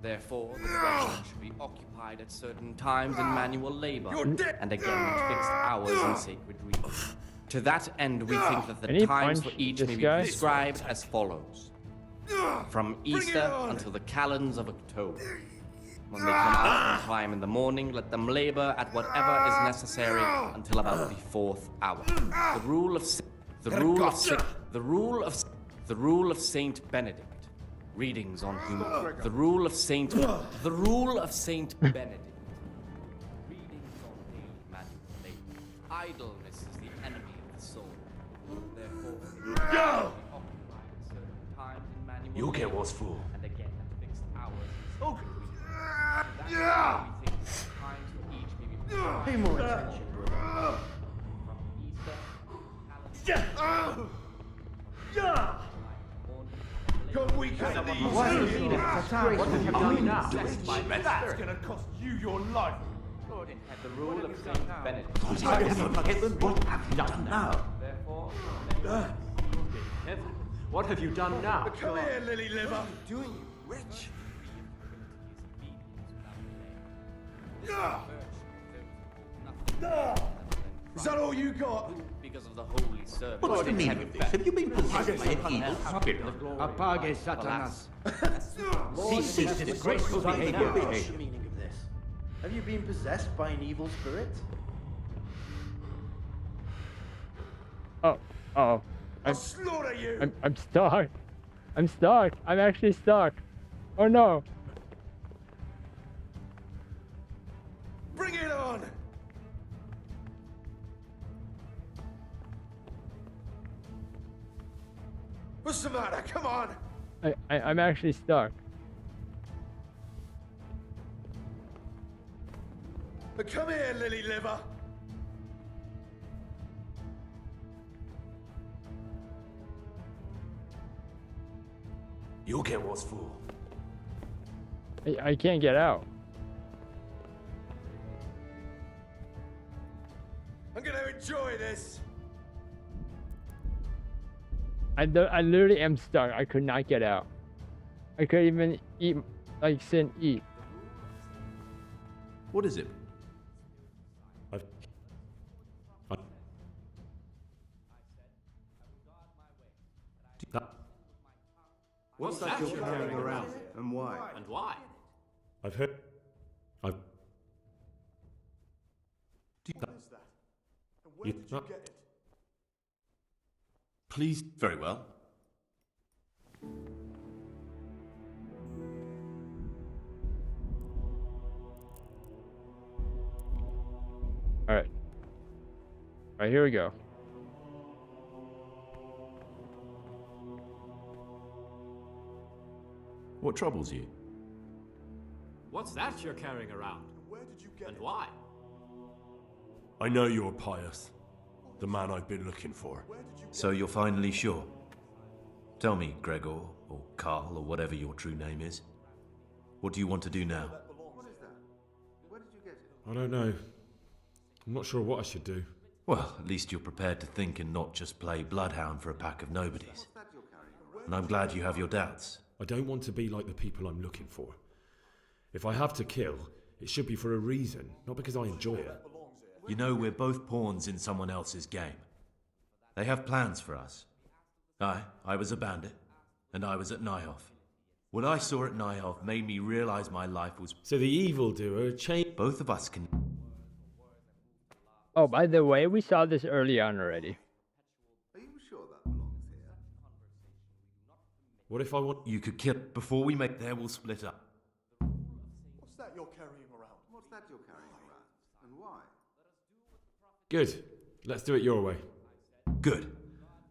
Therefore, the brethren should be occupied at certain times in manual labor, and again at fixed hours in sacred reading. To that end, we think that Can the he times punch for each this may be guy? prescribed as follows. From Easter until the calends of October. When they come out on time in the morning, let them labor at whatever is necessary until about the 4th hour. The rule of Saint Benedict. Readings on whom the rule of Saint Benedict. Readings on daily manual labor. Idleness is the enemy of the soul. Therefore, be occupied at certain times in manual You'll get labor, what's for. and again at fixed hours in sacred reading. That we think that times for each may be prescribed. Pay more attention, brother. From Easter, Gone weak at the knees. What have you done now? That's gonna cost you your life. the rule of Saint Benedict. What have you done now? Therefore, What have you done now? Come here, lily liver. What are you doing, you wretch? Is that all you got? because of the holy service. What's the meaning of this? Have you been possessed by an evil spirit? Apage Satanas. Cease this disgraceful behavior. What's the meaning of this? Have you been possessed by an evil spirit? Oh. I'll slaughter you. I'm stuck. I'm stuck. I'm actually stuck. Oh no. Bring it on. What's the matter? Come on. I'm actually stuck. Come here, lily liver. You'll get what's for. I can't get out. I'm gonna enjoy this. I literally am stuck. I could not get out. I couldn't even eat, like sit and eat. What is it? What's that you're carrying around? And why? And why? I've heard. What is that? And where did you get it? Please. Very well. Alright. Alright, here we go. What troubles you? What's that you're carrying around? And where did you get And it? why? I know you're pious. The man I've been looking for. Where did you get So you're finally sure? Tell me, Gregor, or Carl, or whatever your true name is. What do you want to do now? What is that? Where did you get it? I don't know. I'm not sure what I should do. Well, at least you're prepared to think and not just play bloodhound for a pack of nobodies. What's that you're carrying? And I'm glad you have your doubts. I don't want to be like the people I'm looking for. If I have to kill, it should be for a reason, not because I enjoy it. You know, we're both pawns in someone else's game. They have plans for us. I was a bandit, and I was at Nyhoff. What I saw at Nyhoff made me realize my life was... So the evildoer changed... Both of us can... Oh, by the way, we saw this early on already. Are you sure that belongs here? What if I want... You could kill... Before we make there, we'll split up. What's that you're carrying around? What's that you're carrying around? And Good. Let's do it your way. Good.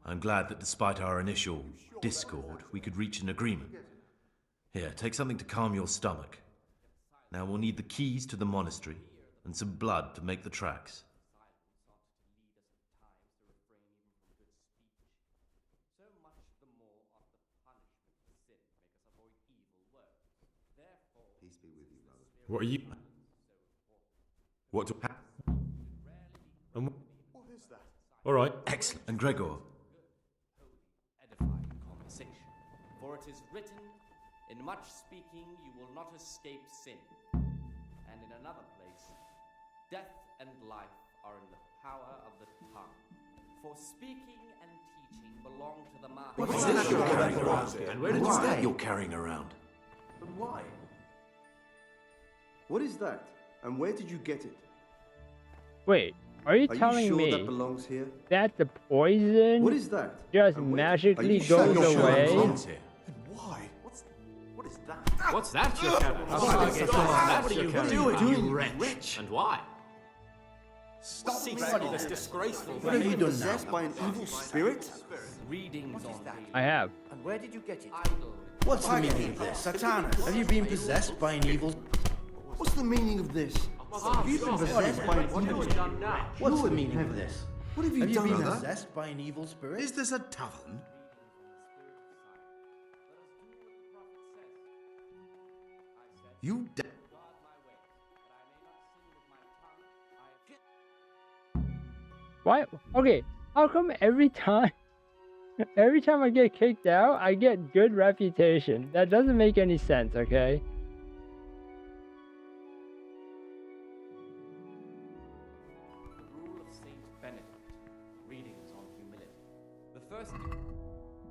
I'm glad that despite our initial discord, we could reach an agreement. Here, take something to calm your stomach. Now we'll need the keys to the monastery and some blood to make the tracks. What are you... What do... What is that? All right. Excellent. And Gregor? Edifying conversation. For it is written, in much speaking you will not escape sin. And in another place, death and life are in the power of the tongue. For speaking and teaching belong to the master. What's that you're carrying around? And where did you get you're carrying around? But why? What is that? And where did you get it? Wait, are you telling sure me that belongs here? that the poison What is that? just magically goes away? Why? What is that? What's that you're carrying? What are you doing, wretch? And why? Stop Cease this disgraceful What have you behavior. done possessed by an evil spirit? Readings on I have. And where did you get it? idle. What's the meaning of this? Satana, have you been possessed by an evil... What's the meaning of this? Have you been possessed by an evil spirit? Done now. What's the meaning of this? What have you Have you done, been brother? possessed by an evil spirit? Is this a tavern? You de- Why? Okay, how come every time I get kicked out, I get good reputation? That doesn't make any sense, okay? Rule of Saint Benedict. Readings on humility. The first.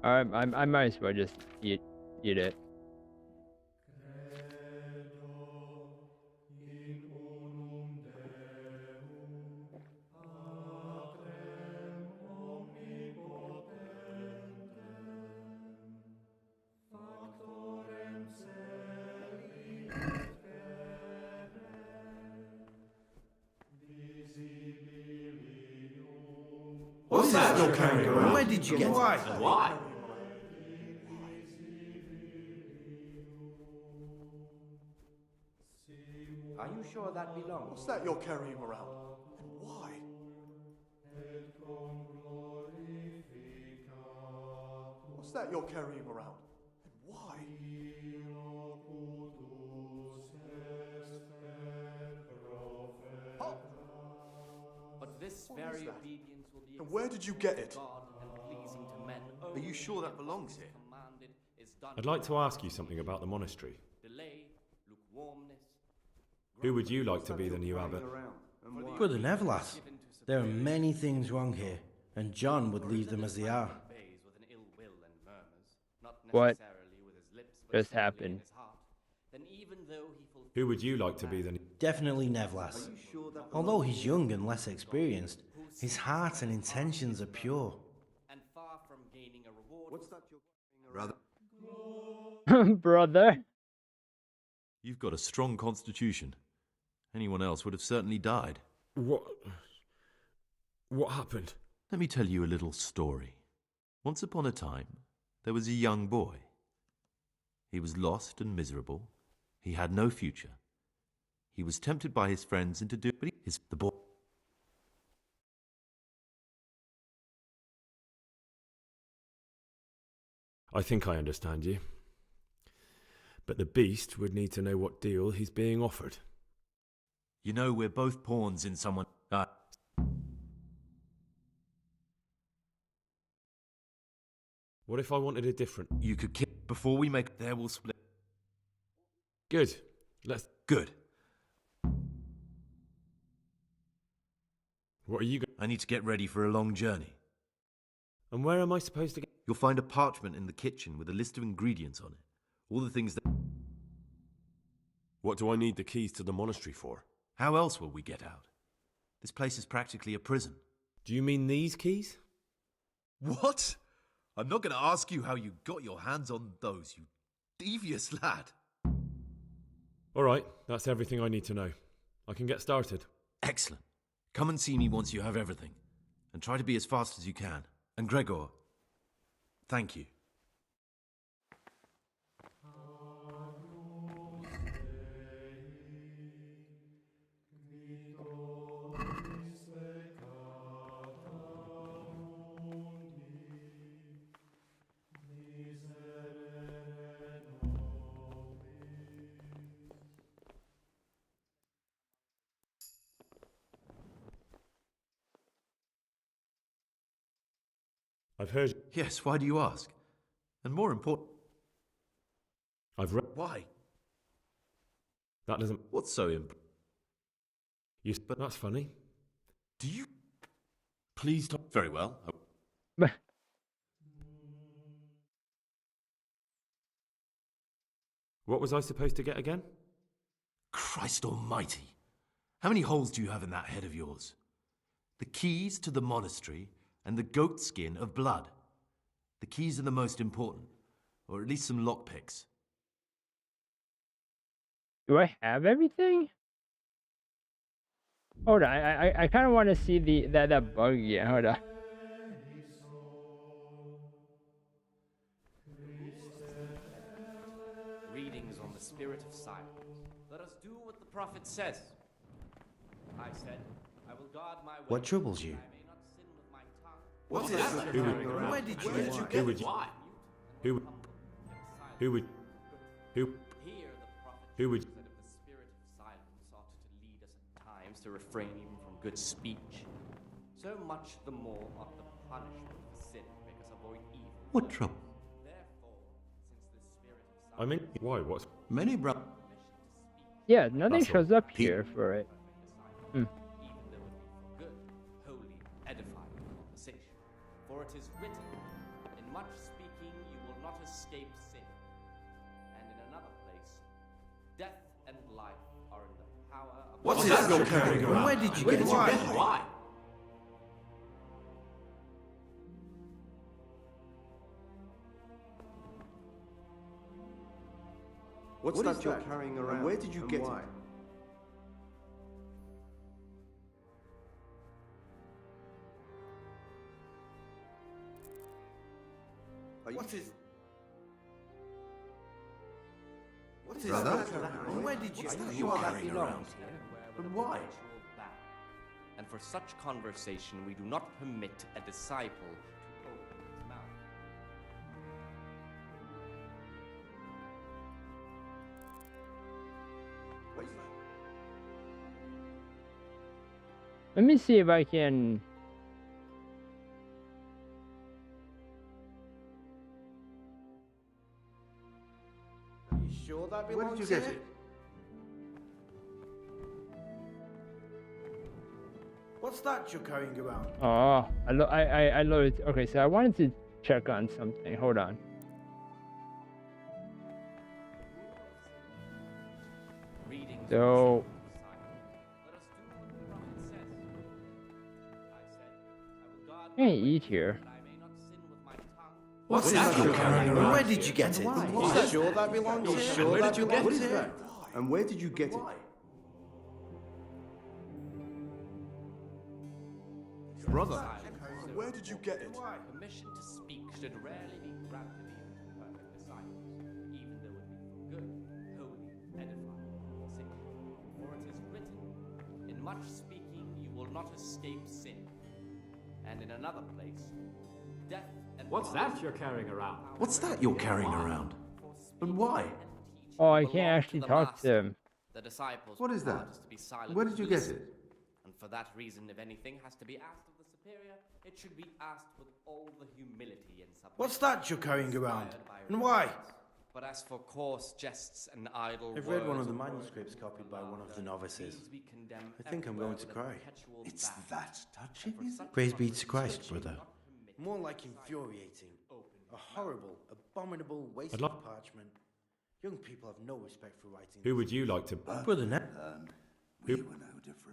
I might as well just eat it. What's that you're carrying around? Where did you get it? And why? Are you sure that belongs? What's that you're carrying around? And why? What's that you're carrying around? And why? But this What very is that? obedience will be And where did you get it? God and pleasing to men. Are you sure that belongs here? Commanded is done. I'd like to ask you something about the monastery. Delay, lukewarmness. Who would you like to be the new abbot? Brother Nevelas, there are many things wrong here, and John would leave them as they are. Obeys with an ill will and murmurs, not What necessarily with his lips, but just certainly in happened? his heart. Then even though he fulfills Who would you like to be the new... Definitely Nevelas. Although he's young and less experienced, his heart and intentions are pure. and far from gaining a reward. What's that you're Brother? Brother. You've got a strong constitution. Anyone else would have certainly died. What happened? Let me tell you a little story. Once upon a time, there was a young boy. He was lost and miserable. He had no future. He was tempted by his friends into doing the boy. I think I understand you. But the beast would need to know what deal he's being offered. You know, we're both pawns in someone. What if I wanted a different... You could kill before we make. There will split. Good. Let's... Good. What are you I need to get ready for a long journey. And where am I supposed to get... You'll find a parchment in the kitchen with a list of ingredients on it. All the things that... What do I need the keys to the monastery for? How else will we get out? This place is practically a prison. Do you mean these keys? What? I'm not going to ask you how you got your hands on those, you devious lad. All right, that's everything I need to know. I can get started. Excellent. Come and see me once you have everything, and try to be as fast as you can. And Gregor, thank you. I've heard. Yes, why do you ask? And more important... I've read. Why? That doesn't. What's so But that's funny. Do you... Please stop. Very well. What was I supposed to get again? Christ almighty. How many holes do you have in that head of yours? The keys to the monastery and the goat skin of blood. The keys are the most important, or at least some lockpicks. Do I have everything? Hold on, I kind of want to see that bug again. Hold on. Readings on the spirit of silence. Let us do what the prophet says. I said, I will guard my way. What troubles you? What's this? Where did you get it? Why? Who would? Here the prophet Who would? said if the spirit of silence ought to lead us at times to refrain even from good speech, so much the more ought the punishment for sin make us avoid evil. What trouble? Therefore, since the spirit of silence... I mean, why? What's? Many brothers. Yeah, nothing That's all. shows up here for it. even though it be for good, holy, edifying conversation. For it is written, in much speaking you will not escape sin. And in another place, death and life are in the power of... What's that you're carrying around? Where did you get it? Why? What's that you're carrying around? And where did you get it? What is? What is Brother? that? Where did you get it? You are carrying around. But why? And for such conversation we do not permit a disciple to open his mouth. Let me see if I can. You sure that belongs Where did you get here? it? What's that you're carrying around? Oh, I loaded. Okay, so I wanted to check on something. Hold on. So. I can't eat here. What's that you're carrying around? Where did you get it? You sure that belongs here? Where did you get it? And where did you get it? Brother, where did you get it? Permission to speak should rarely be granted even to perfect disciples, even though it be for good, holy, edifying conversation. For it is written, in much speaking you will not escape sin. And in another place, death and... What's that you're carrying around? What's that you're carrying around? And why? Oh, I can't actually talk to them. The disciples What is that? to be silent Where did you get listen. it? And for that reason, if anything has to be asked of the superior, it should be asked with all the humility and submission. What's that you're carrying around? inspired by And why? But as for coarse jests and idle I've read one words of the or manuscripts copied by one of the novices. these we condemn I think I'm everywhere going to with a cry. perpetual It's ban. that touching, is it? Praise be to Christ, brother. More like infuriating. A horrible, abominable waste I'd like- of parchment. Young people have no respect for writing. Who would you like to? Brother Ned. We were no different.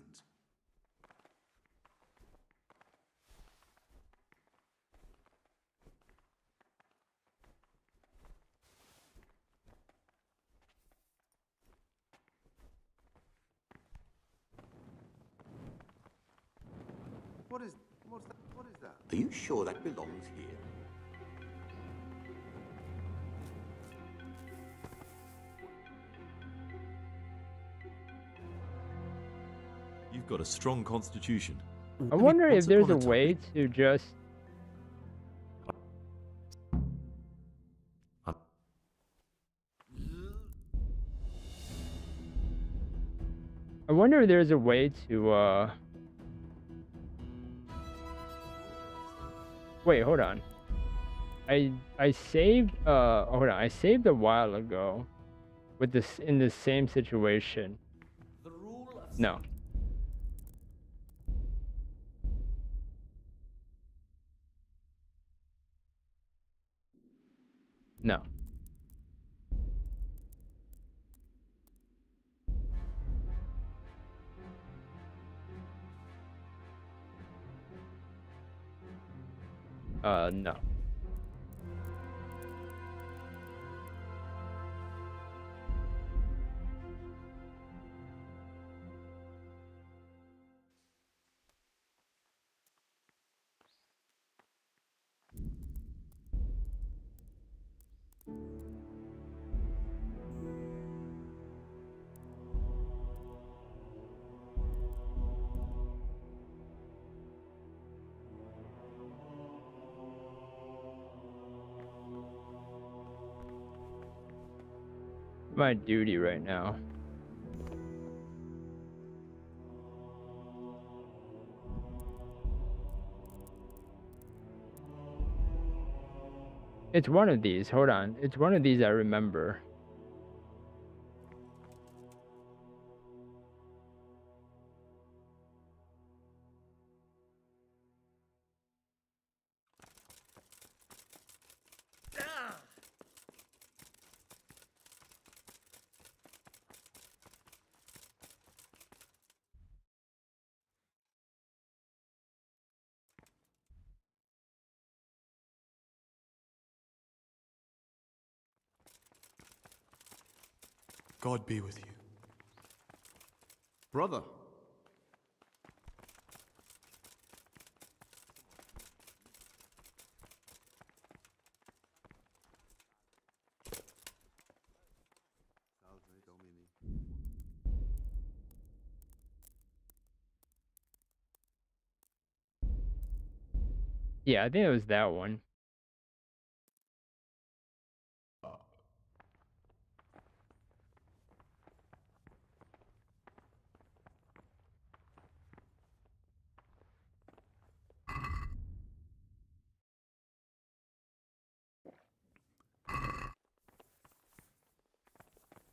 Are you sure that belongs here? You've got a strong constitution. I wonder if there's a way to just... I wonder if there's a way to, Wait, hold on. I saved, hold on. I saved a while ago with this, in the same situation. No. No. No. My duty right now. It's one of these. Hold on. It's one of these I remember. God be with you. Brother. Yeah, I think it was that one.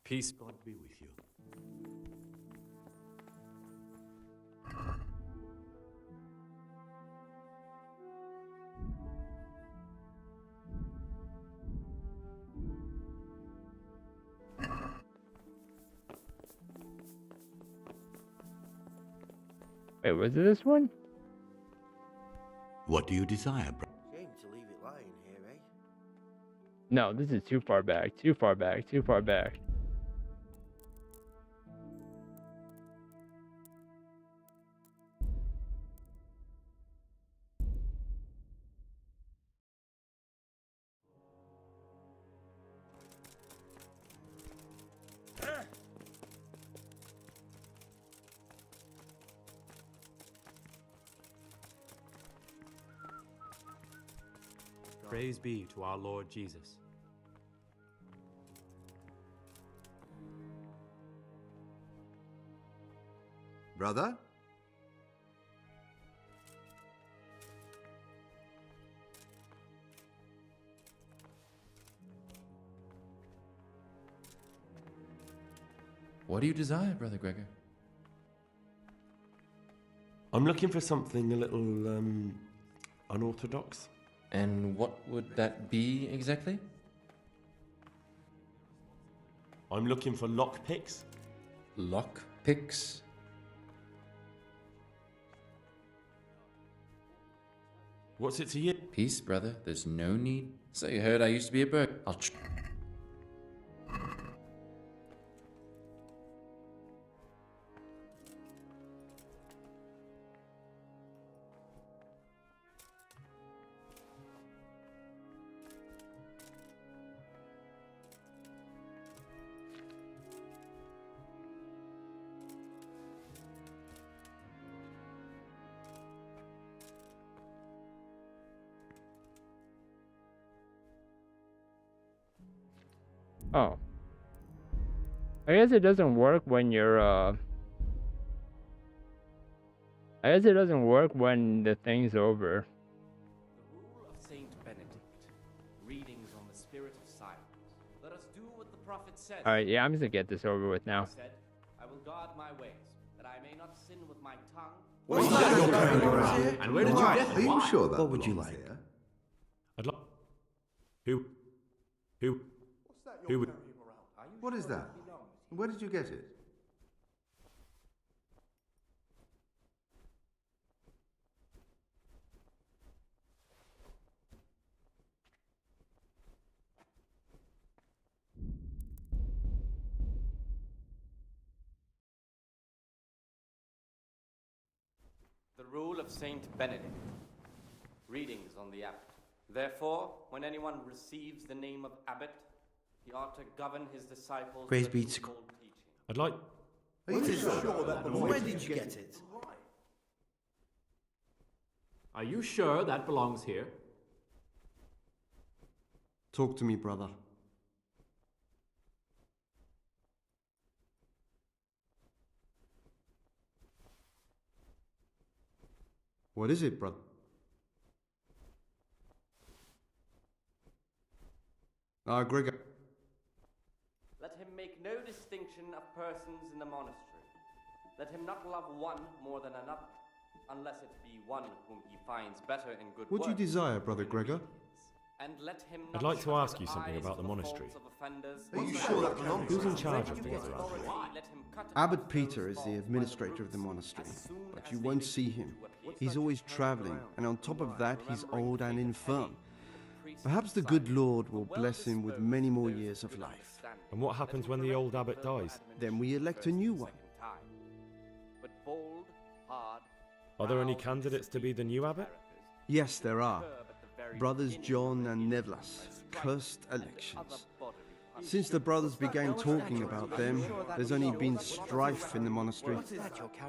Peace, God be with you. Wait, was it this one? What do you desire, brother? Shame to leave it lying here, eh? No, this is too far back. Too far back. Too far back. Praise be to our Lord Jesus. Brother? What do you desire, Brother Gregor? I'm looking for something a little unorthodox. And what would that be exactly? I'm looking for lockpicks. Lockpicks? What's it to you? Peace, brother. There's no need. So you heard I used to be a bird. Oh. I guess it doesn't work when you're, I guess it doesn't work when the thing's over. The rule of Saint Benedict. Readings on the spirit of silence. Let us do what the prophet said. Alright, yeah, I'm just gonna get this over with now. Said, I will guard my ways, that I may not sin with my tongue. What's that you're carrying around here? And where did you get it? Are you sure that What would you belongs like? here? I'd like. Who? Who would? What is that? Where did you get it? The rule of Saint Benedict. Readings on the abbot. Therefore, when anyone receives the name of abbot, he ought to govern his disciples. Praise be to God. I'd like. Where did you get it? Are you sure that belongs here? Talk to me, brother. What is it, brother? Gregor. Let him make no distinction of persons in the monastery. Let him not love one more than another, unless it be one whom he finds better in good What do you works. desire, brother Gregor? And let him I'd not like to shut ask his you something eyes about to the monastery. faults of offenders. Are you sure that belongs Who's here? in charge of things around here? Let him cut Abbot Peter is the administrator of the monastery, but you won't see him. He's always traveling, and on top of that, he's old and infirm. Perhaps the good Lord will bless him with many more years of life. And what happens when the old abbot dies? Then we elect a new one. But bold, hard, Are there any candidates to be the new abbot? Yes, there are. Brothers John and Nevlas, cursed elections. Since the brothers began talking about them, there's only been strife in the monastery.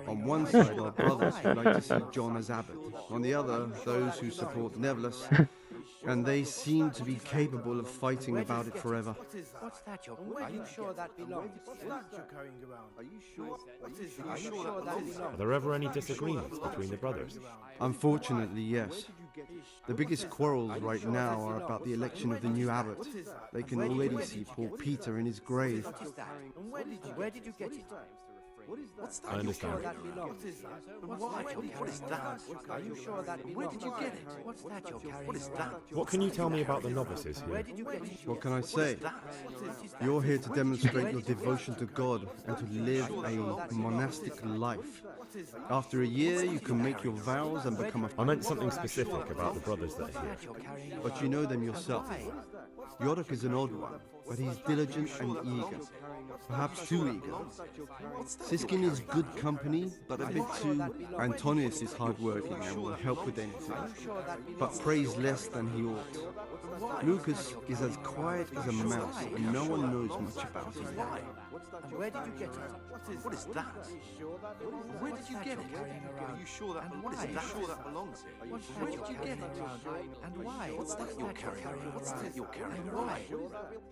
On one side are brothers who like to see John as abbot, on the other, those who support Nevlas, and they seem to be capable of fighting about it forever. What's that you're Are you sure that belongs? What's that you're carrying around? Are you sure? Are you sure that belongs? Are there ever any disagreements between the brothers? Unfortunately, yes. The biggest quarrels right now are about the election of the new abbot. They can already see poor Peter in his grave. Where did you get it? What's that? I understand. What is that? Are you sure that belongs? Where did you get it? What's that you're carrying? What is that? What can you tell me about the novices Where here? did you get it? What can I say? You're here to demonstrate your devotion to God and to live a monastic life. After a year, you can make your vows and become a... I meant something specific about the brothers that are here. But you know them yourself. Yorick is an odd one, but he's diligent and eager. Perhaps too eager. Siskin is good company, but a bit too... Antonius is hardworking and will help with anything, but prays less than he ought. Lucas is as quiet as a mouse, and no one knows much about him. And where did you get it? What is that? Where did you get it? Are you sure that belongs? Are you sure that belongs here? Where did you get it? And why? What's that you're carrying around? What's that you're carrying around? Why?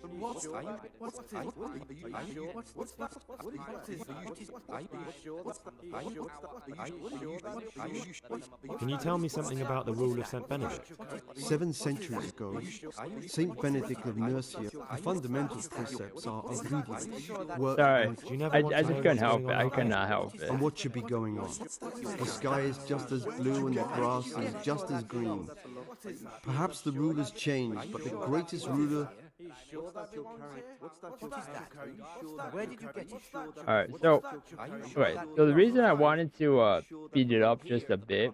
And what? Are you? What's are you? What's that? Can you tell me something about the rule of St. Benedict? 7 centuries ago, Saint Benedict of Nursia, the fundamental precepts are obedience, work, Sorry, and I just couldn't help it. I could not help it. And what should be going on? The sky is just as blue and the grass is just as green. Perhaps the rulers changed, but the greatest ruler... Where did you get it? Alright, so, okay, so the reason I wanted to speed it up just a bit,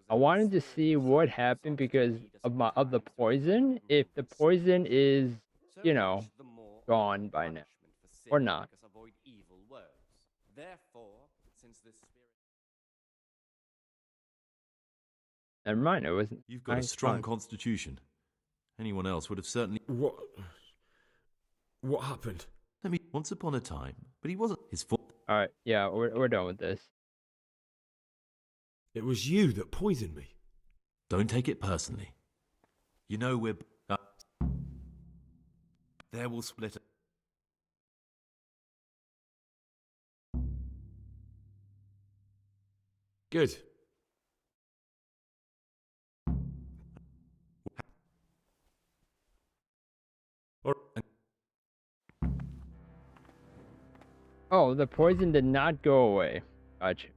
I wanted to see what happened because of the poison, if the poison is, you know, gone by now, or not. Never mind, it wasn't. You've got a strong constitution. Anyone else would have certainly... What happened? I mean, once upon a time, but he wasn't his fault. Alright, yeah, we're done with this. It was you that poisoned me. Don't take it personally. You know we're... there will split... Good. Oh, the poison did not go away. Gotcha.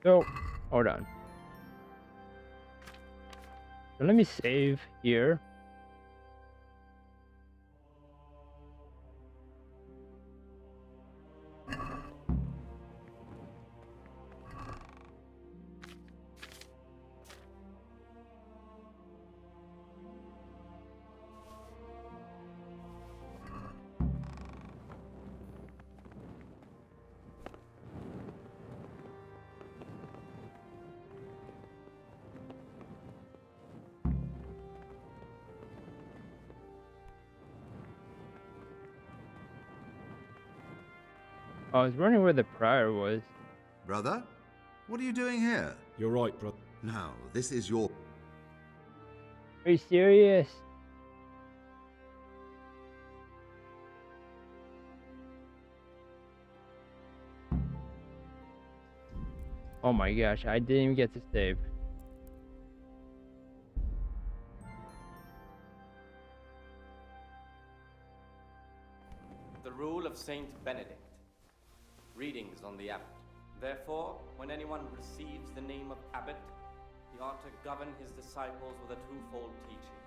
So, hold on. So let me save here. I was wondering where the prior was. Brother, what are you doing here? You're right, brother. No, this is your... Are you serious? Oh my gosh, I didn't even get to save. The rule of Saint Benedict. Readings on the abbot. Therefore, when anyone receives the name of abbot, he ought to govern his disciples with a twofold teaching.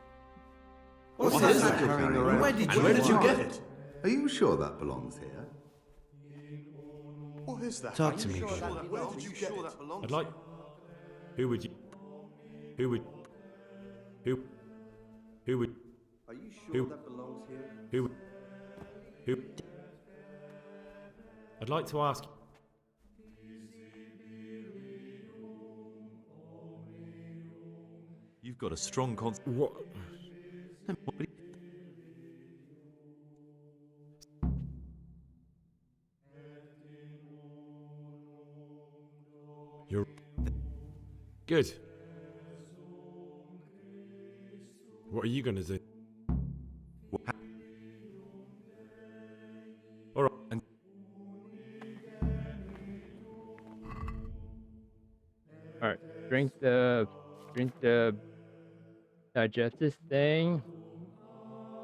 What is that you're carrying around? Where did you get it? Are you sure that belongs here? What is that? Talk to me, Where brother. did you get it? I'd like... Who would you... Who would... Who... Who would... Are you sure that belongs here? Who would... Who... I'd like to ask... You've got a strong What? You're... Good. What are you gonna do? Alright, and... Alright, drink the digest this thing.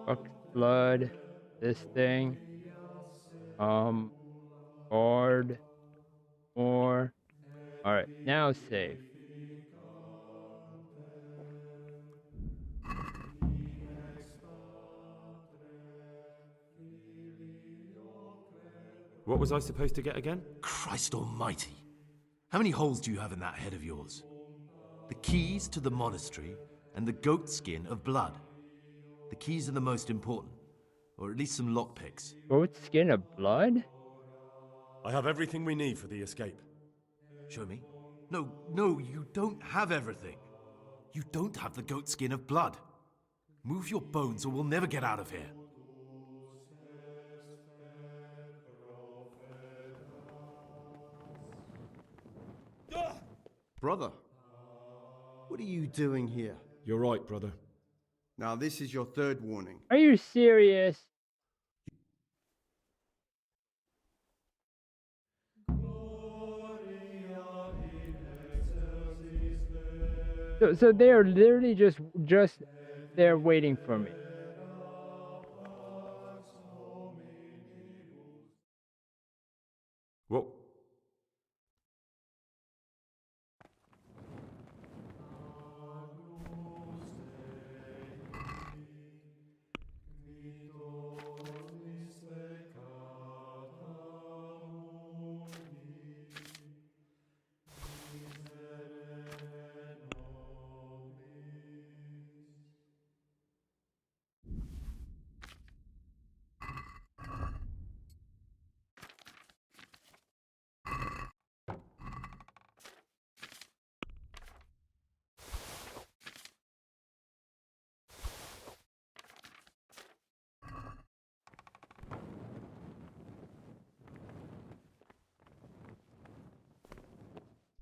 Fuck blood. This thing. Board. More. Alright, now save. What was I supposed to get again? Christ almighty! How many holes do you have in that head of yours? The keys to the monastery and the goat skin of blood. The keys are the most important, or at least some lockpicks. Goat skin of blood? I have everything we need for the escape. Show me. No, you don't have everything. You don't have the goat skin of blood. Move your bones or we'll never get out of here. Brother, what are you doing here? You're right, brother. Now, this is your third warning. Are you serious? So they are literally just there waiting for me. What?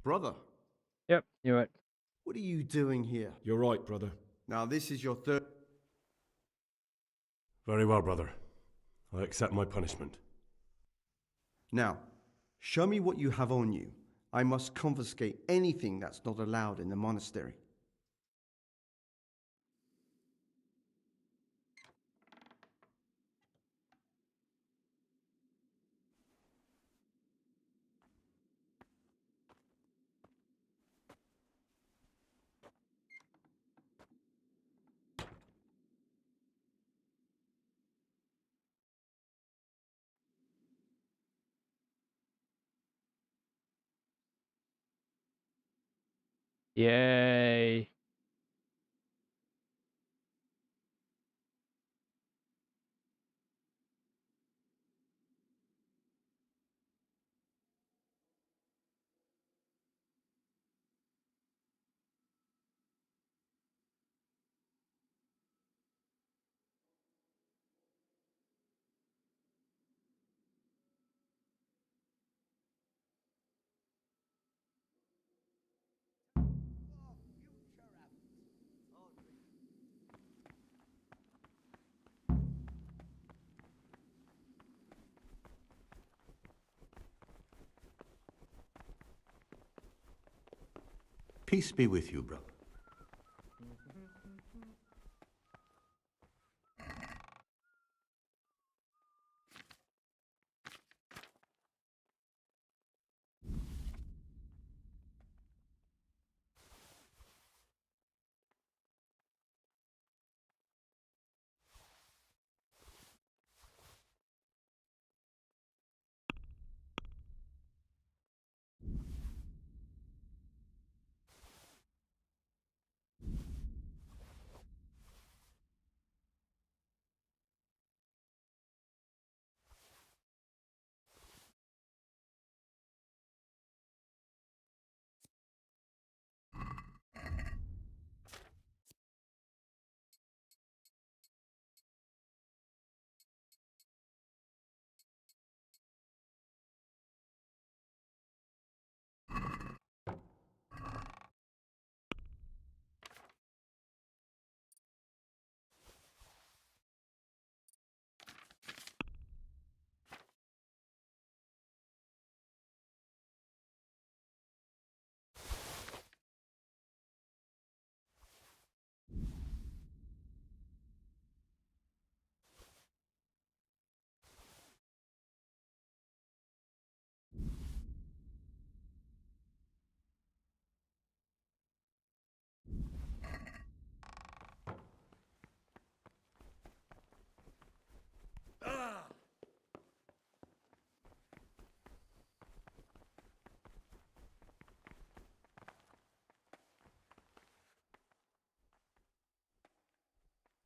Brother. Yep, knew it. What are you doing here? You're right, brother. Now this is your third... Very well, brother. I accept my punishment. Now, show me what you have on you. I must confiscate anything that's not allowed in the monastery. Yay. Peace be with you, brother.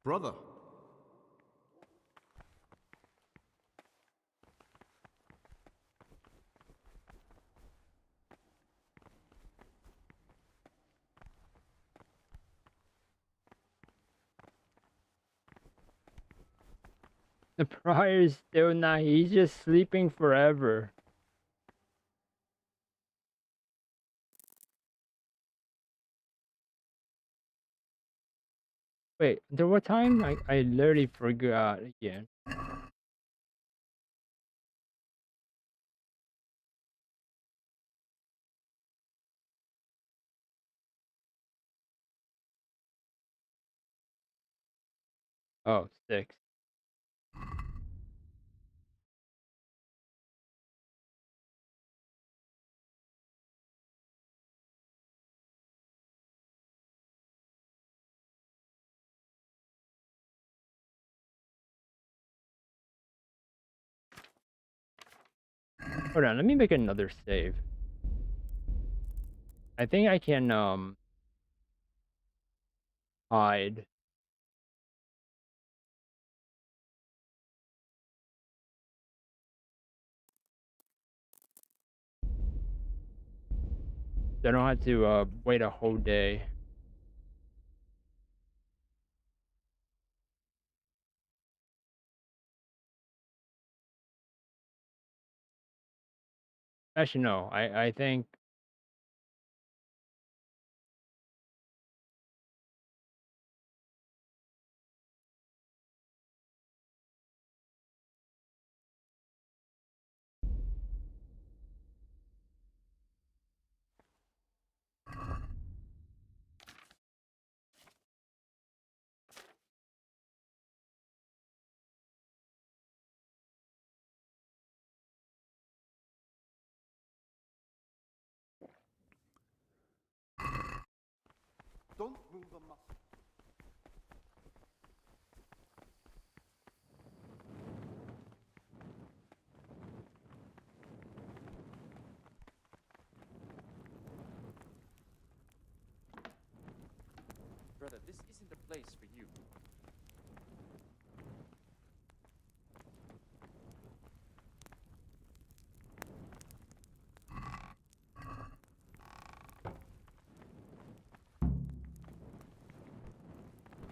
Brother. The prior's still not. He's just sleeping forever. Wait, until what time? I literally forgot again. Oh, 6. Hold on, let me make another save. I think I can hide. So I don't have to wait a whole day. Actually, no. I think Don't move a muscle. Brother, this isn't the place for you.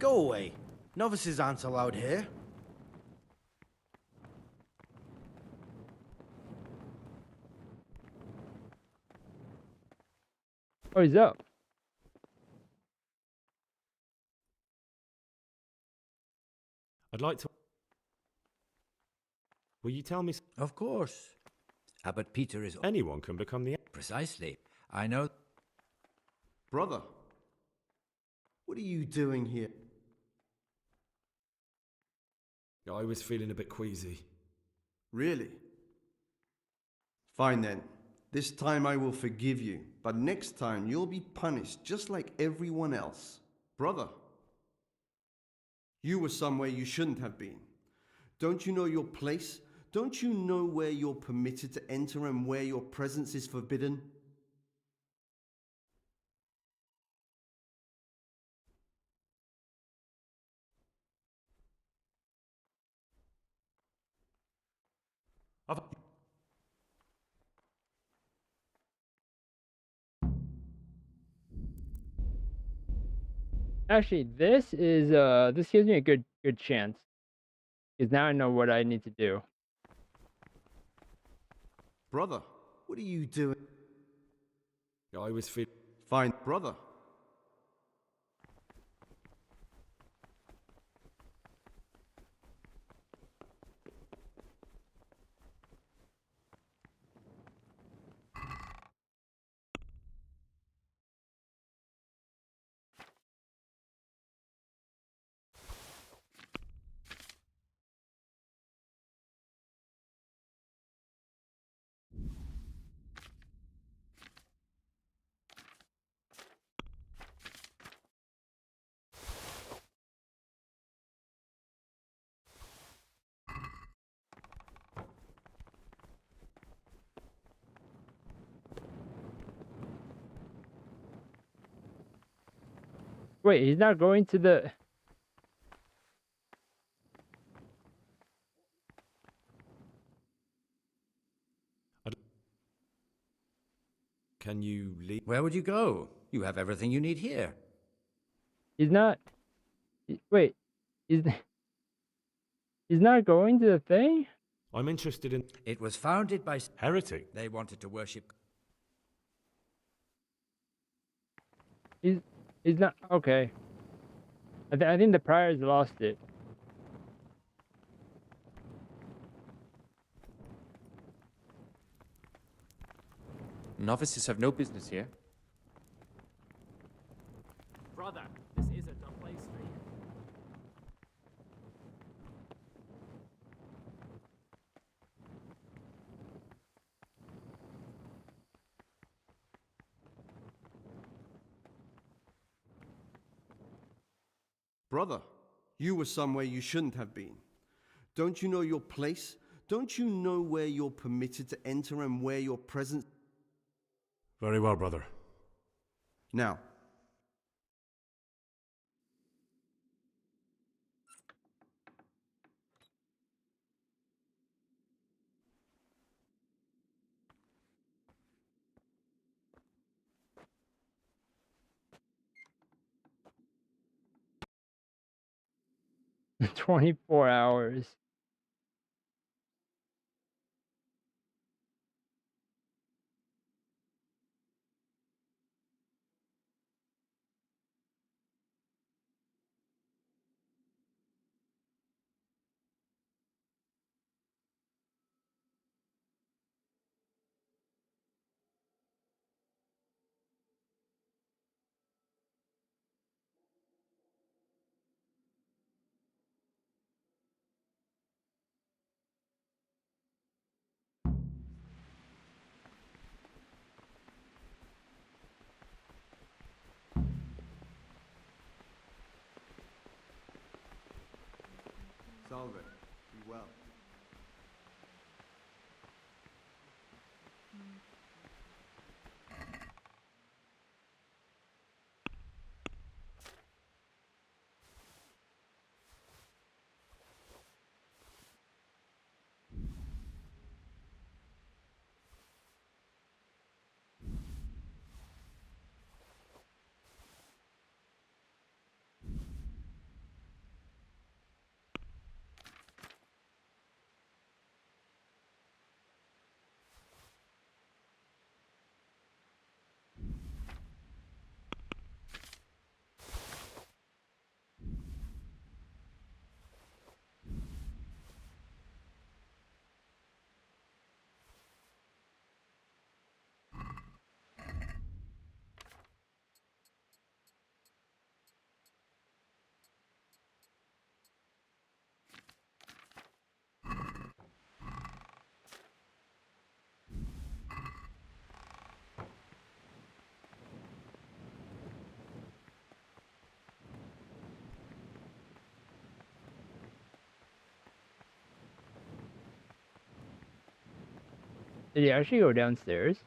Go away. Novices aren't allowed here. Oh, he's up. I'd like to... Will you tell me... Of course. Abbot Peter is... Anyone can become the... Precisely. I know... Brother, what are you doing here? I was feeling a bit queasy. Really? Fine then. This time I will forgive you, but next time you'll be punished just like everyone else. Brother, you were somewhere you shouldn't have been. Don't you know your place? Don't you know where you're permitted to enter and where your presence is forbidden? Actually, this gives me a good chance. Because now I know what I need to do. Brother, what are you doing? I was feeling... Fine, brother. Wait, he's not going to the... Can you leave? Where would you go? You have everything you need here. He's not... Wait, he's not going to the thing? I'm interested in... It was founded by... Heretic. They wanted to worship... He's not... Okay. I think the priors lost it. Novices have no business here. Brother, this isn't a place for you. Brother, you were somewhere you shouldn't have been. Don't you know your place? Don't you know where you're permitted to enter and where your presence... Very well, brother. Now, $24 hours. well then. Be well. Did he actually go downstairs?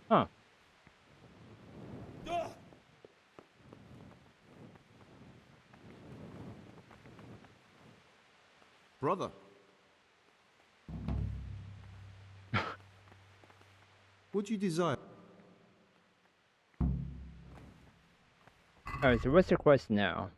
Huh. Brother. What do you desire? Alright, so what's the quest now?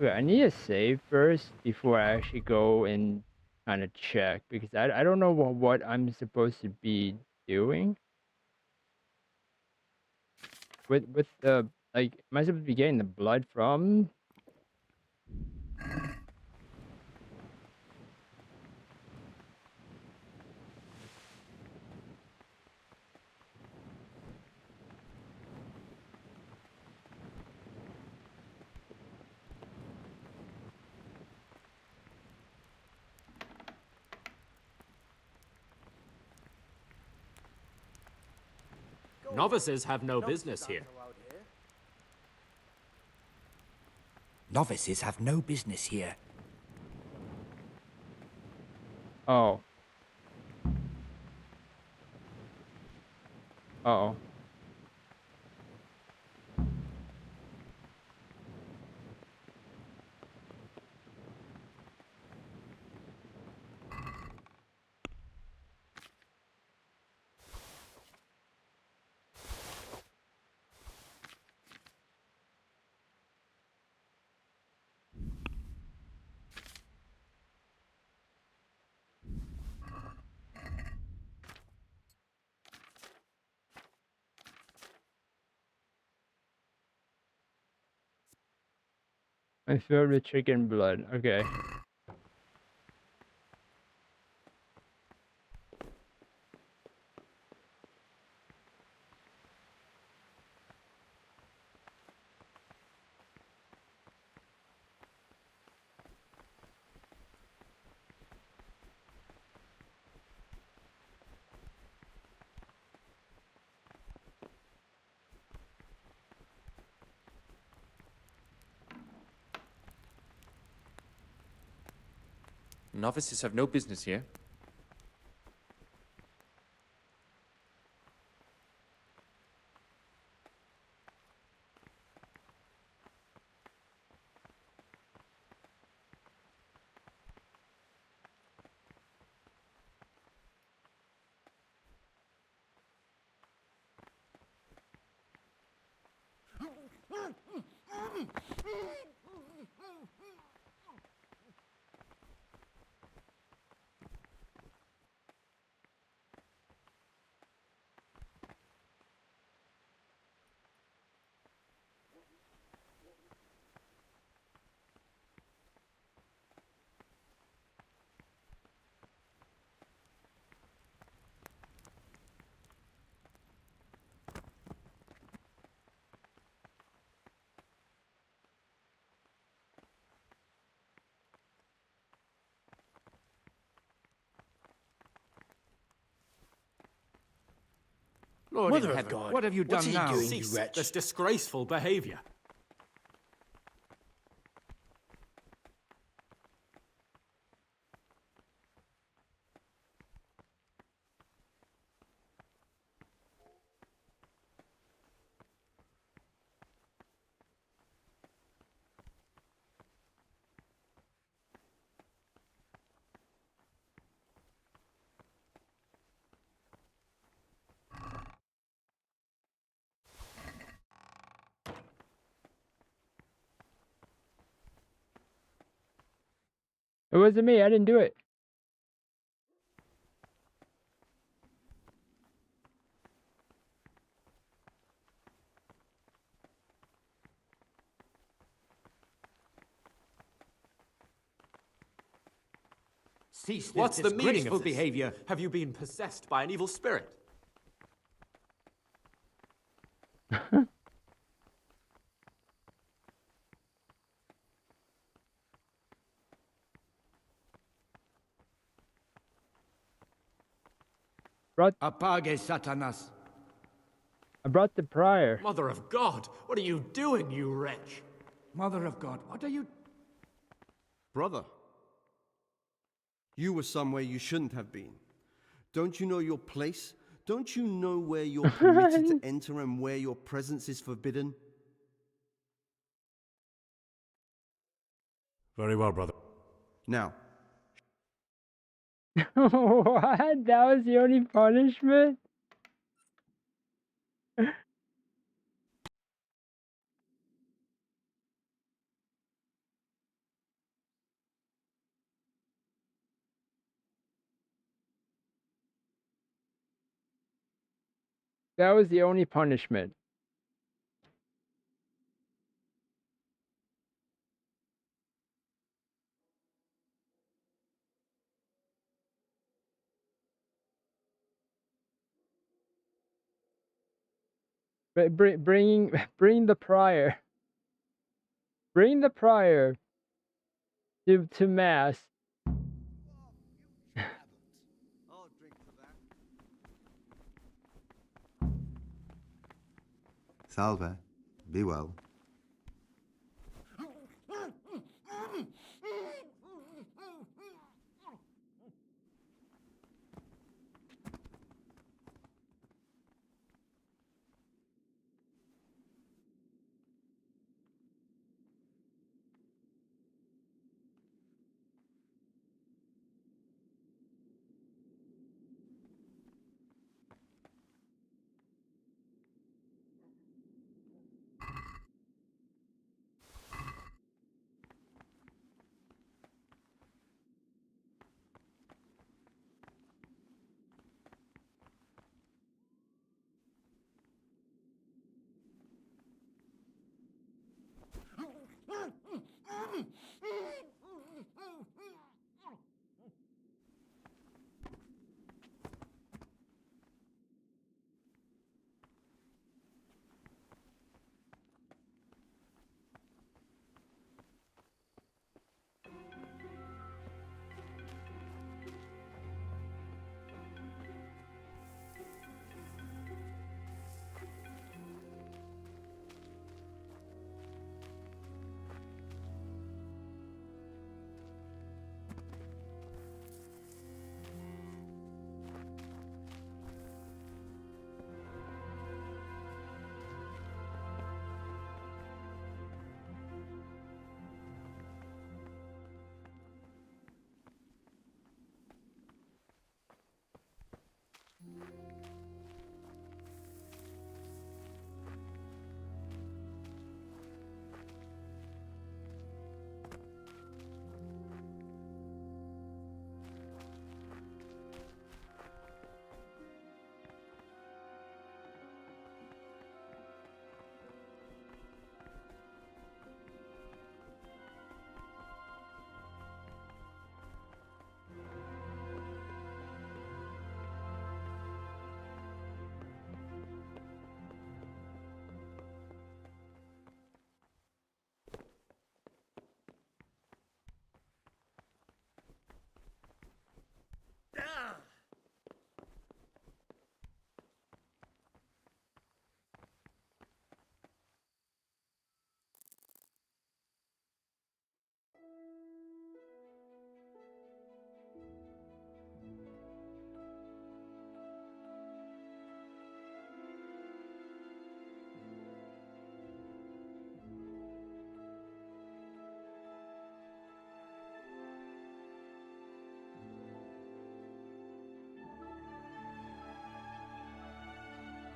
Okay, I need to save first before I actually go and kind of check because I don't know what I'm supposed to be doing with the like. Am I supposed to be getting the blood from? Novices have no business here. Novices have no business here. Oh. Uh-oh. I'm filled with chicken blood. Okay. Novices have no business here. Lord Mother in of heaven, God, what have you what's done he now? doing, you Cease wretch? this disgraceful behavior. It wasn't me. I didn't do it. Cease this What's the meaning of disgraceful this? behavior. Have you been possessed by an evil spirit? Apage Satanas. I brought the prior. Mother of God, what are you doing, you wretch? Mother of God, what are you... Brother, you were somewhere you shouldn't have been. Don't you know your place? Don't you know where you're permitted to enter and where your presence is forbidden? Very well, brother. Now, What? That was the only punishment? That was the only punishment. But bring the prior. Bring the prior to mass. Salve. Be well.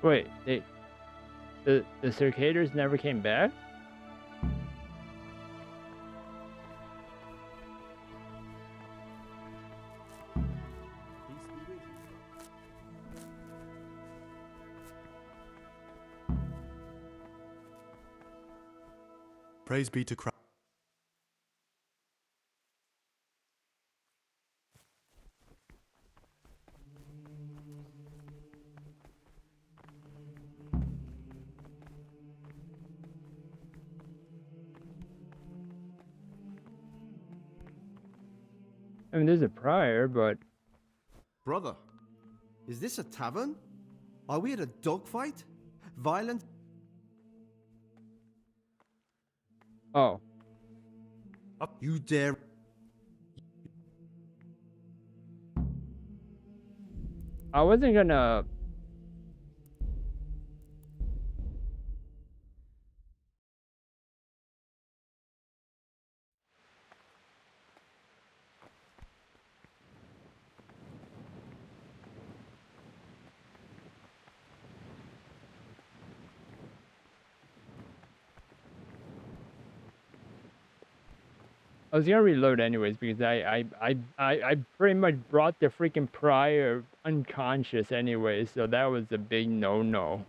Wait, the Circaders never came back? Praise be to Christ. I mean, there's a prior, but... Brother, is this a tavern? Are we at a dogfight? Violent? Oh. You dare... I wasn't gonna... I was gonna reload anyways because I pretty much brought the freaking prior unconscious anyway, so that was a big no-no.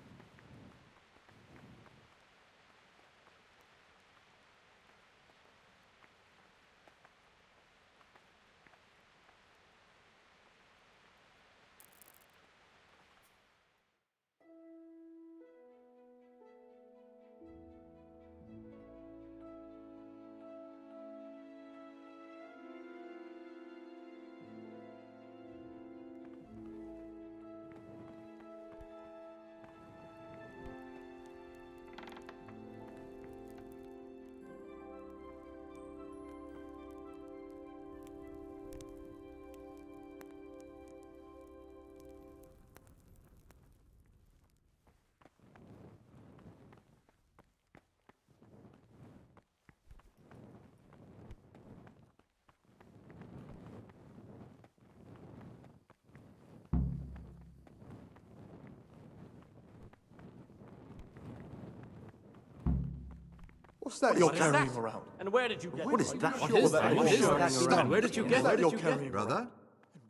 What's that you're carrying around? And where did you get it? What is that? What is that? What is that? Where did you get it? Brother?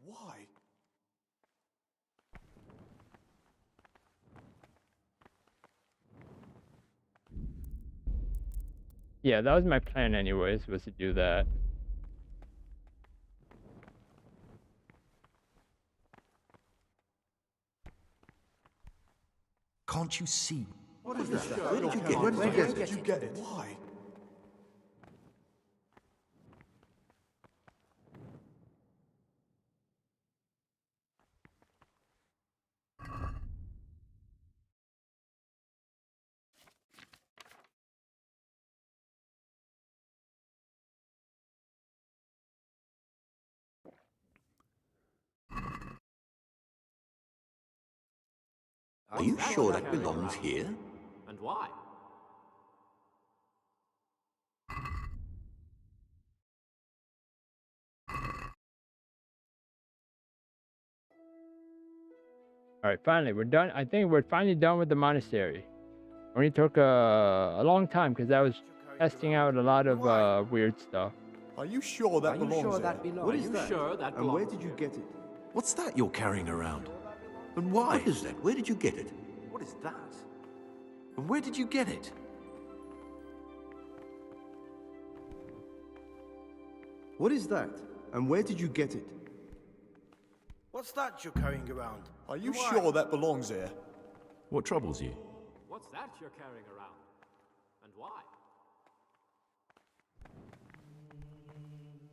Why? Yeah, that was my plan anyways, was to do that. Can't you see? What is that? Where did you get it? Where did you get it? Why? Are you sure that belongs here? And why? Alright, finally, we're done. I think we're finally done with the monastery. Only took a long time because I was testing out a lot of weird stuff. Are you sure that belongs there? What is that? And where did you get it? What's that you're carrying around? And why? What is that? Where did you get it? What is that? And where did you get it? What is that? And where did you get it? What's that you're carrying around? Are you sure that belongs there? What troubles you? What's that you're carrying around? And why?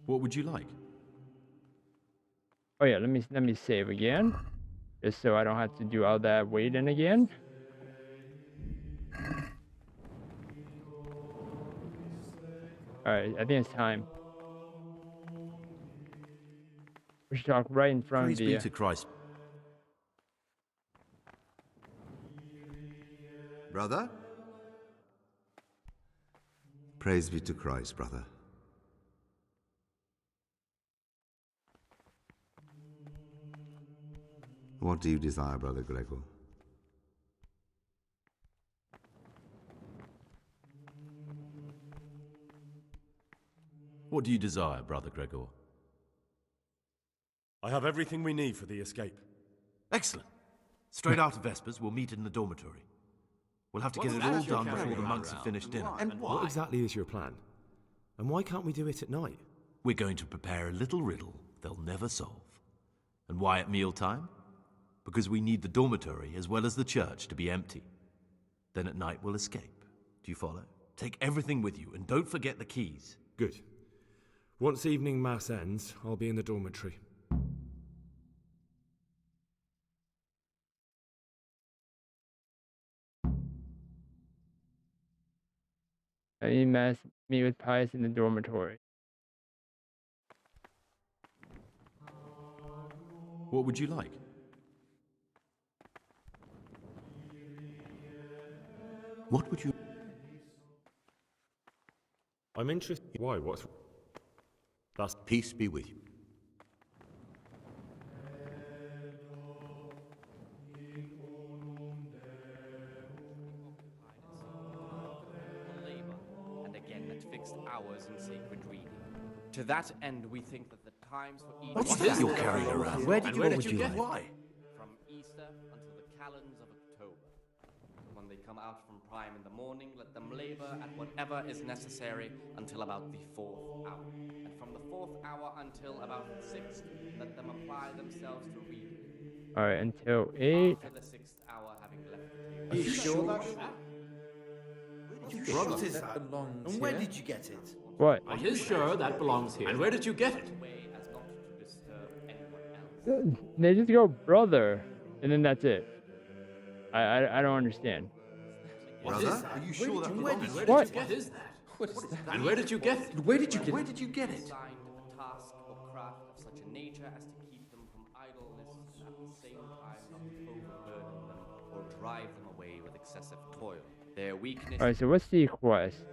What would you like? Oh yeah, let me save again, just so I don't have to do all that waiting again. All right, I think it's time. We should talk right in front Praise of be you. to Christ. Brother? Praise be to Christ, brother. What do you desire, Brother Gregor? What do you desire, Brother Gregor? I have everything we need for the escape. Excellent. Straight after Vespers, we'll meet in the dormitory. We'll have to get it all done before the monks have finished dinner. And what exactly is your plan? And why can't we do it at night? We're going to prepare a little riddle they'll never solve. And why at mealtime? Because we need the dormitory as well as the church to be empty. Then at night we'll escape. Do you follow? Take everything with you and don't forget the keys. Good. Once evening mass ends, I'll be in the dormitory. I must meet with Pius in the dormitory. What would you like? What would you... I'm interested. Why? What's... That's... Peace be with you. Hours in sacred reading. To that end, we think that the times for each... What's that you're carrying around? Where did you get it? Why? From Easter until the calends of October. When they come out from prime in the morning, let them labor at whatever is necessary until about the 4th hour. And from the 4th hour until about the 6th, let them apply themselves to reading. Alright, until 8. After the 6th hour, having left the table... Are you sure that's that? What is that? And where did you get it? What? Are you sure that belongs here? And where did you get it? They just go brother, and then that's it. I don't understand. Brother? Are you sure that belongs? What? What is that? What is that? And where did you get it? Where did you get Where did you get it? Assigned a task or craft of such a nature as to keep them from idleness and at the same time not overburden them or drive them away with excessive toil. Their weakness... Alright, so what's the quest?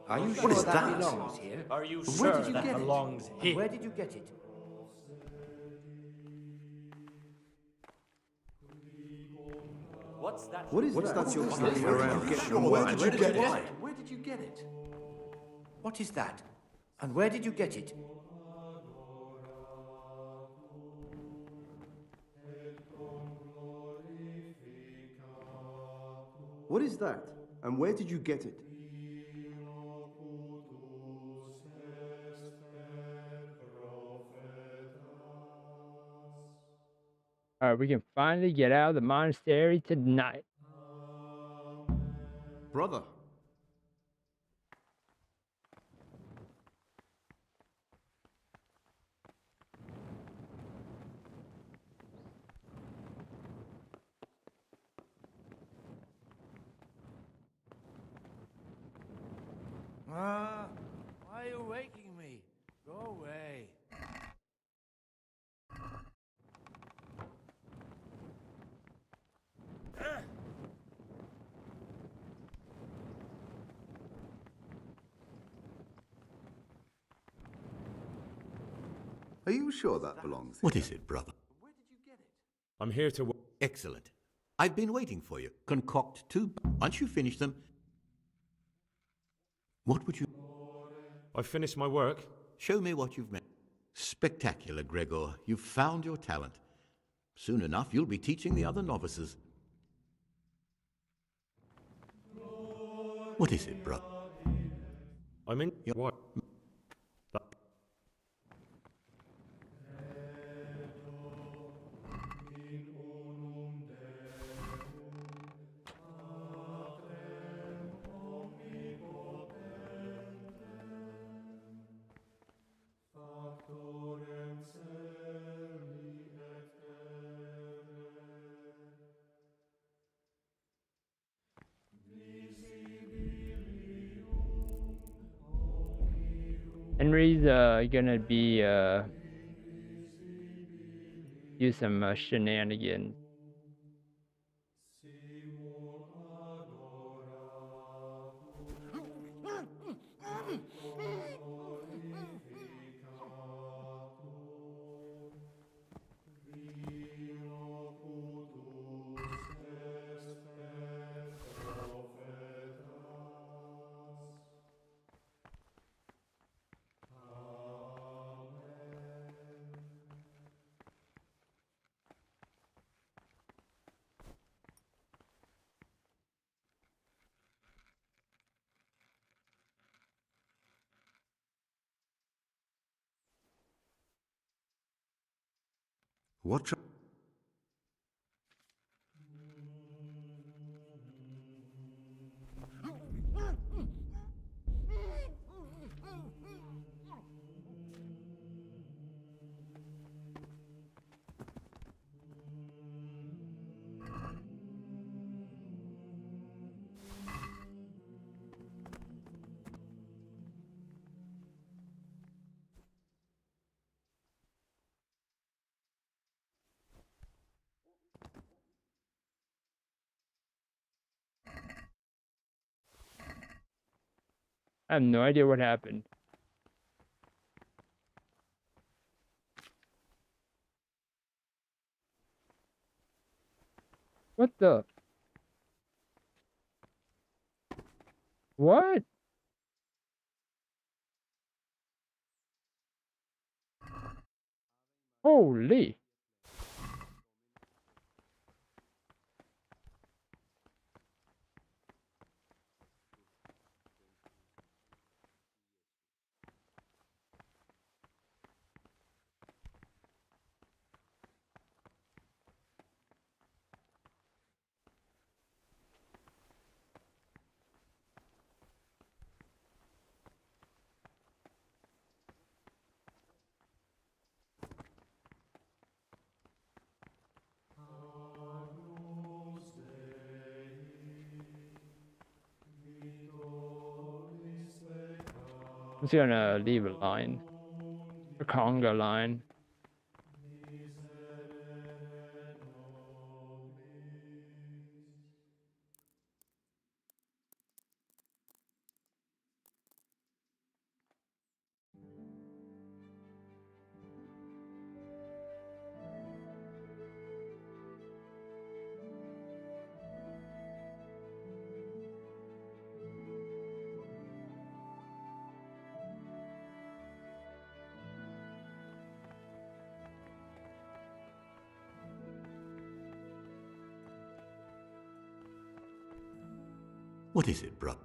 Are you What sure is that that? belongs here? Are you Where sure did you that get it? belongs And here? where did you get it? What's that? What is that you're carrying around? Where did you get it? Where did you get it? What is that? And where did you get it? What is that? And where did you get it? Alright, we can finally get out of the monastery tonight. Brother. Why are you waking me? Go away. Are you sure that belongs here? What is it, brother? I'm here to... Excellent. I've been waiting for you. Concoct 2... Once you finish them... What would you... I've finished my work. Show me what you've made. Spectacular, Gregor. You've found your talent. Soon enough, you'll be teaching the other novices. What is it, brother? I'm in... What? Henry's gonna be use some shenanigans. What shall... I have no idea what happened. What the? What? Holy. I'm just gonna leave a line. A conga line. What is it, brother?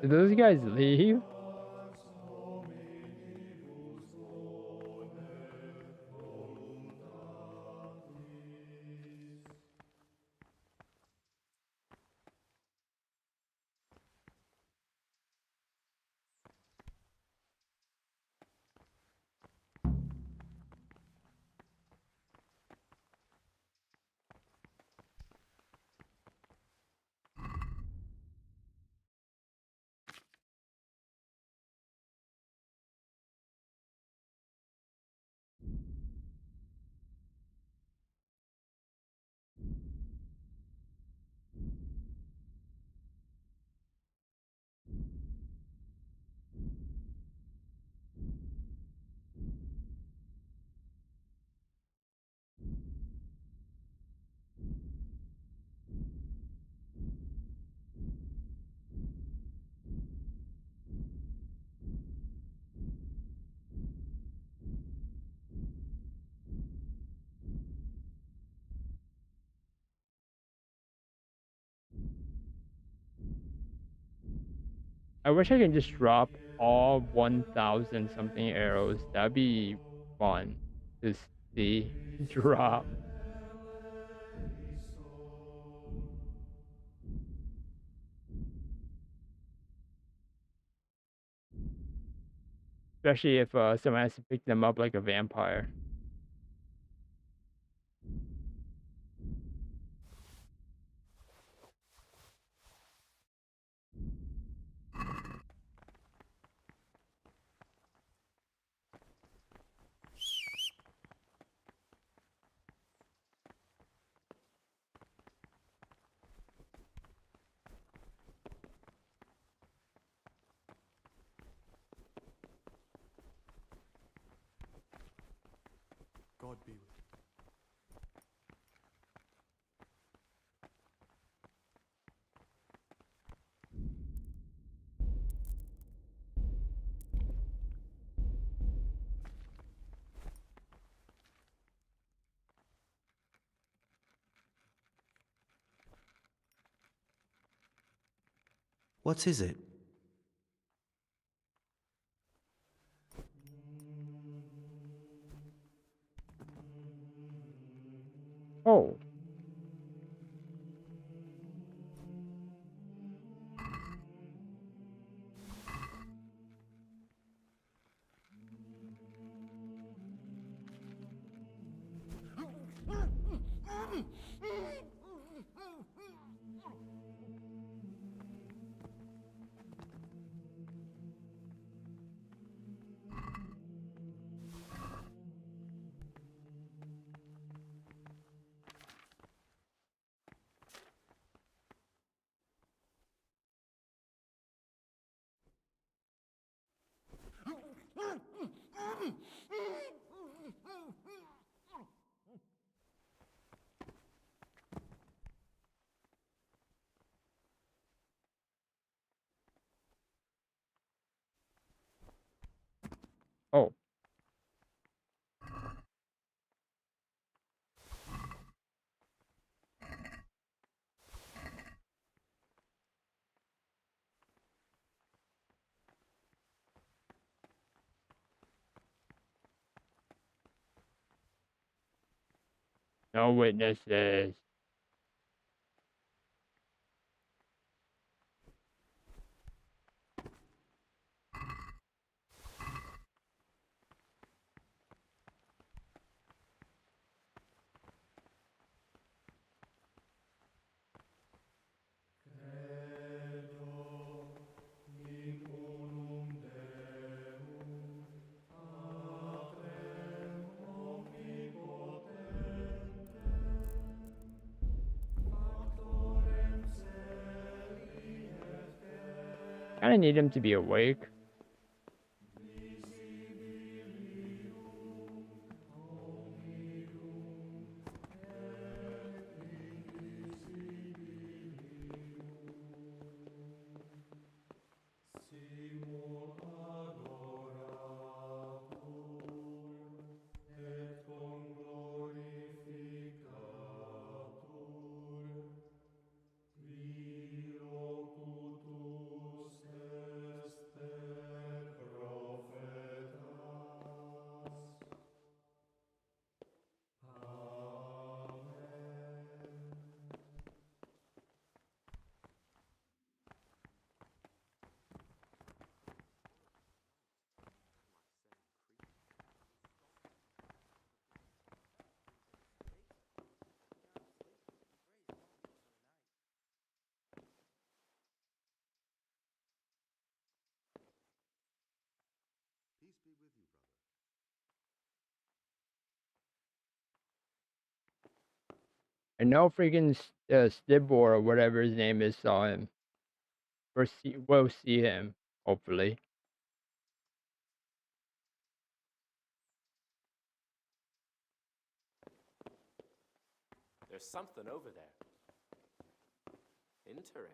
Did those guys leave? I wish I could just drop all 1,000 something arrows. That'd be fun to see drop. Especially if someone has to pick them up like a vampire. God be with you. What is it? Oh. Oh. No witnesses. Kinda need him to be awake. And no freaking Stibor or whatever his name is saw him. We'll see him, hopefully. There's something over there. Interesting.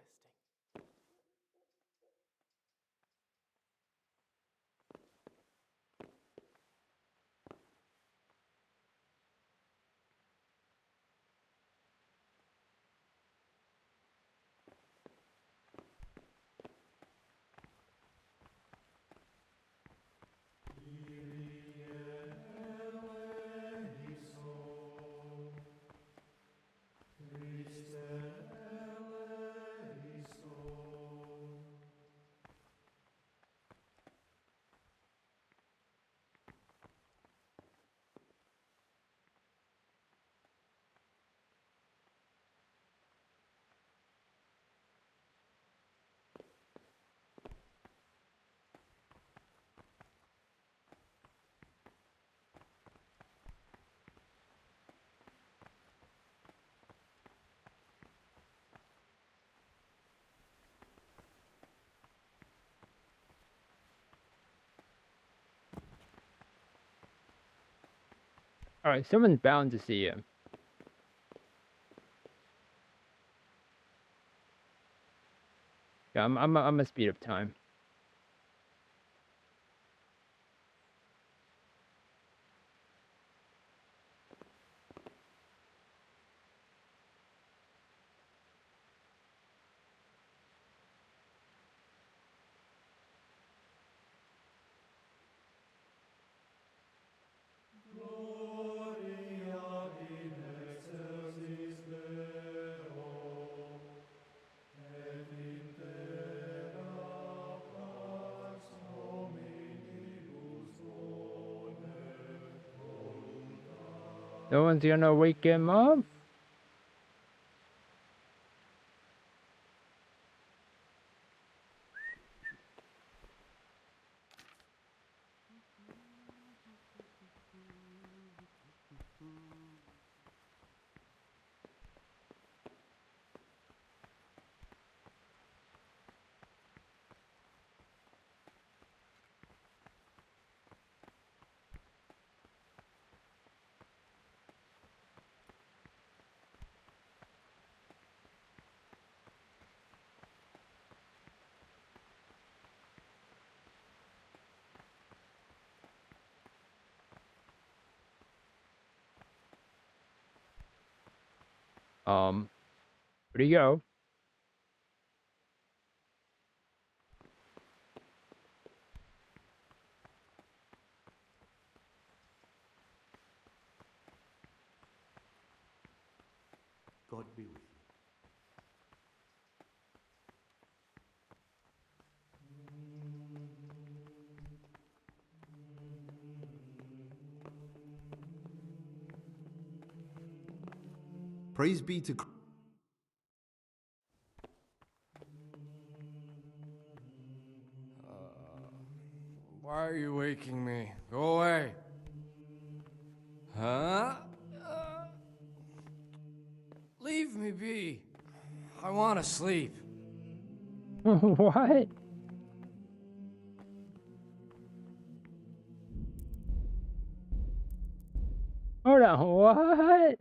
Alright, someone's bound to see him. Yeah, I'm a speed up time. No one's gonna wake him up? Where'd he go? God be with you. Praise be to Why are you waking me? Go away. Huh? Leave me be. I want to sleep. What? Hold on, what?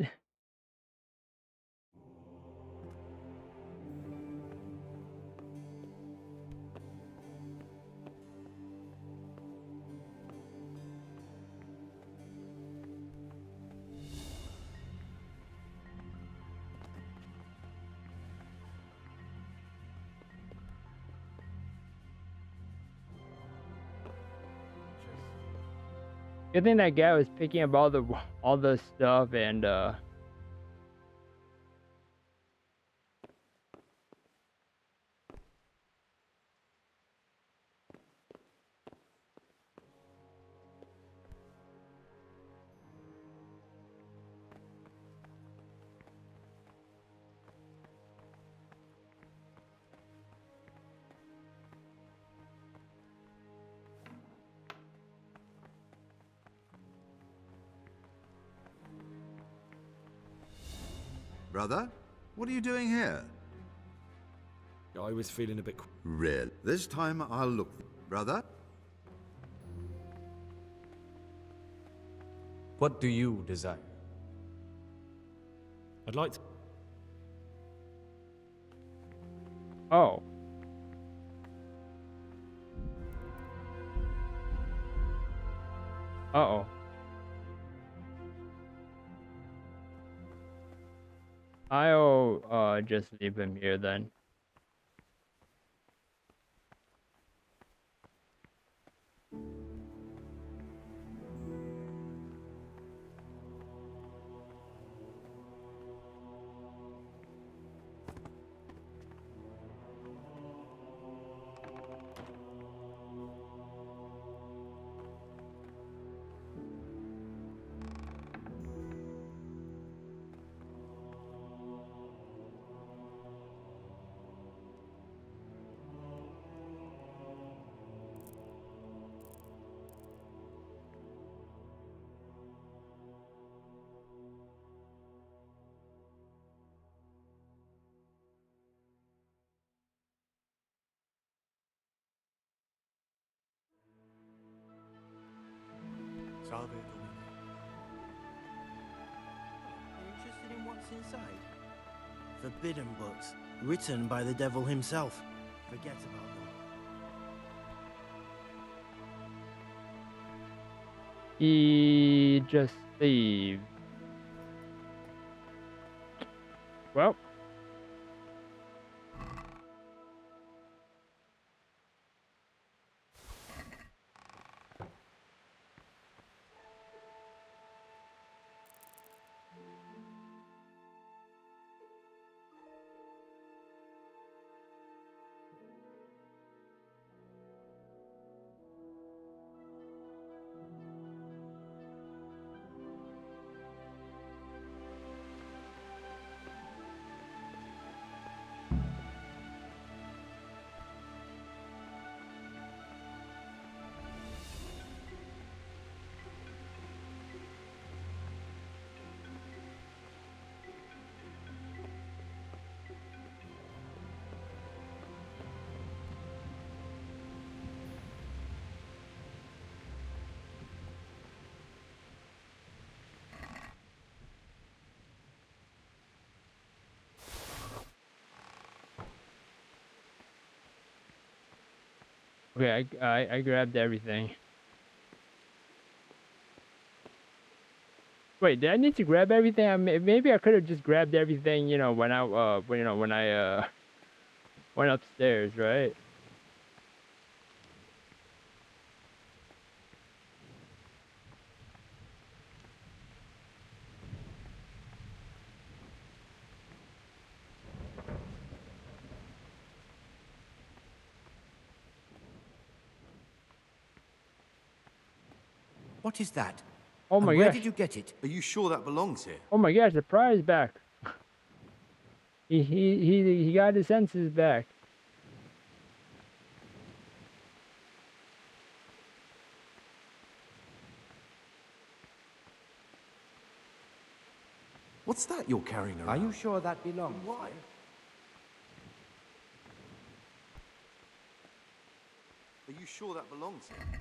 Good thing that guy was picking up all the stuff and Brother, what are you doing here? I was feeling a bit... Real. This time I'll look. Brother? What do you desire? I'd like to... oh. Uh-oh. I'll just leave him here then. Salve, Domine. You're interested in what's inside? Forbidden books, written by the devil himself. Forget about them. He just leave. Well. Okay, I grabbed everything. Wait, did I need to grab everything? Maybe I could have just grabbed everything, you know, when I went upstairs, right? What is that? Oh my Where gosh. did you get it? Are you sure that belongs here? Oh my gosh, the prize back. He got his senses back. What's that you're carrying around? Are you sure that belongs? Why? Are you sure that belongs here?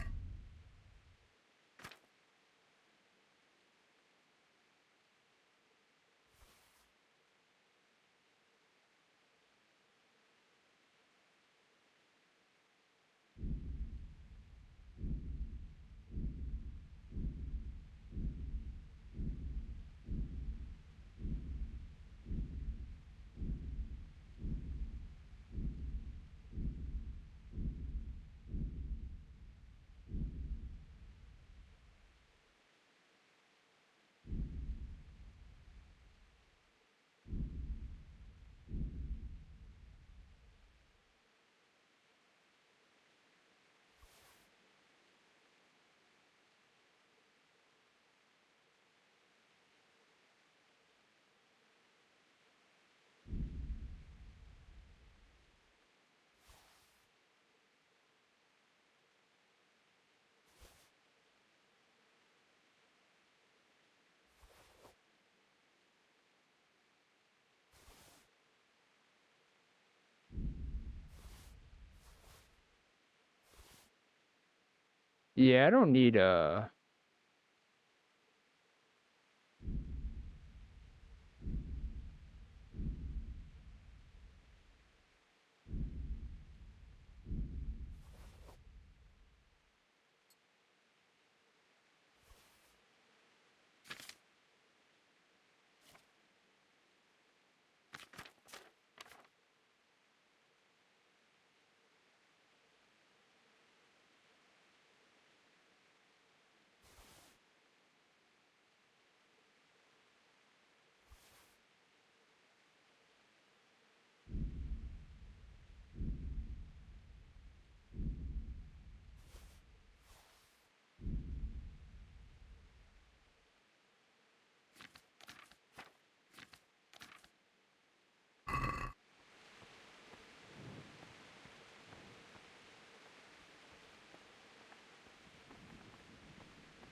Yeah, I don't need a.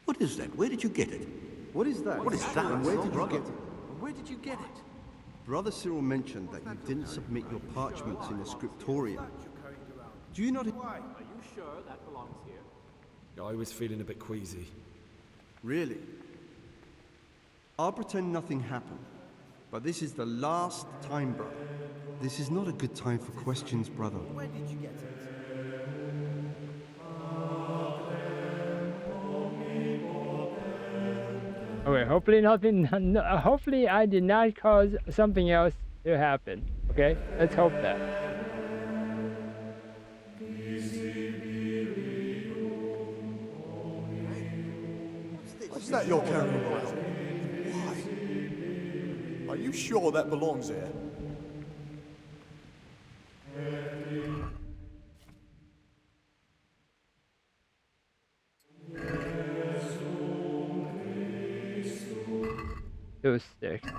What is that? Where did you get it? What is that? What is that? And where did you Brother? get it? Where did you get it? Brother Cyril mentioned that you didn't submit your parchments in the scriptorium. Do you not... Are you sure that belongs here? I was feeling a bit queasy. Really? I'll pretend nothing happened. But this is the last time, brother. This is not a good time for questions, brother. Where did you get it? Okay, hopefully nothing. Hopefully I did not cause something else to happen. Okay, let's hope that. What's that you're carrying around? Why? Are you sure that belongs here? Those sticks.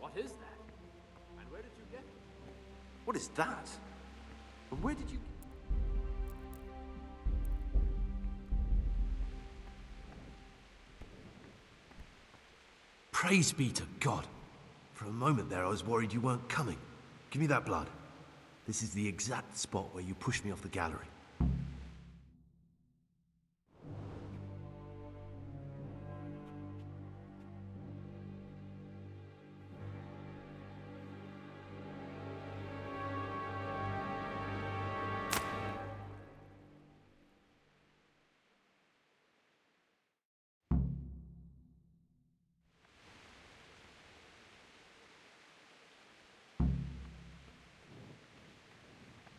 What is that? And where did you get it? What is that? And where did you... Praise be to God. For a moment there, I was worried you weren't coming. Give me that blood. This is the exact spot where you pushed me off the gallery.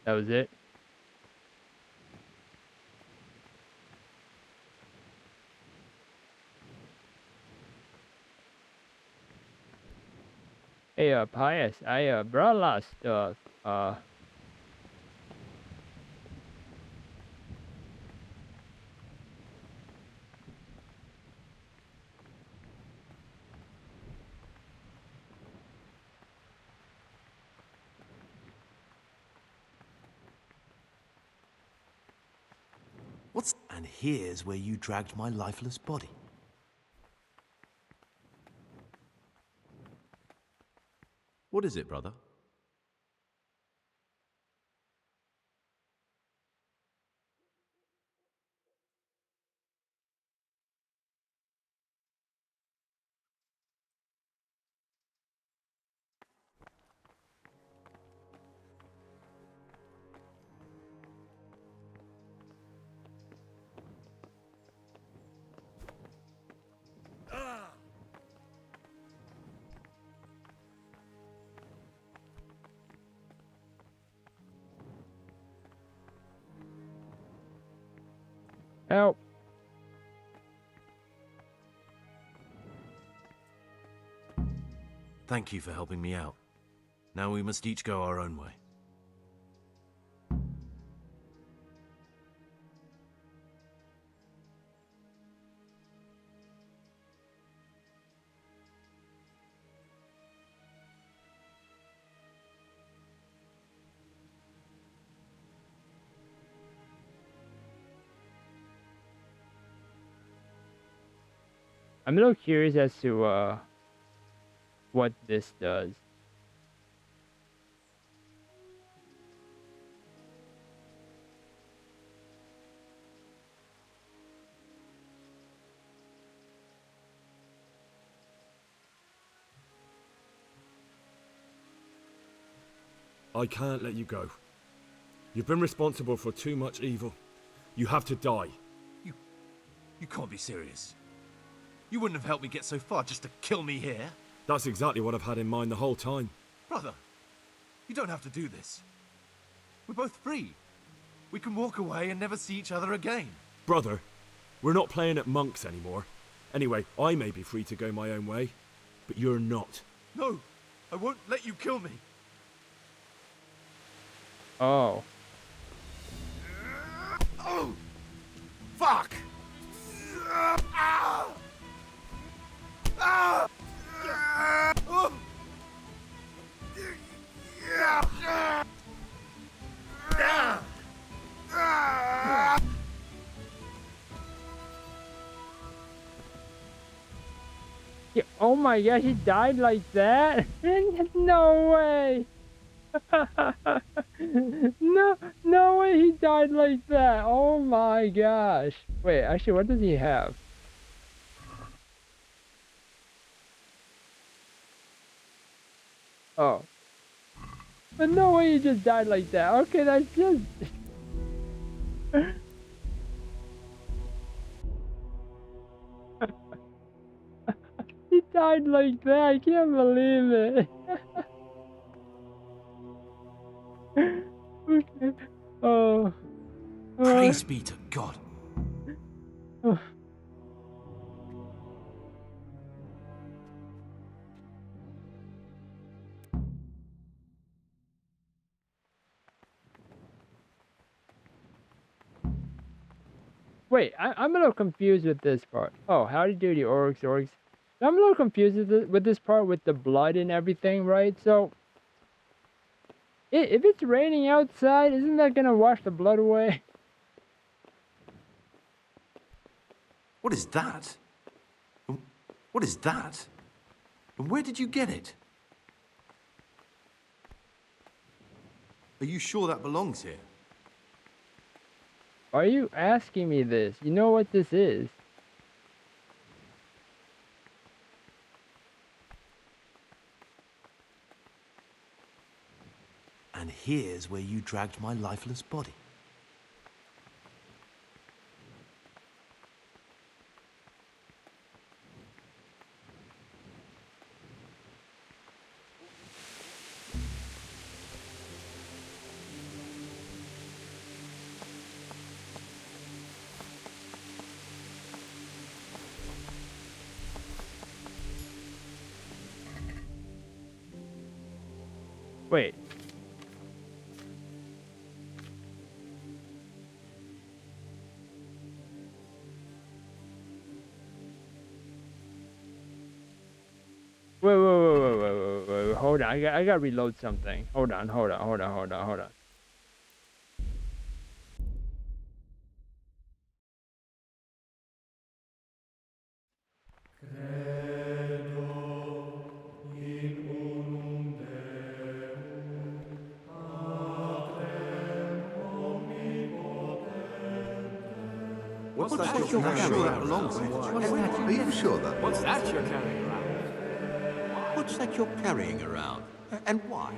That was it. Hey, Pius, I brought a lot of stuff. What's... And here's where you dragged my lifeless body. What is it, brother? Help. Thank you for helping me out. Now we must each go our own way. I'm a little curious as to what this does. I can't let you go. You've been responsible for too much evil. You have to die. You can't be serious. You wouldn't have helped me get so far just to kill me here. That's exactly what I've had in mind the whole time. Brother, you don't have to do this. We're both free. We can walk away and never see each other again. Brother, we're not playing at monks anymore. Anyway, I may be free to go my own way, but you're not. No, I won't let you kill me. Oh. Oh! Fuck! Yeah, oh my gosh, he died like that? No way! No way he died like that! Oh my gosh! Wait, actually, what does he have? Oh. But no way he just died like that. Okay, that's just... He died like that, I can't believe it. Okay. Oh. Praise be to God. Oh. Wait, I'm a little confused with this part. Oh, how do you do the orcs? I'm a little confused with this part with the blood and everything, right? So, if it's raining outside, isn't that gonna wash the blood away? What is that? What is that? And where did you get it? Are you sure that belongs here? Are you asking me this? You know what this is? And here's where you dragged my lifeless body. Wait. Wait. Hold on. I gotta reload something. Hold on. What's that you're carrying around? Are you sure that? What's that you're carrying around? What's that you're carrying around? And why?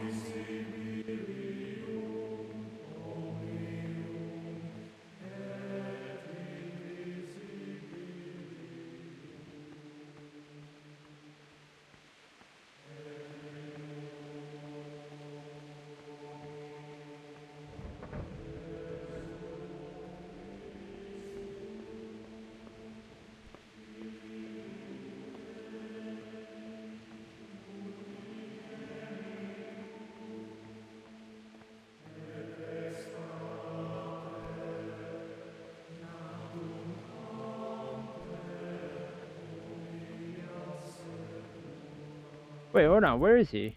Wait, hold on. Where is he?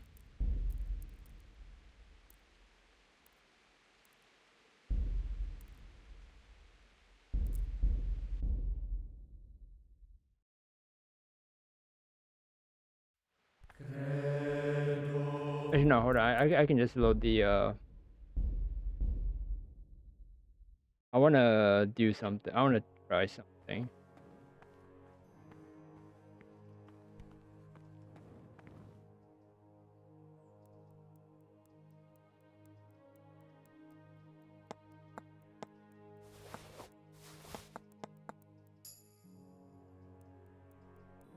Actually, no, hold on. I can just load the, I wanna do something. I wanna try something.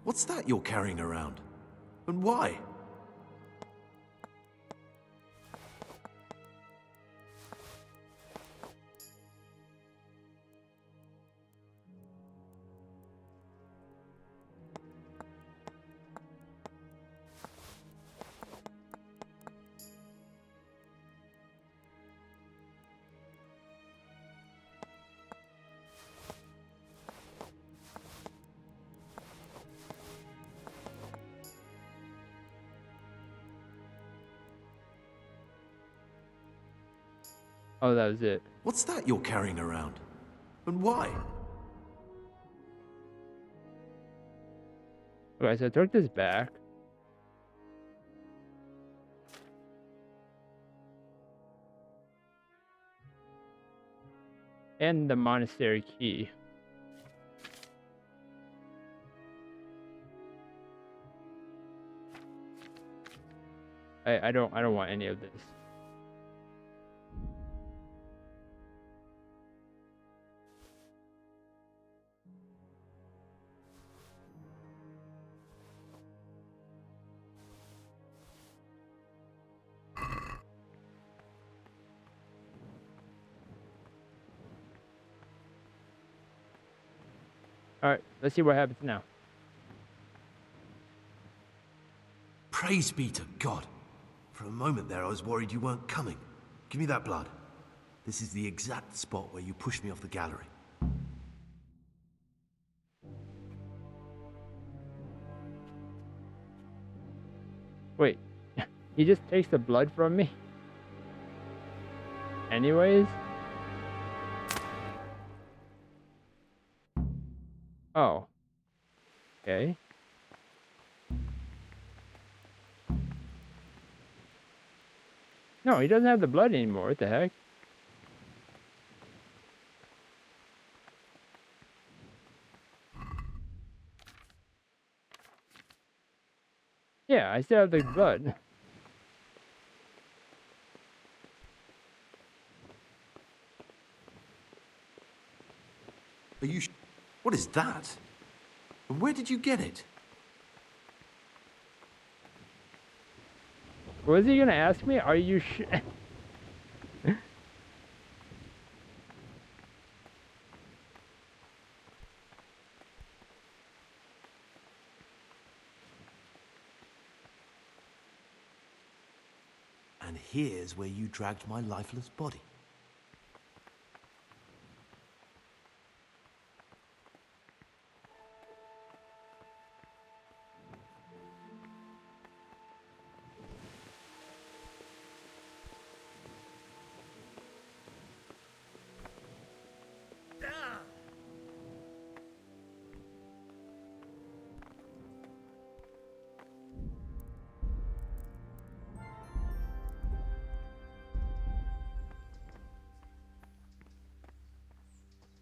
What's that you're carrying around? And why? Oh, that was it. What's that you're carrying around? And why? Okay, so I took this back. And the monastery key. I don't want any of this. Alright, let's see what happens now. Praise be to God. For a moment there, I was worried you weren't coming. Give me that blood. This is the exact spot where you pushed me off the gallery. Wait, he just takes the blood from me? Anyways? Oh. Okay. No, he doesn't have the blood anymore. What the heck? Yeah, I still have the blood. Are you what is that? And where did you get it? Was he gonna ask me? Are you And here's where you dragged my lifeless body.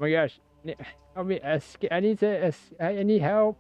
Oh my gosh, help me! I need to. I need help.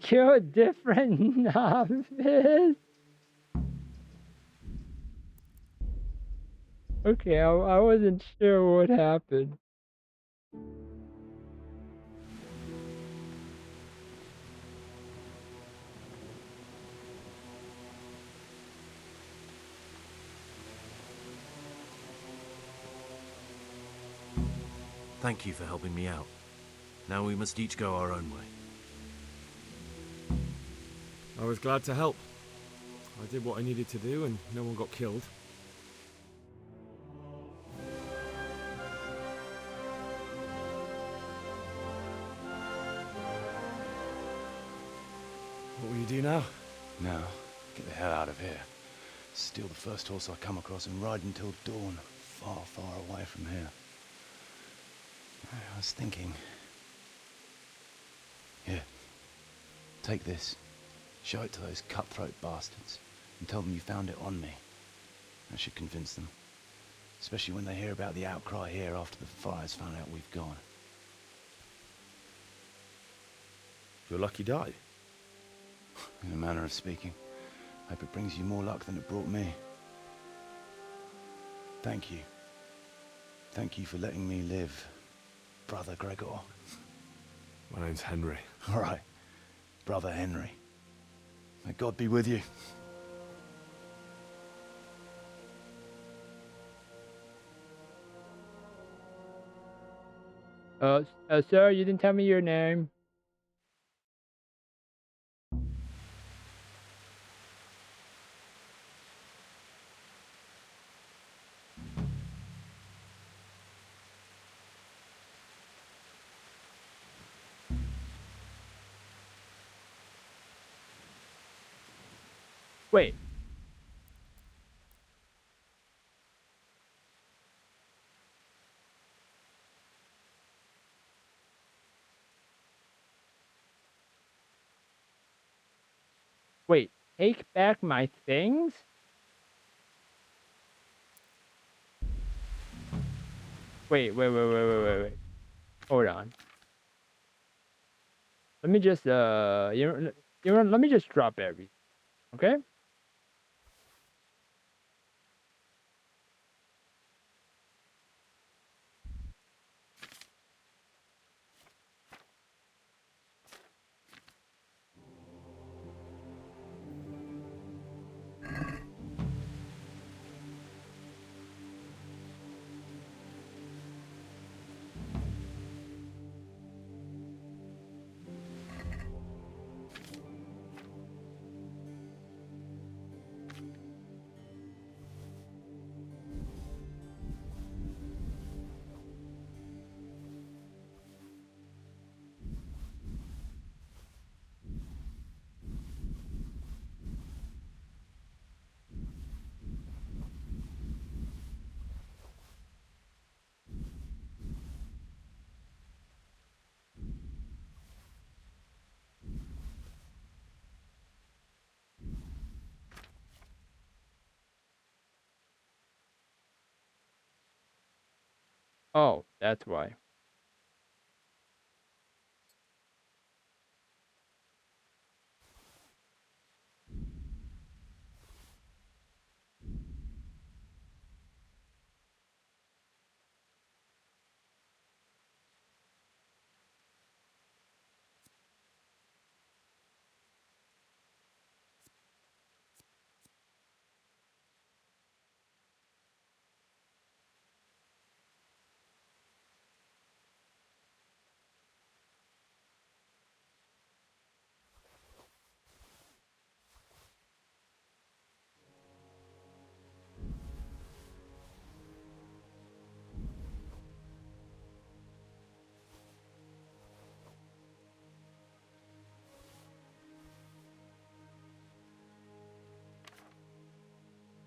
You're a different novice. Okay, I wasn't sure what happened. Thank you for helping me out. Now we must each go our own way. I was glad to help. I did what I needed to do and no one got killed. What will you do now? Now, get the hell out of here. Steal the first horse I come across and ride until dawn, far, far away from here. I was thinking... Here, take this. Show it to those cutthroat bastards and tell them you found it on me. That should convince them. Especially when they hear about the outcry here after the fires found out we've gone. Your lucky die? In a manner of speaking. Hope it brings you more luck than it brought me. Thank you. Thank you for letting me live, Brother Gregor. My name's Henry. All right, Brother Henry. May God be with you. Sir, you didn't tell me your name. Wait. Wait, take back my things? Wait. Hold on. Let me just, let me just drop everything, okay? Oh, that's why.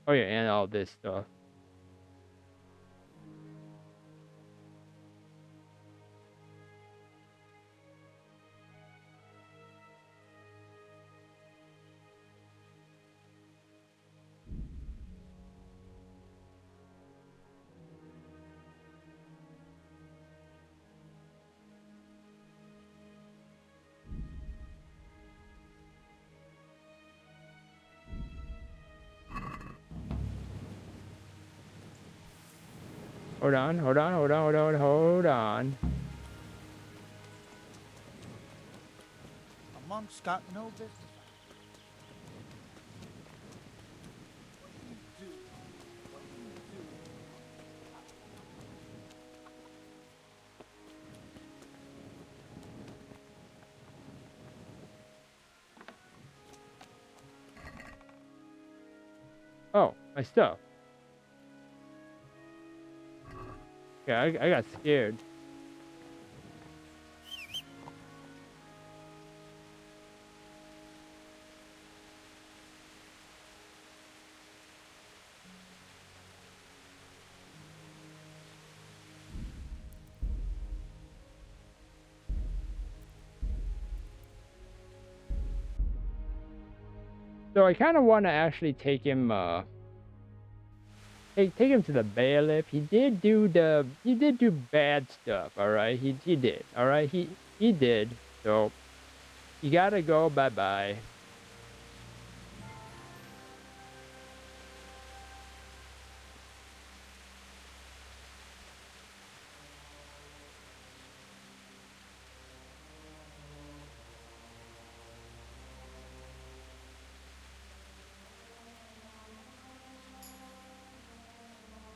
Oh yeah, and all this stuff. Hold on. A monk's got no business. Oh, my stuff. Yeah, I got scared. So I kind of want to actually take him, take him to the bailiff. He did do bad stuff. All right, he did. All right, he did. So you gotta go. Bye bye.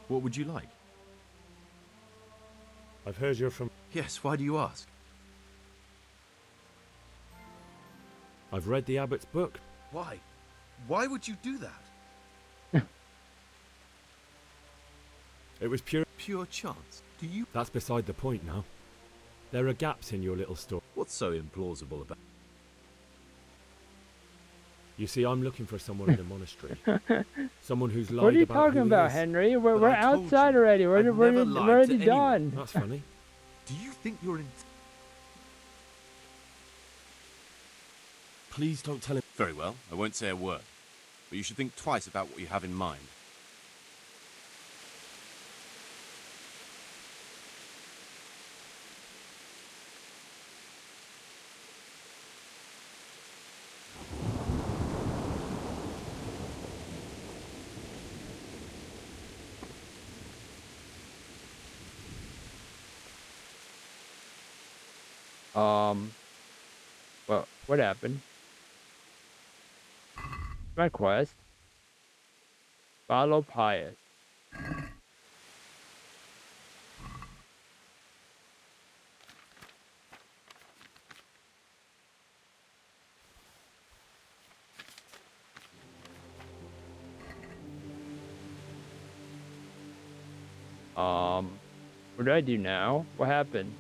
What would you like? I've heard you're from... Yes, why do you ask? I've read the abbot's book. Why? Why would you do that? It was pure chance. Do you... That's beside the point now. There are gaps in your little story. What's so implausible about... You see, I'm looking for someone in the monastery. Someone who's lied What are you about talking who he about, is. We're outside already. We're already done. That's funny. Do you think you're in... Please don't tell him. Very well, I won't say a word. But you should think twice about what you have in mind. Well, what happened? My quest. Follow Pious. What do I do now? What happened?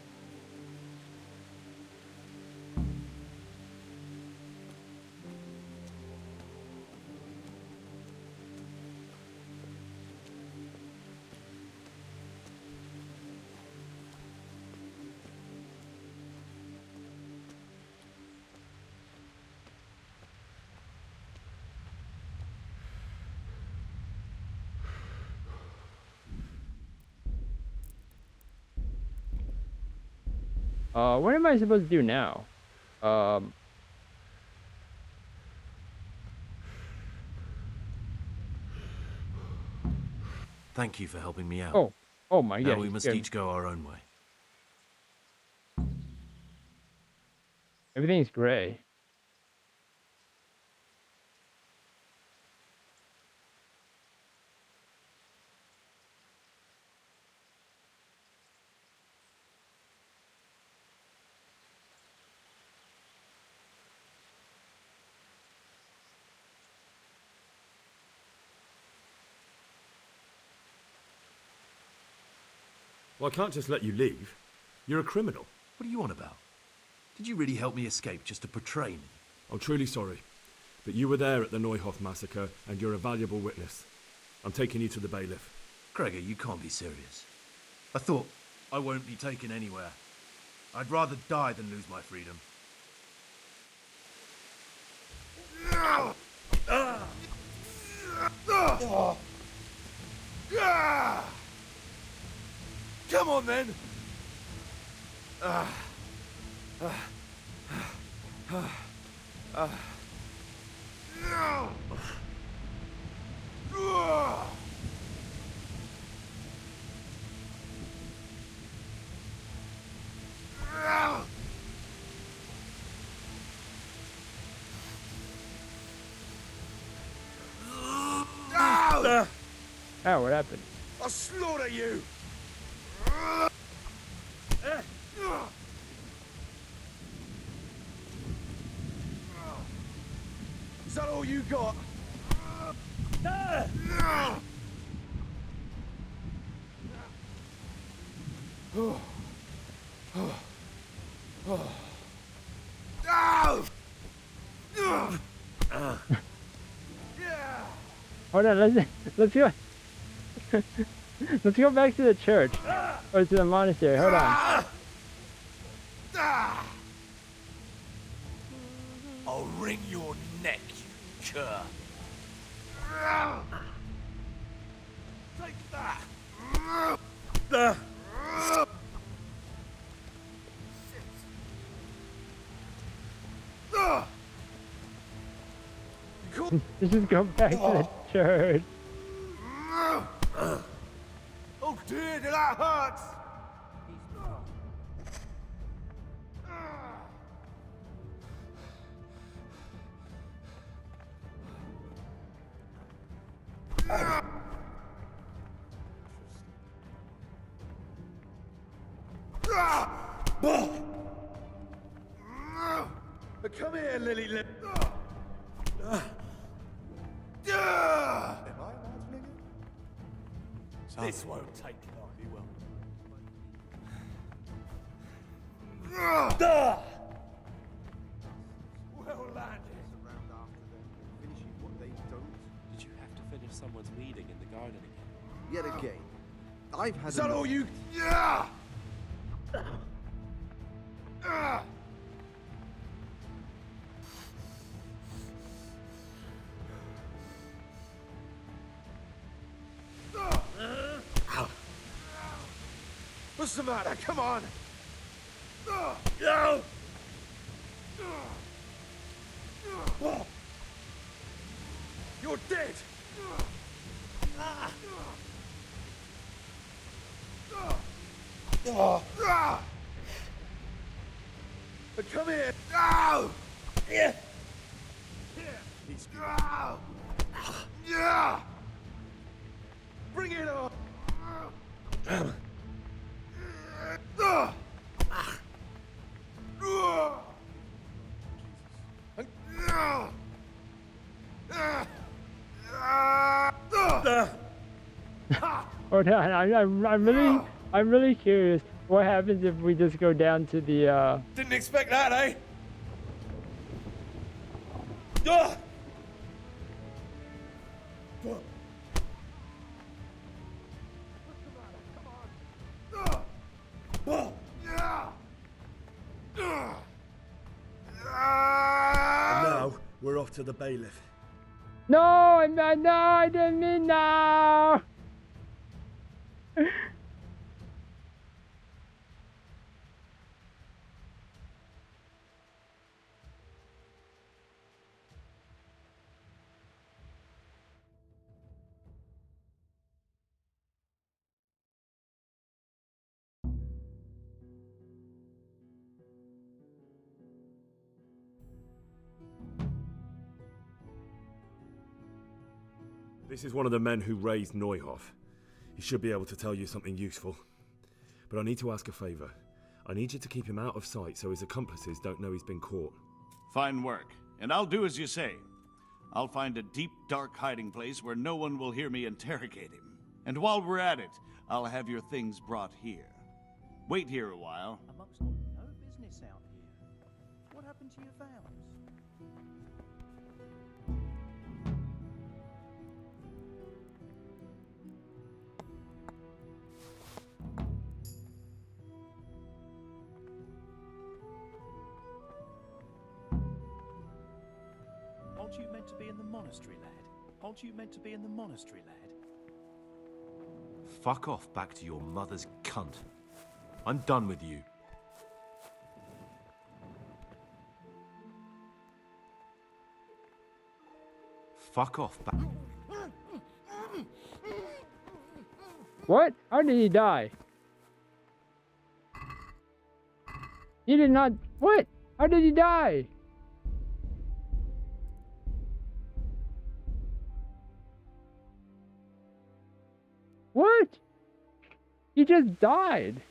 What am I supposed to do now? Thank you for helping me out. Oh my God. Now we must each go our own way. Everything's gray. Well, I can't just let you leave. You're a criminal. What are you on about? Did you really help me escape just to portray me? I'm truly sorry, but you were there at the Neuhof massacre, and you're a valuable witness. I'm taking you to the bailiff. Gregor, you can't be serious. I thought I won't be taken anywhere. I'd rather die than lose my freedom. Come on, then! Oh, what happened? I'll slaughter you! Is that all you got? Hold on, let's go. Let's go back to the church or to the monastery. Hold on. I'll wring your neck, you cur. Take that. Let's just go back to the church. Oh dear, that hurts! Come here, Lily Lip. This won't take long. He will. Well landed. Finishing what they don't. Did you have to finish someone's weeding in the garden again? Yet again, I've had. Is that all you? What's the matter? Come on! No! You're dead! Come here! No! Yeah! He's yeah! Bring it on! Oh no, I'm really curious. What happens if we just go down to the Didn't expect that, eh? And now we're off to the bailiff. No, I didn't mean no. This is one of the men who raised Neuhoff. He should be able to tell you something useful. But I need to ask a favor. I need you to keep him out of sight so his accomplices don't know he's been caught. Fine work, and I'll do as you say. I'll find a deep, dark hiding place where no one will hear me interrogate him. And while we're at it, I'll have your things brought here. Wait here a while. Amongst no business out here. What happened to your vows? Aren't you meant to be in the monastery, lad? Aren't you meant to be in the monastery, lad? Fuck off back to your mother's cunt. I'm done with you. Fuck off back. What? How did he die? He did not. What? How did he die? What? He just died.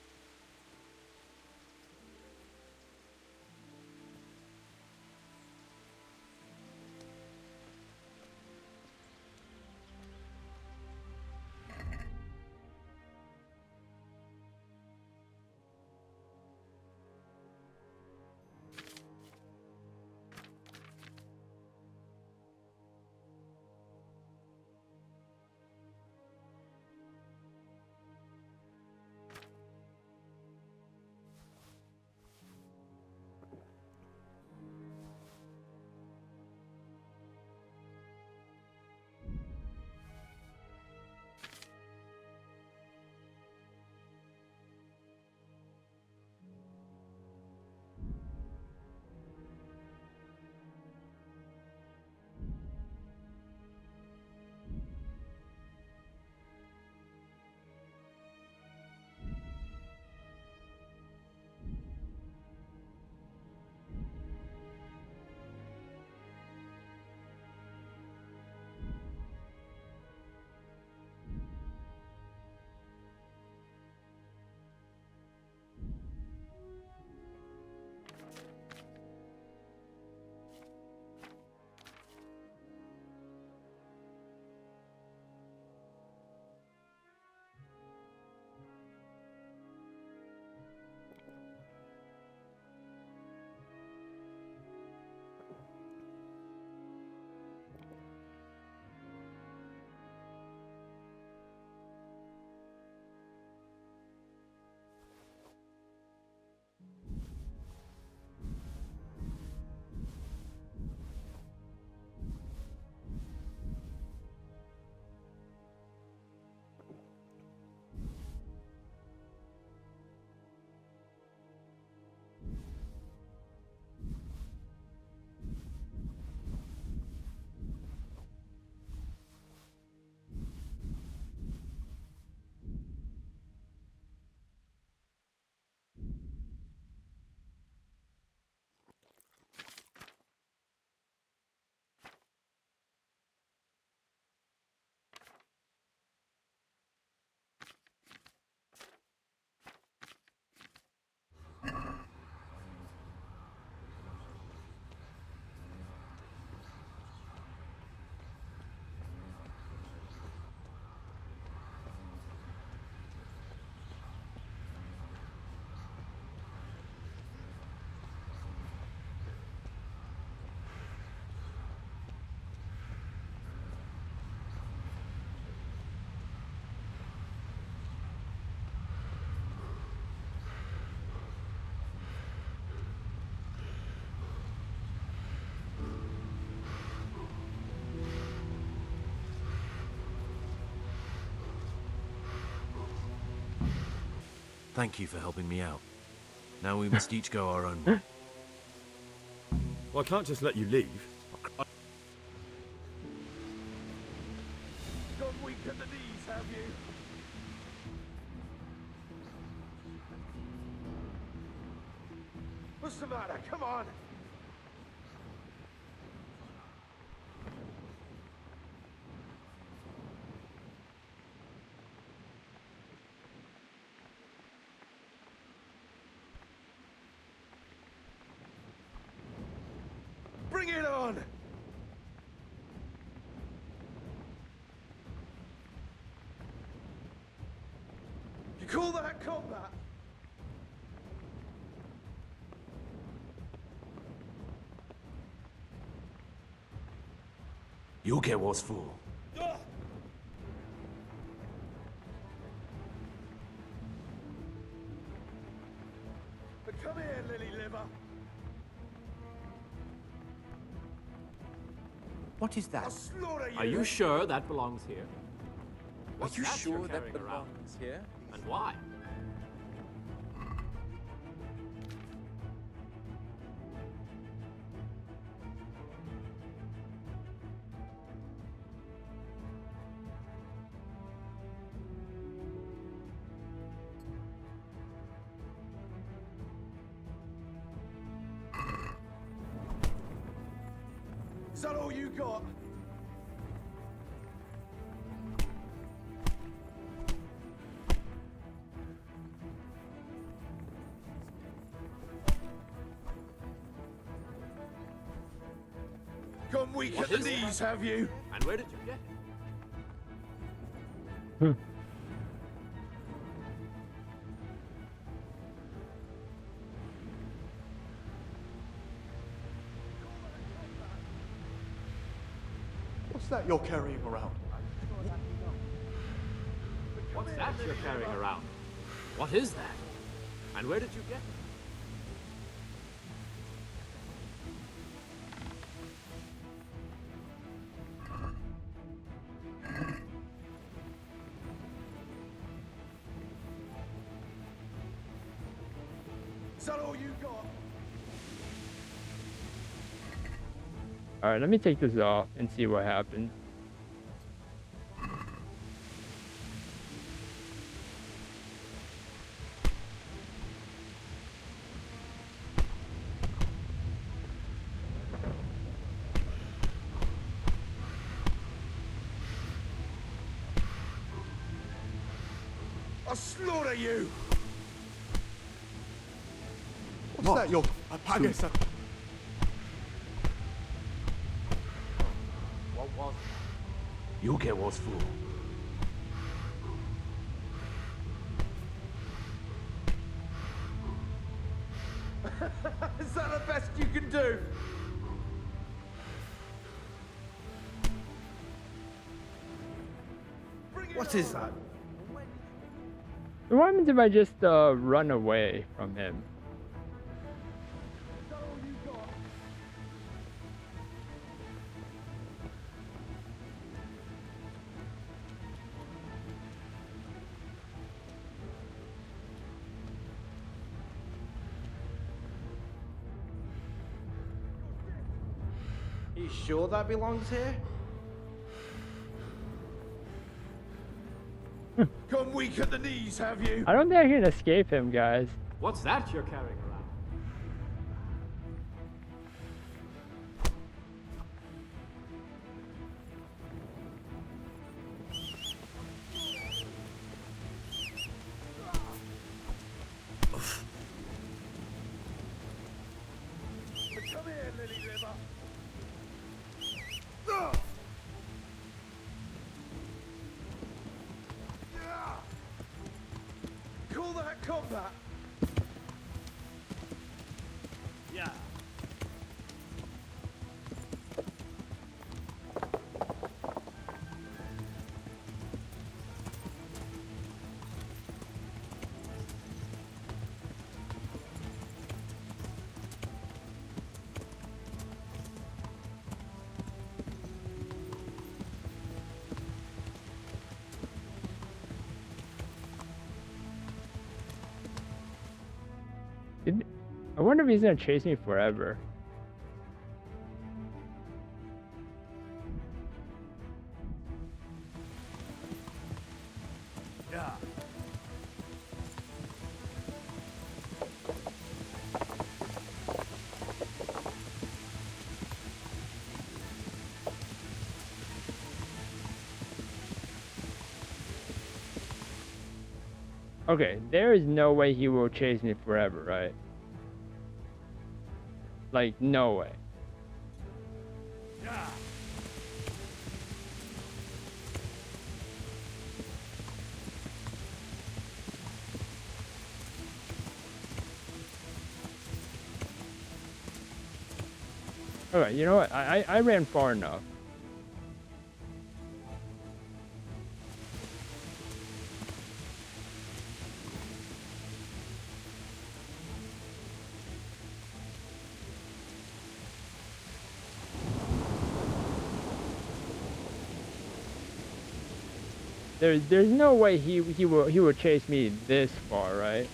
Thank you for helping me out. Now we must each go our own way. Well, I can't just let you leave. Gone weak at the knees, have you? What's the matter? Come on! Bring it on! You call that combat? You'll get what's for. But come here, lily liver. What is that? I'll slaughter you. Are you sure that belongs here? Are you that sure you're that carrying around? belongs here? And why? Is that all you got? Gone weak What at the is it? knees, have you? And where did you get it? What's that you're carrying around? What's that you're carrying around? What is that? And where did you get it? Is that all you got? Alright, let me take this off and see what happens. I'll slaughter you! What's that you're... What was it? You'll get what's for. Is that the best you can do? What is that? What happens if I just run away from him? You sure that belongs here? Gone weak at the knees, have you? I don't think I can escape him, guys. What's that you're carrying around? Come here, lily liver. Call that combat? Yeah. I wonder if he's gonna chase me forever. Yeah. Okay, there is no way he will chase me forever, right? Like, no way. Yeah. Alright, you know what? I ran far enough. There's no way he will chase me this far, right?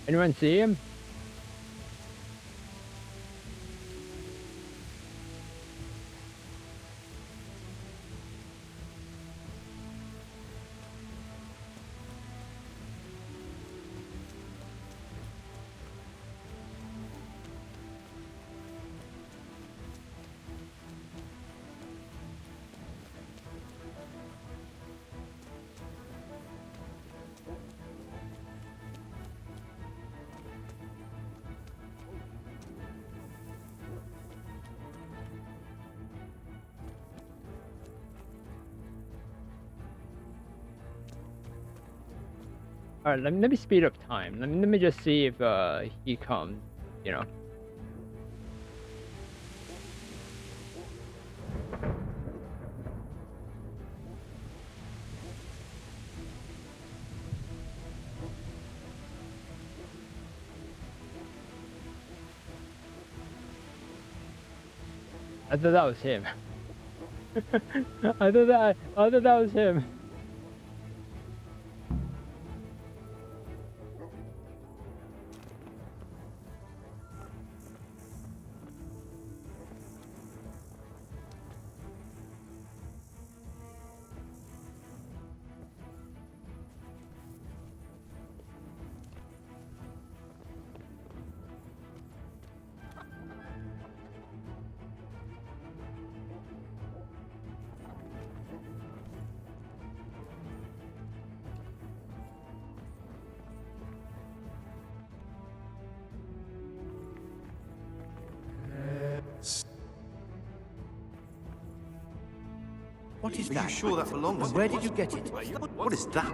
Anyone see him? All right, let me speed up time. Let me just see if he comes, you know. I thought that was him. I thought that was him. What is Are that? you sure that belongs? And where did you get it? What is that?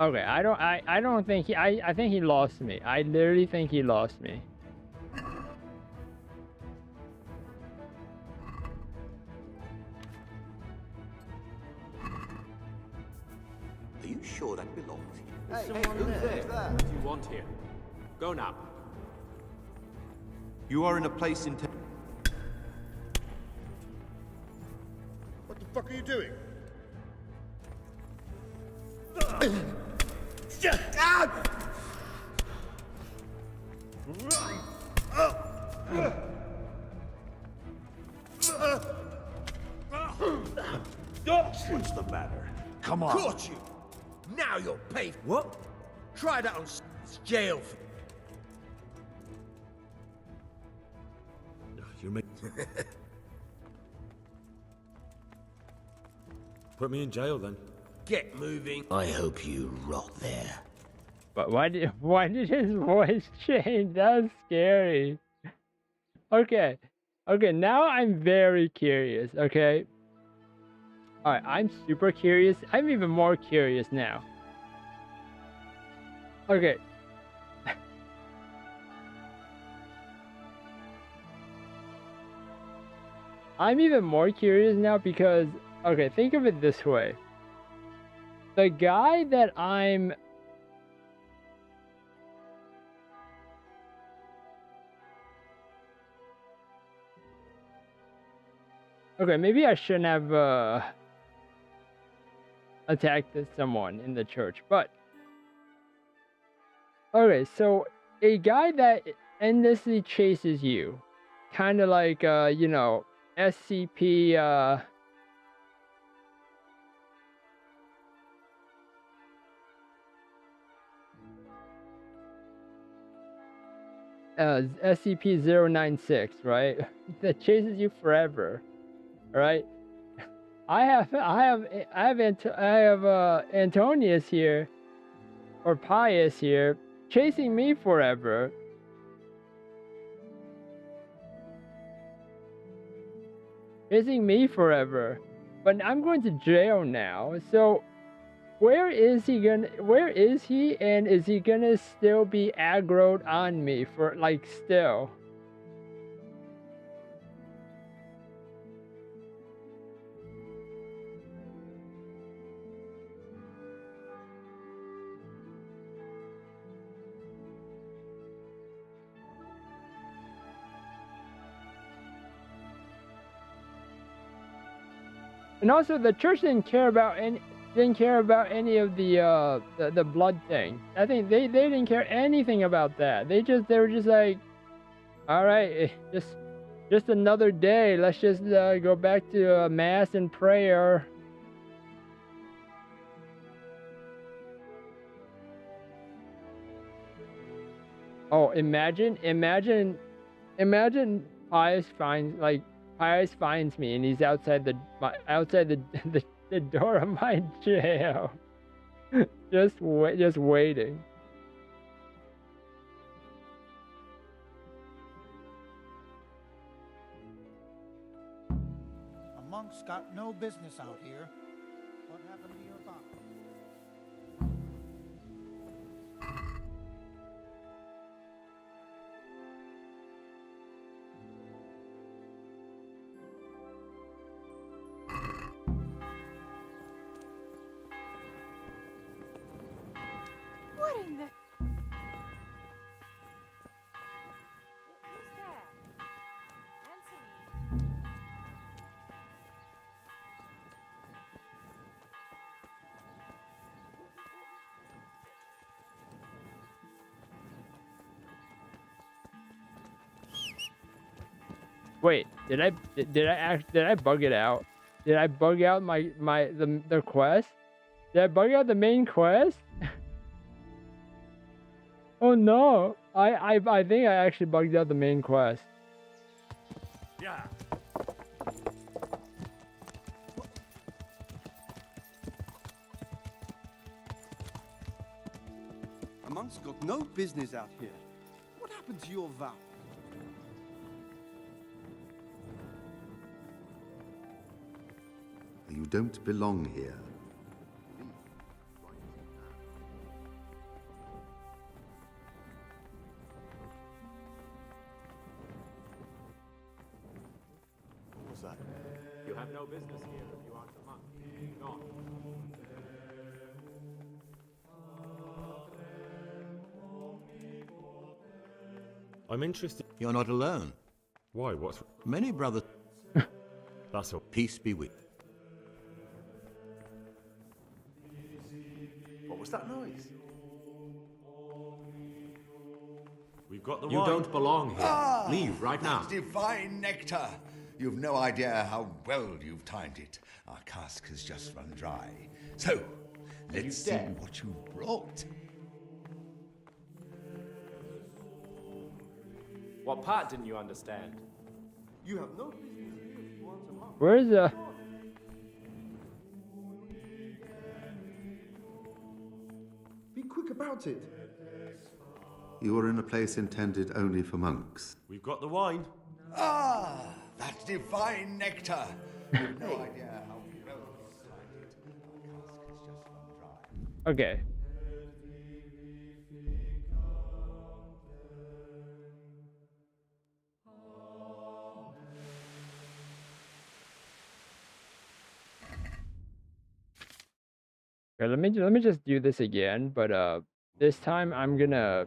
Okay, I don't think I think he lost me. I literally think he lost me. Are you sure that belongs here? Hey, who's there? What do you want here? Go now. You are in a place in. What the fuck are you doing? What's the matter? Come on. Caught you! Now you'll pay. What? Try that on jail. You're making. Put me in jail then. Get moving. I hope you rot there. But why did his voice change? That was scary. Okay. Okay, now I'm very curious, okay? Alright, I'm super curious. I'm even more curious now. Okay. I'm even more curious now because, okay, think of it this way. the guy that I'm... Okay, maybe I shouldn't have attacked someone in the church, but... Okay, so a guy that endlessly chases you, kind of like, you know, SCP, SCP-096, right? That chases you forever, right? I have Antonius here, or Pius here, chasing me forever. Chasing me forever. But I'm going to jail now, so where is he, and is he gonna still be aggroed on me for, like, still? And also, the church didn't care about any of the blood thing. I think they didn't care anything about that. They were just like, all right, just another day. Let's just go back to mass and prayer. Oh, imagine Pius finds me and he's outside the door of my jail, just waiting. A monk's got no business out here. What happened to your bottle? What in the... Wait, did I bug it out? Did I bug out the quest? Did I bug out the main quest? Oh no! I think I actually bugged out the main quest. Yeah. A monk's got no business out here. What happened to your vow? You don't belong here. What was that? You have no business here if you aren't a monk. Gone. I'm interested. You're not alone. Why? What's... Many brothers... That's all. Peace be with you. What was that noise? We've got the You wine. don't belong here. Leave right now. Divine nectar! You've no idea how well you've timed it. Our cask has just run dry. So, let's see what you brought. What part didn't you understand? You have no business here if you want a monk. Where's Be quick about it. You are in a place intended only for monks. We've got the wine. Ah, that divine nectar! You've no idea how well you've timed it. Our cask has just run dry. Okay. Okay, let me just do this again, but this time I'm gonna.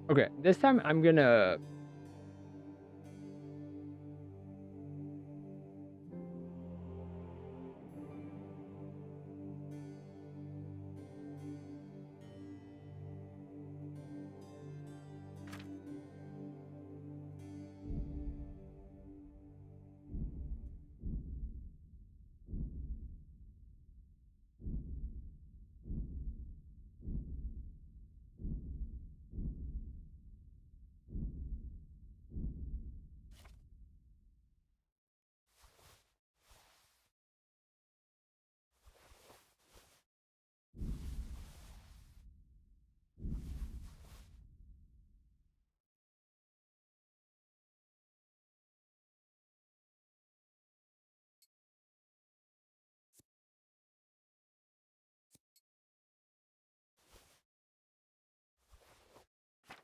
Okay, this time I'm gonna.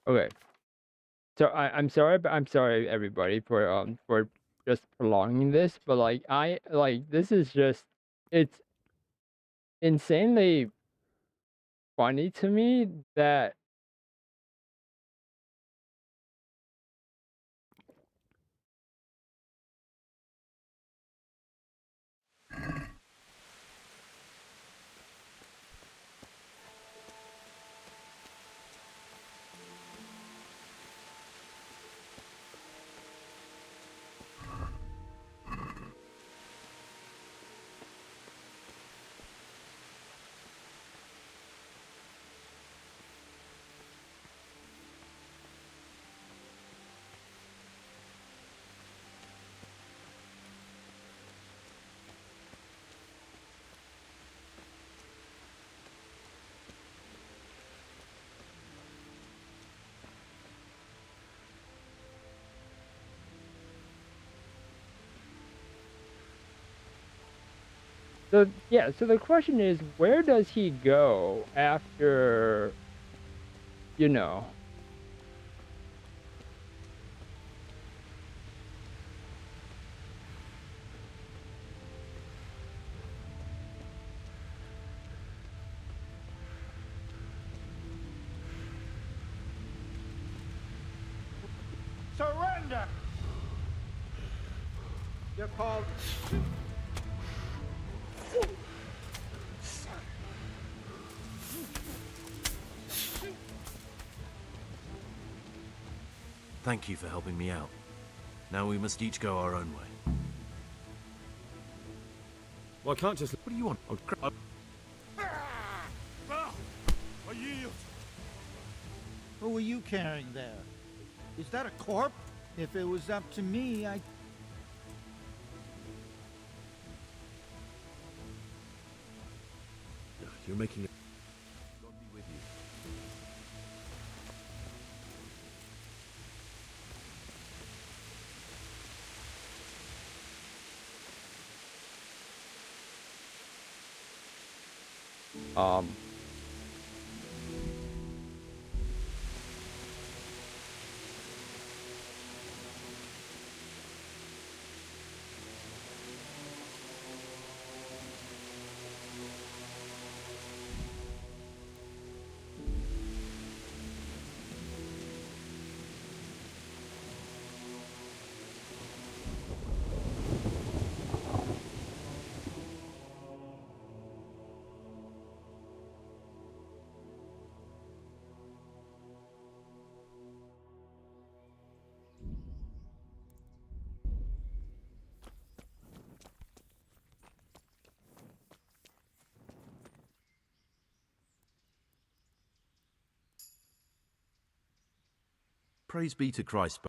Okay. So I'm sorry, but I'm sorry everybody for just prolonging this, but like this is just it's insanely funny to me that so yeah, so the question is where does he go after you know Surrender! You're called. Thank you for helping me out. Now we must each go our own way. Well, I can't just... What do you want? I yield. Who are you carrying there? Is that a corpse? If it was up to me, I... You're making it... God be with you. um Praise be to Christ.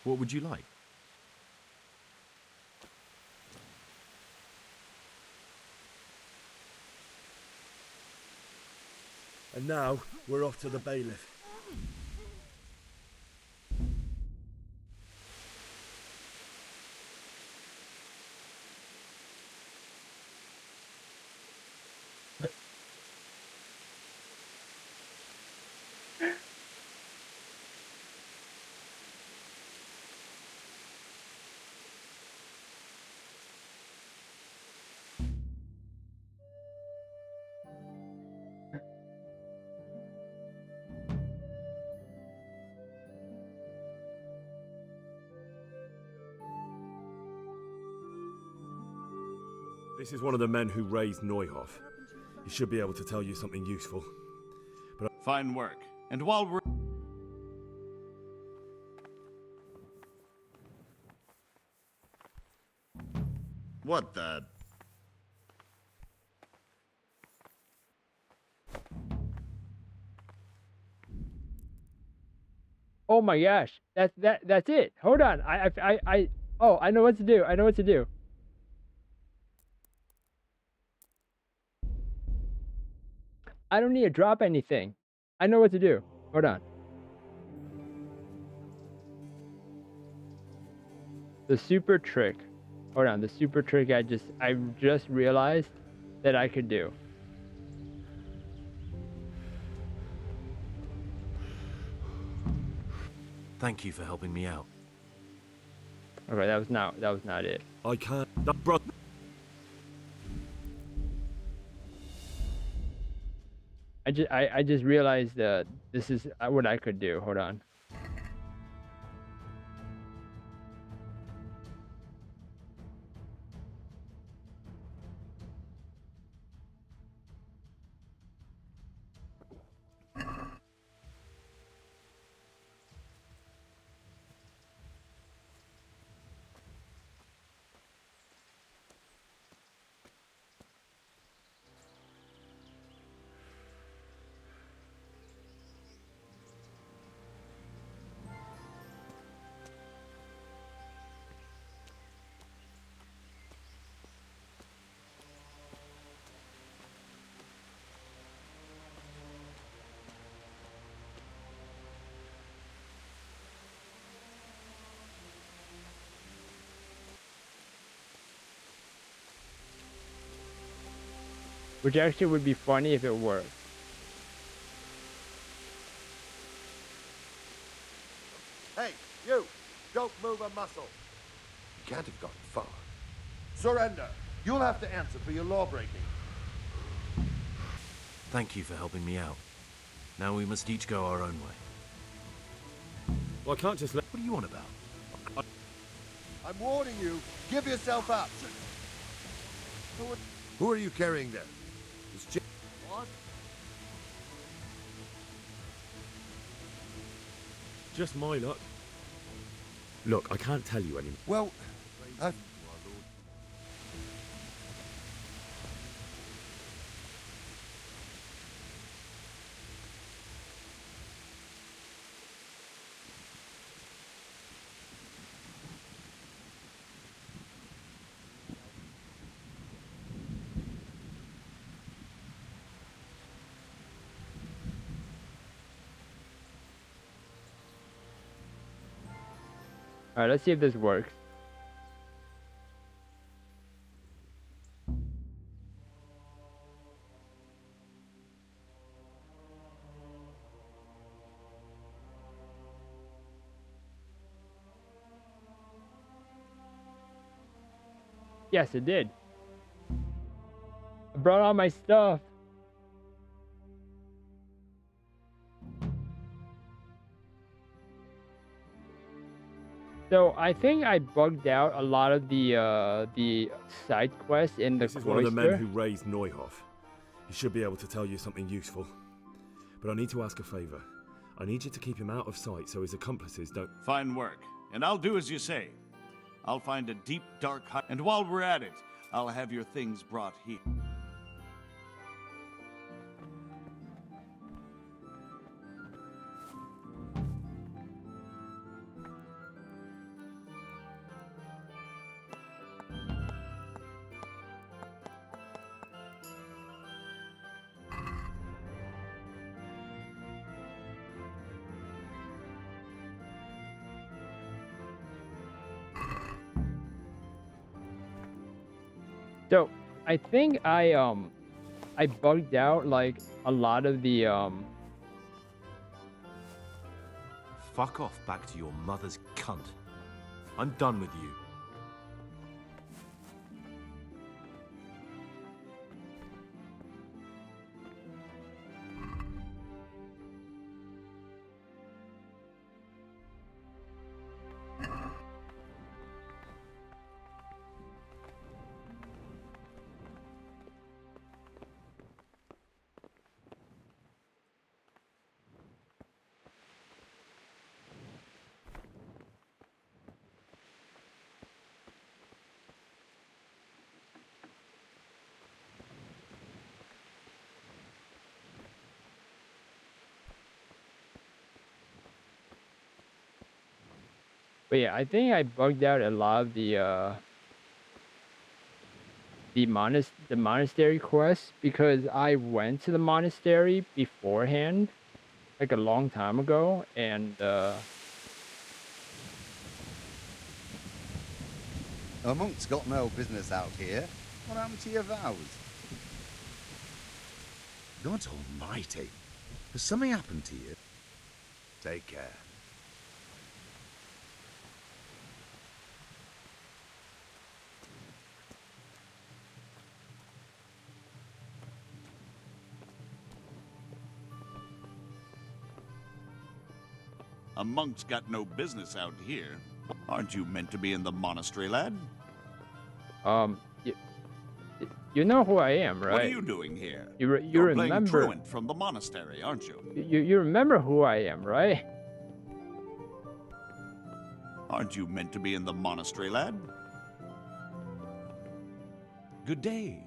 What would you like? And now, we're off to the bailiff. This is one of the men who raised Neuhoff. He should be able to tell you something useful. But fine work. And while we're... What the... Oh my gosh, that's it. Hold on, oh, I know what to do. I know what to do. I don't need to drop anything. I know what to do. Hold on. The super trick. Hold on, the super trick I just realized that I could do. Thank you for helping me out. Okay, that was not it. I can't. Bro. I just realized that this is what I could do. Hold on. Which actually would be funny if it worked. Hey, you! Don't move a muscle. You can't have gotten far. Surrender. You'll have to answer for your lawbreaking. Thank you for helping me out. Now we must each go our own way. Well, I can't just let... What are you on about? I'm warning you. Give yourself up. Who are you carrying there? What? Just my luck. Look, I can't tell you anymore. Well, Alright, let's see if this works. Yes, it did. I brought all my stuff. So I think I bugged out a lot of the side quests in the This is cloister. one of the men who raised Neuhoff. He should be able to tell you something useful. But I need to ask a favor. I need you to keep him out of sight so his accomplices don't... Fine work. And I'll do as you say. I'll find a deep, dark hut, and while we're at it, I'll have your things brought here. So I think I bugged out like a lot of the Fuck off back to your mother's cunt. I'm done with you. But yeah, I think I bugged out a lot of the monastery quest because I went to the monastery beforehand, like a long time ago, and A monk's got no business out here. What happened to your vows? God almighty. Has something happened to you? Take care. A monk's got no business out here. Aren't you meant to be in the monastery, lad? you know who I am, right? What are you doing here? You You're remember playing truant from the monastery, aren't you? You remember who I am, right? Aren't you meant to be in the monastery, lad? Good day.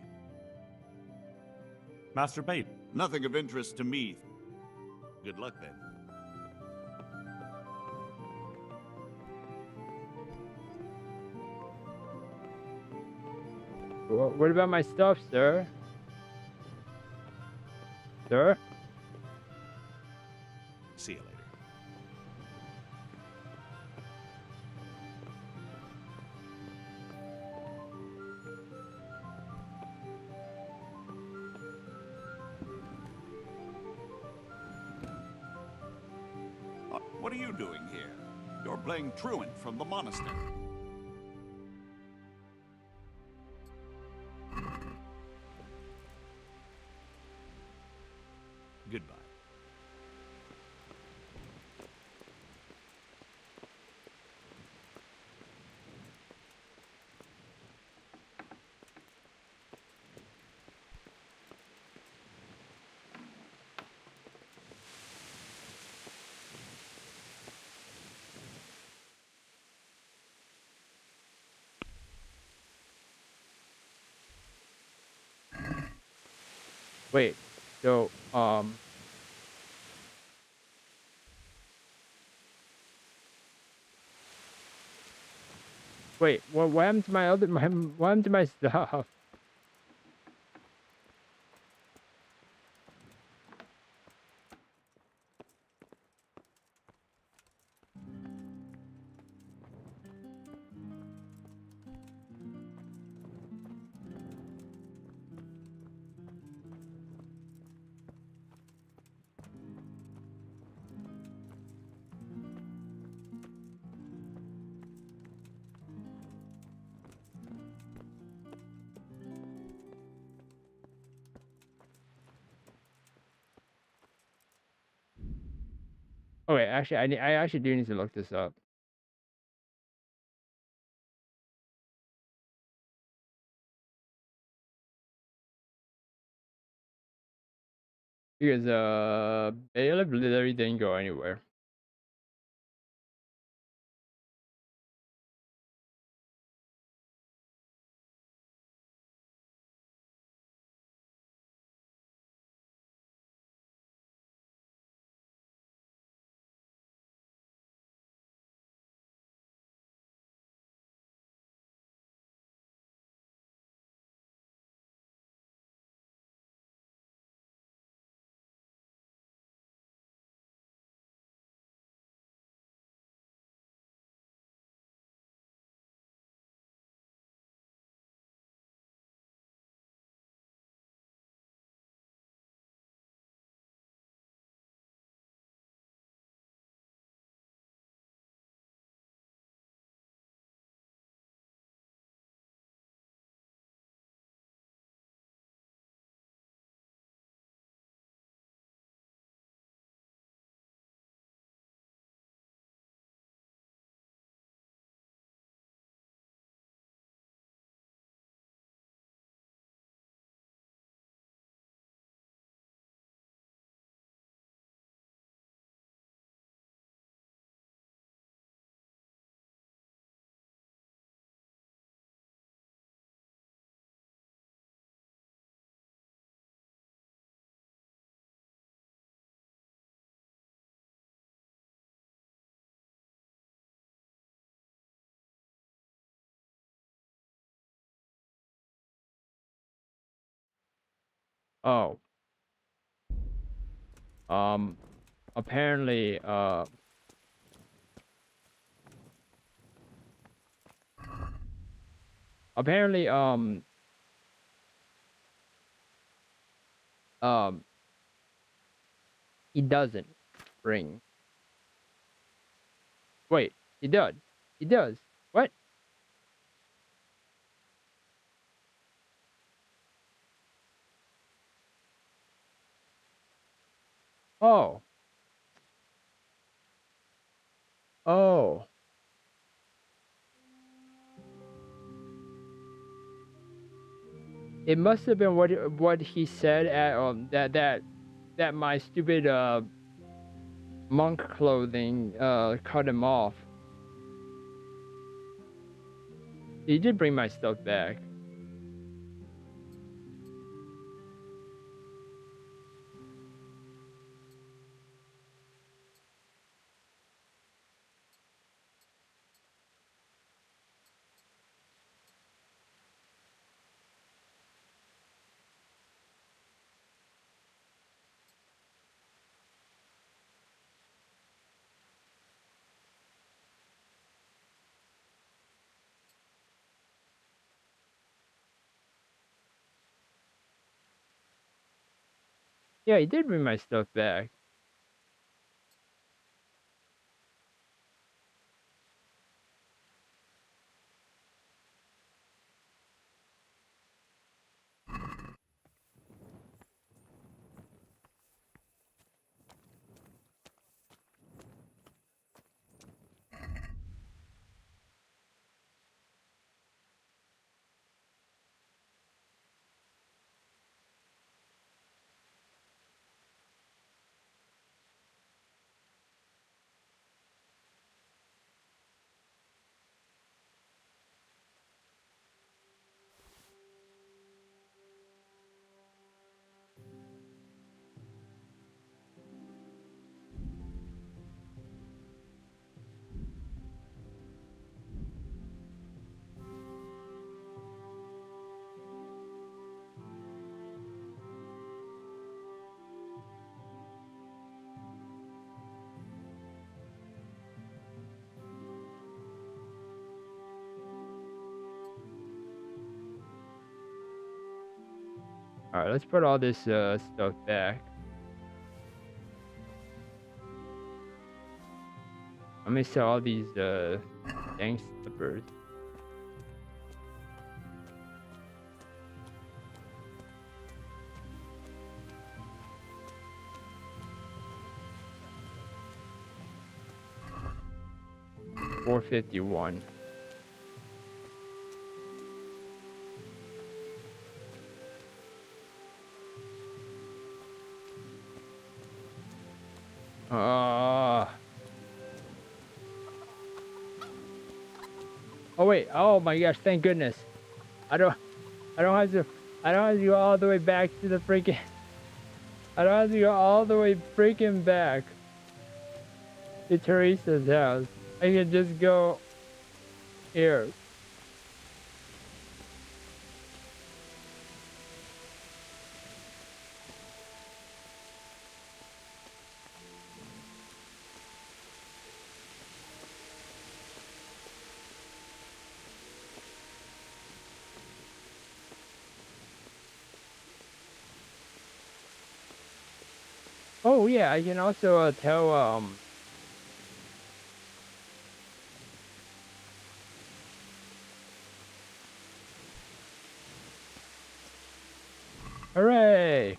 Master Bait. Nothing of interest to me. Good luck, then. What about my stuff, sir? Sir? See you later. What are you doing here? You're playing truant from the monastery. Goodbye. Wait, so wait, what happened to my other what happened to my stuff? Oh wait, actually, I actually do need to look this up. Because bailiff literally didn't go anywhere. Oh. Apparently, apparently, he doesn't bring. Wait, he does. He does. What? Oh. Oh. It must have been what he said at that my stupid monk clothing cut him off. He did bring my stuff back. Yeah, he did bring my stuff back. All right, let's put all this stuff back. Let me sell all these dang slippers. $451. Oh wait, oh my gosh, thank goodness. I don't have to go all the way back to the freaking I don't have to go all the way freaking back to Teresa's house. I can just go here. Oh yeah, I can also tell hooray!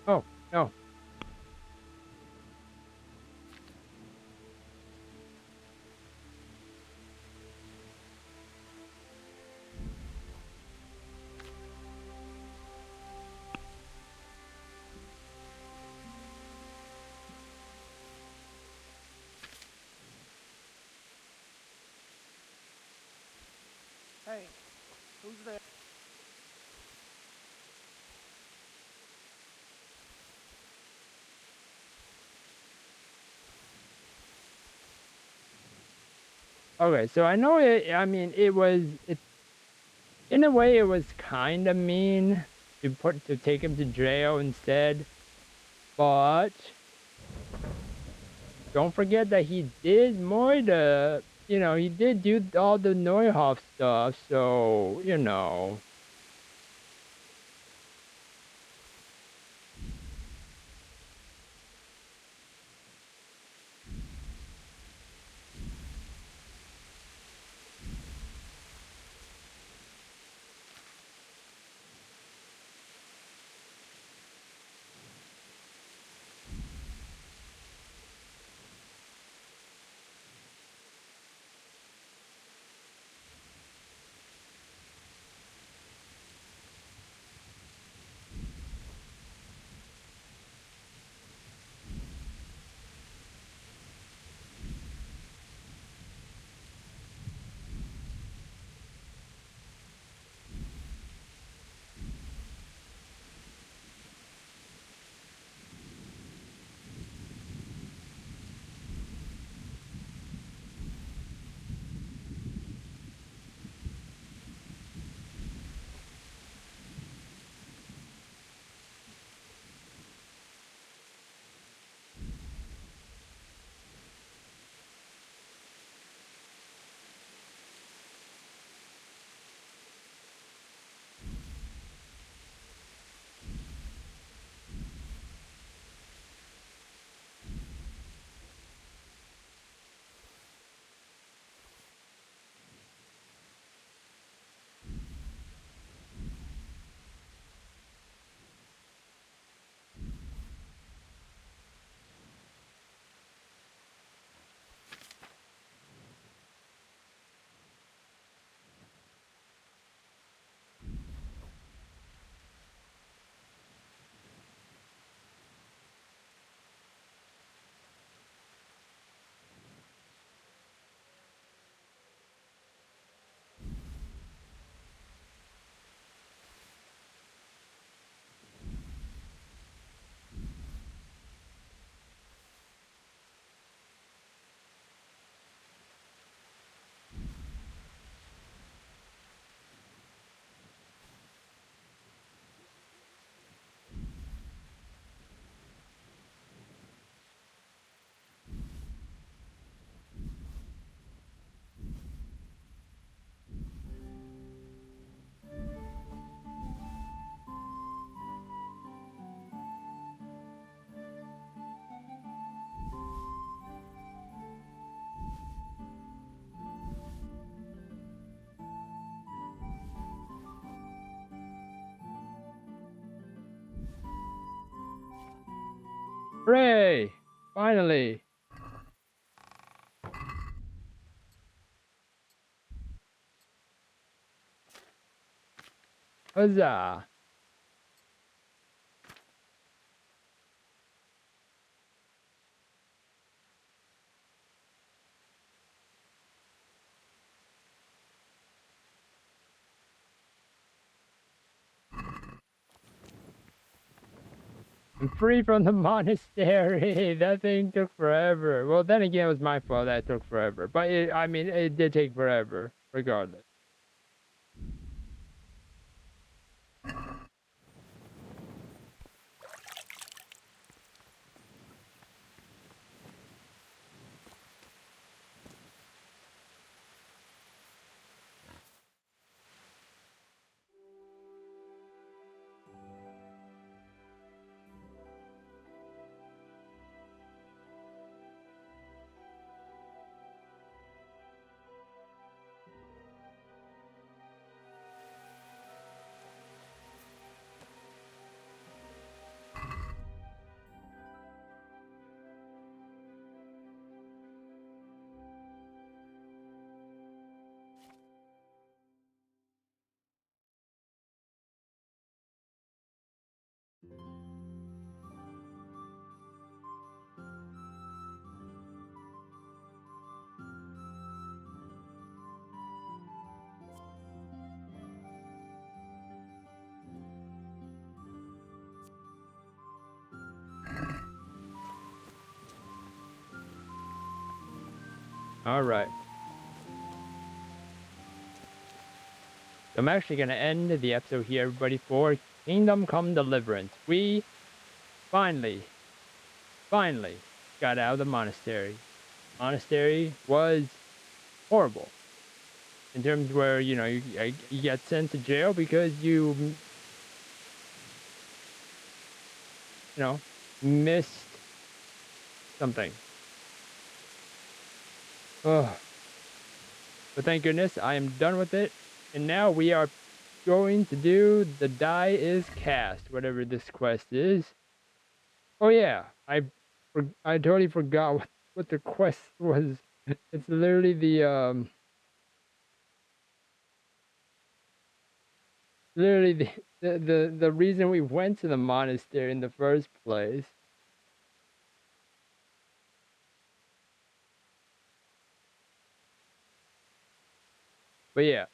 Oh, no. Hey, who's there? Okay, so I know it. I mean, it was. In a way, it was kind of mean to take him to jail instead, but don't forget that he did more the. You know, he did do all the Neuhoff stuff, so you know. Hooray! Finally! Huzzah! I'm free from the monastery. That thing took forever. Well, then again, it was my fault that it took forever. But I mean, it did take forever, regardless. All right. I'm actually going to end the episode here, everybody, for Kingdom Come Deliverance. We finally got out of the monastery. Monastery was horrible. In terms where, you know, you get sent to jail because you know, missed something. Ugh. But thank goodness I am done with it. And now we are going to do the die is cast, whatever this quest is. Oh yeah, I totally forgot what the quest was. It's literally the the reason we went to the monastery in the first place. But yeah.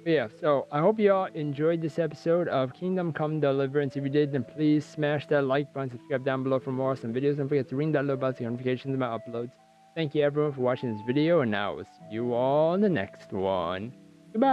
Yeah, so I hope you all enjoyed this episode of Kingdom Come Deliverance. If you did, then please smash that like button, subscribe down below for more awesome videos. Don't forget to ring that little bell to get notifications of my uploads. Thank you everyone for watching this video, and now I'll see you all in the next one. Goodbye!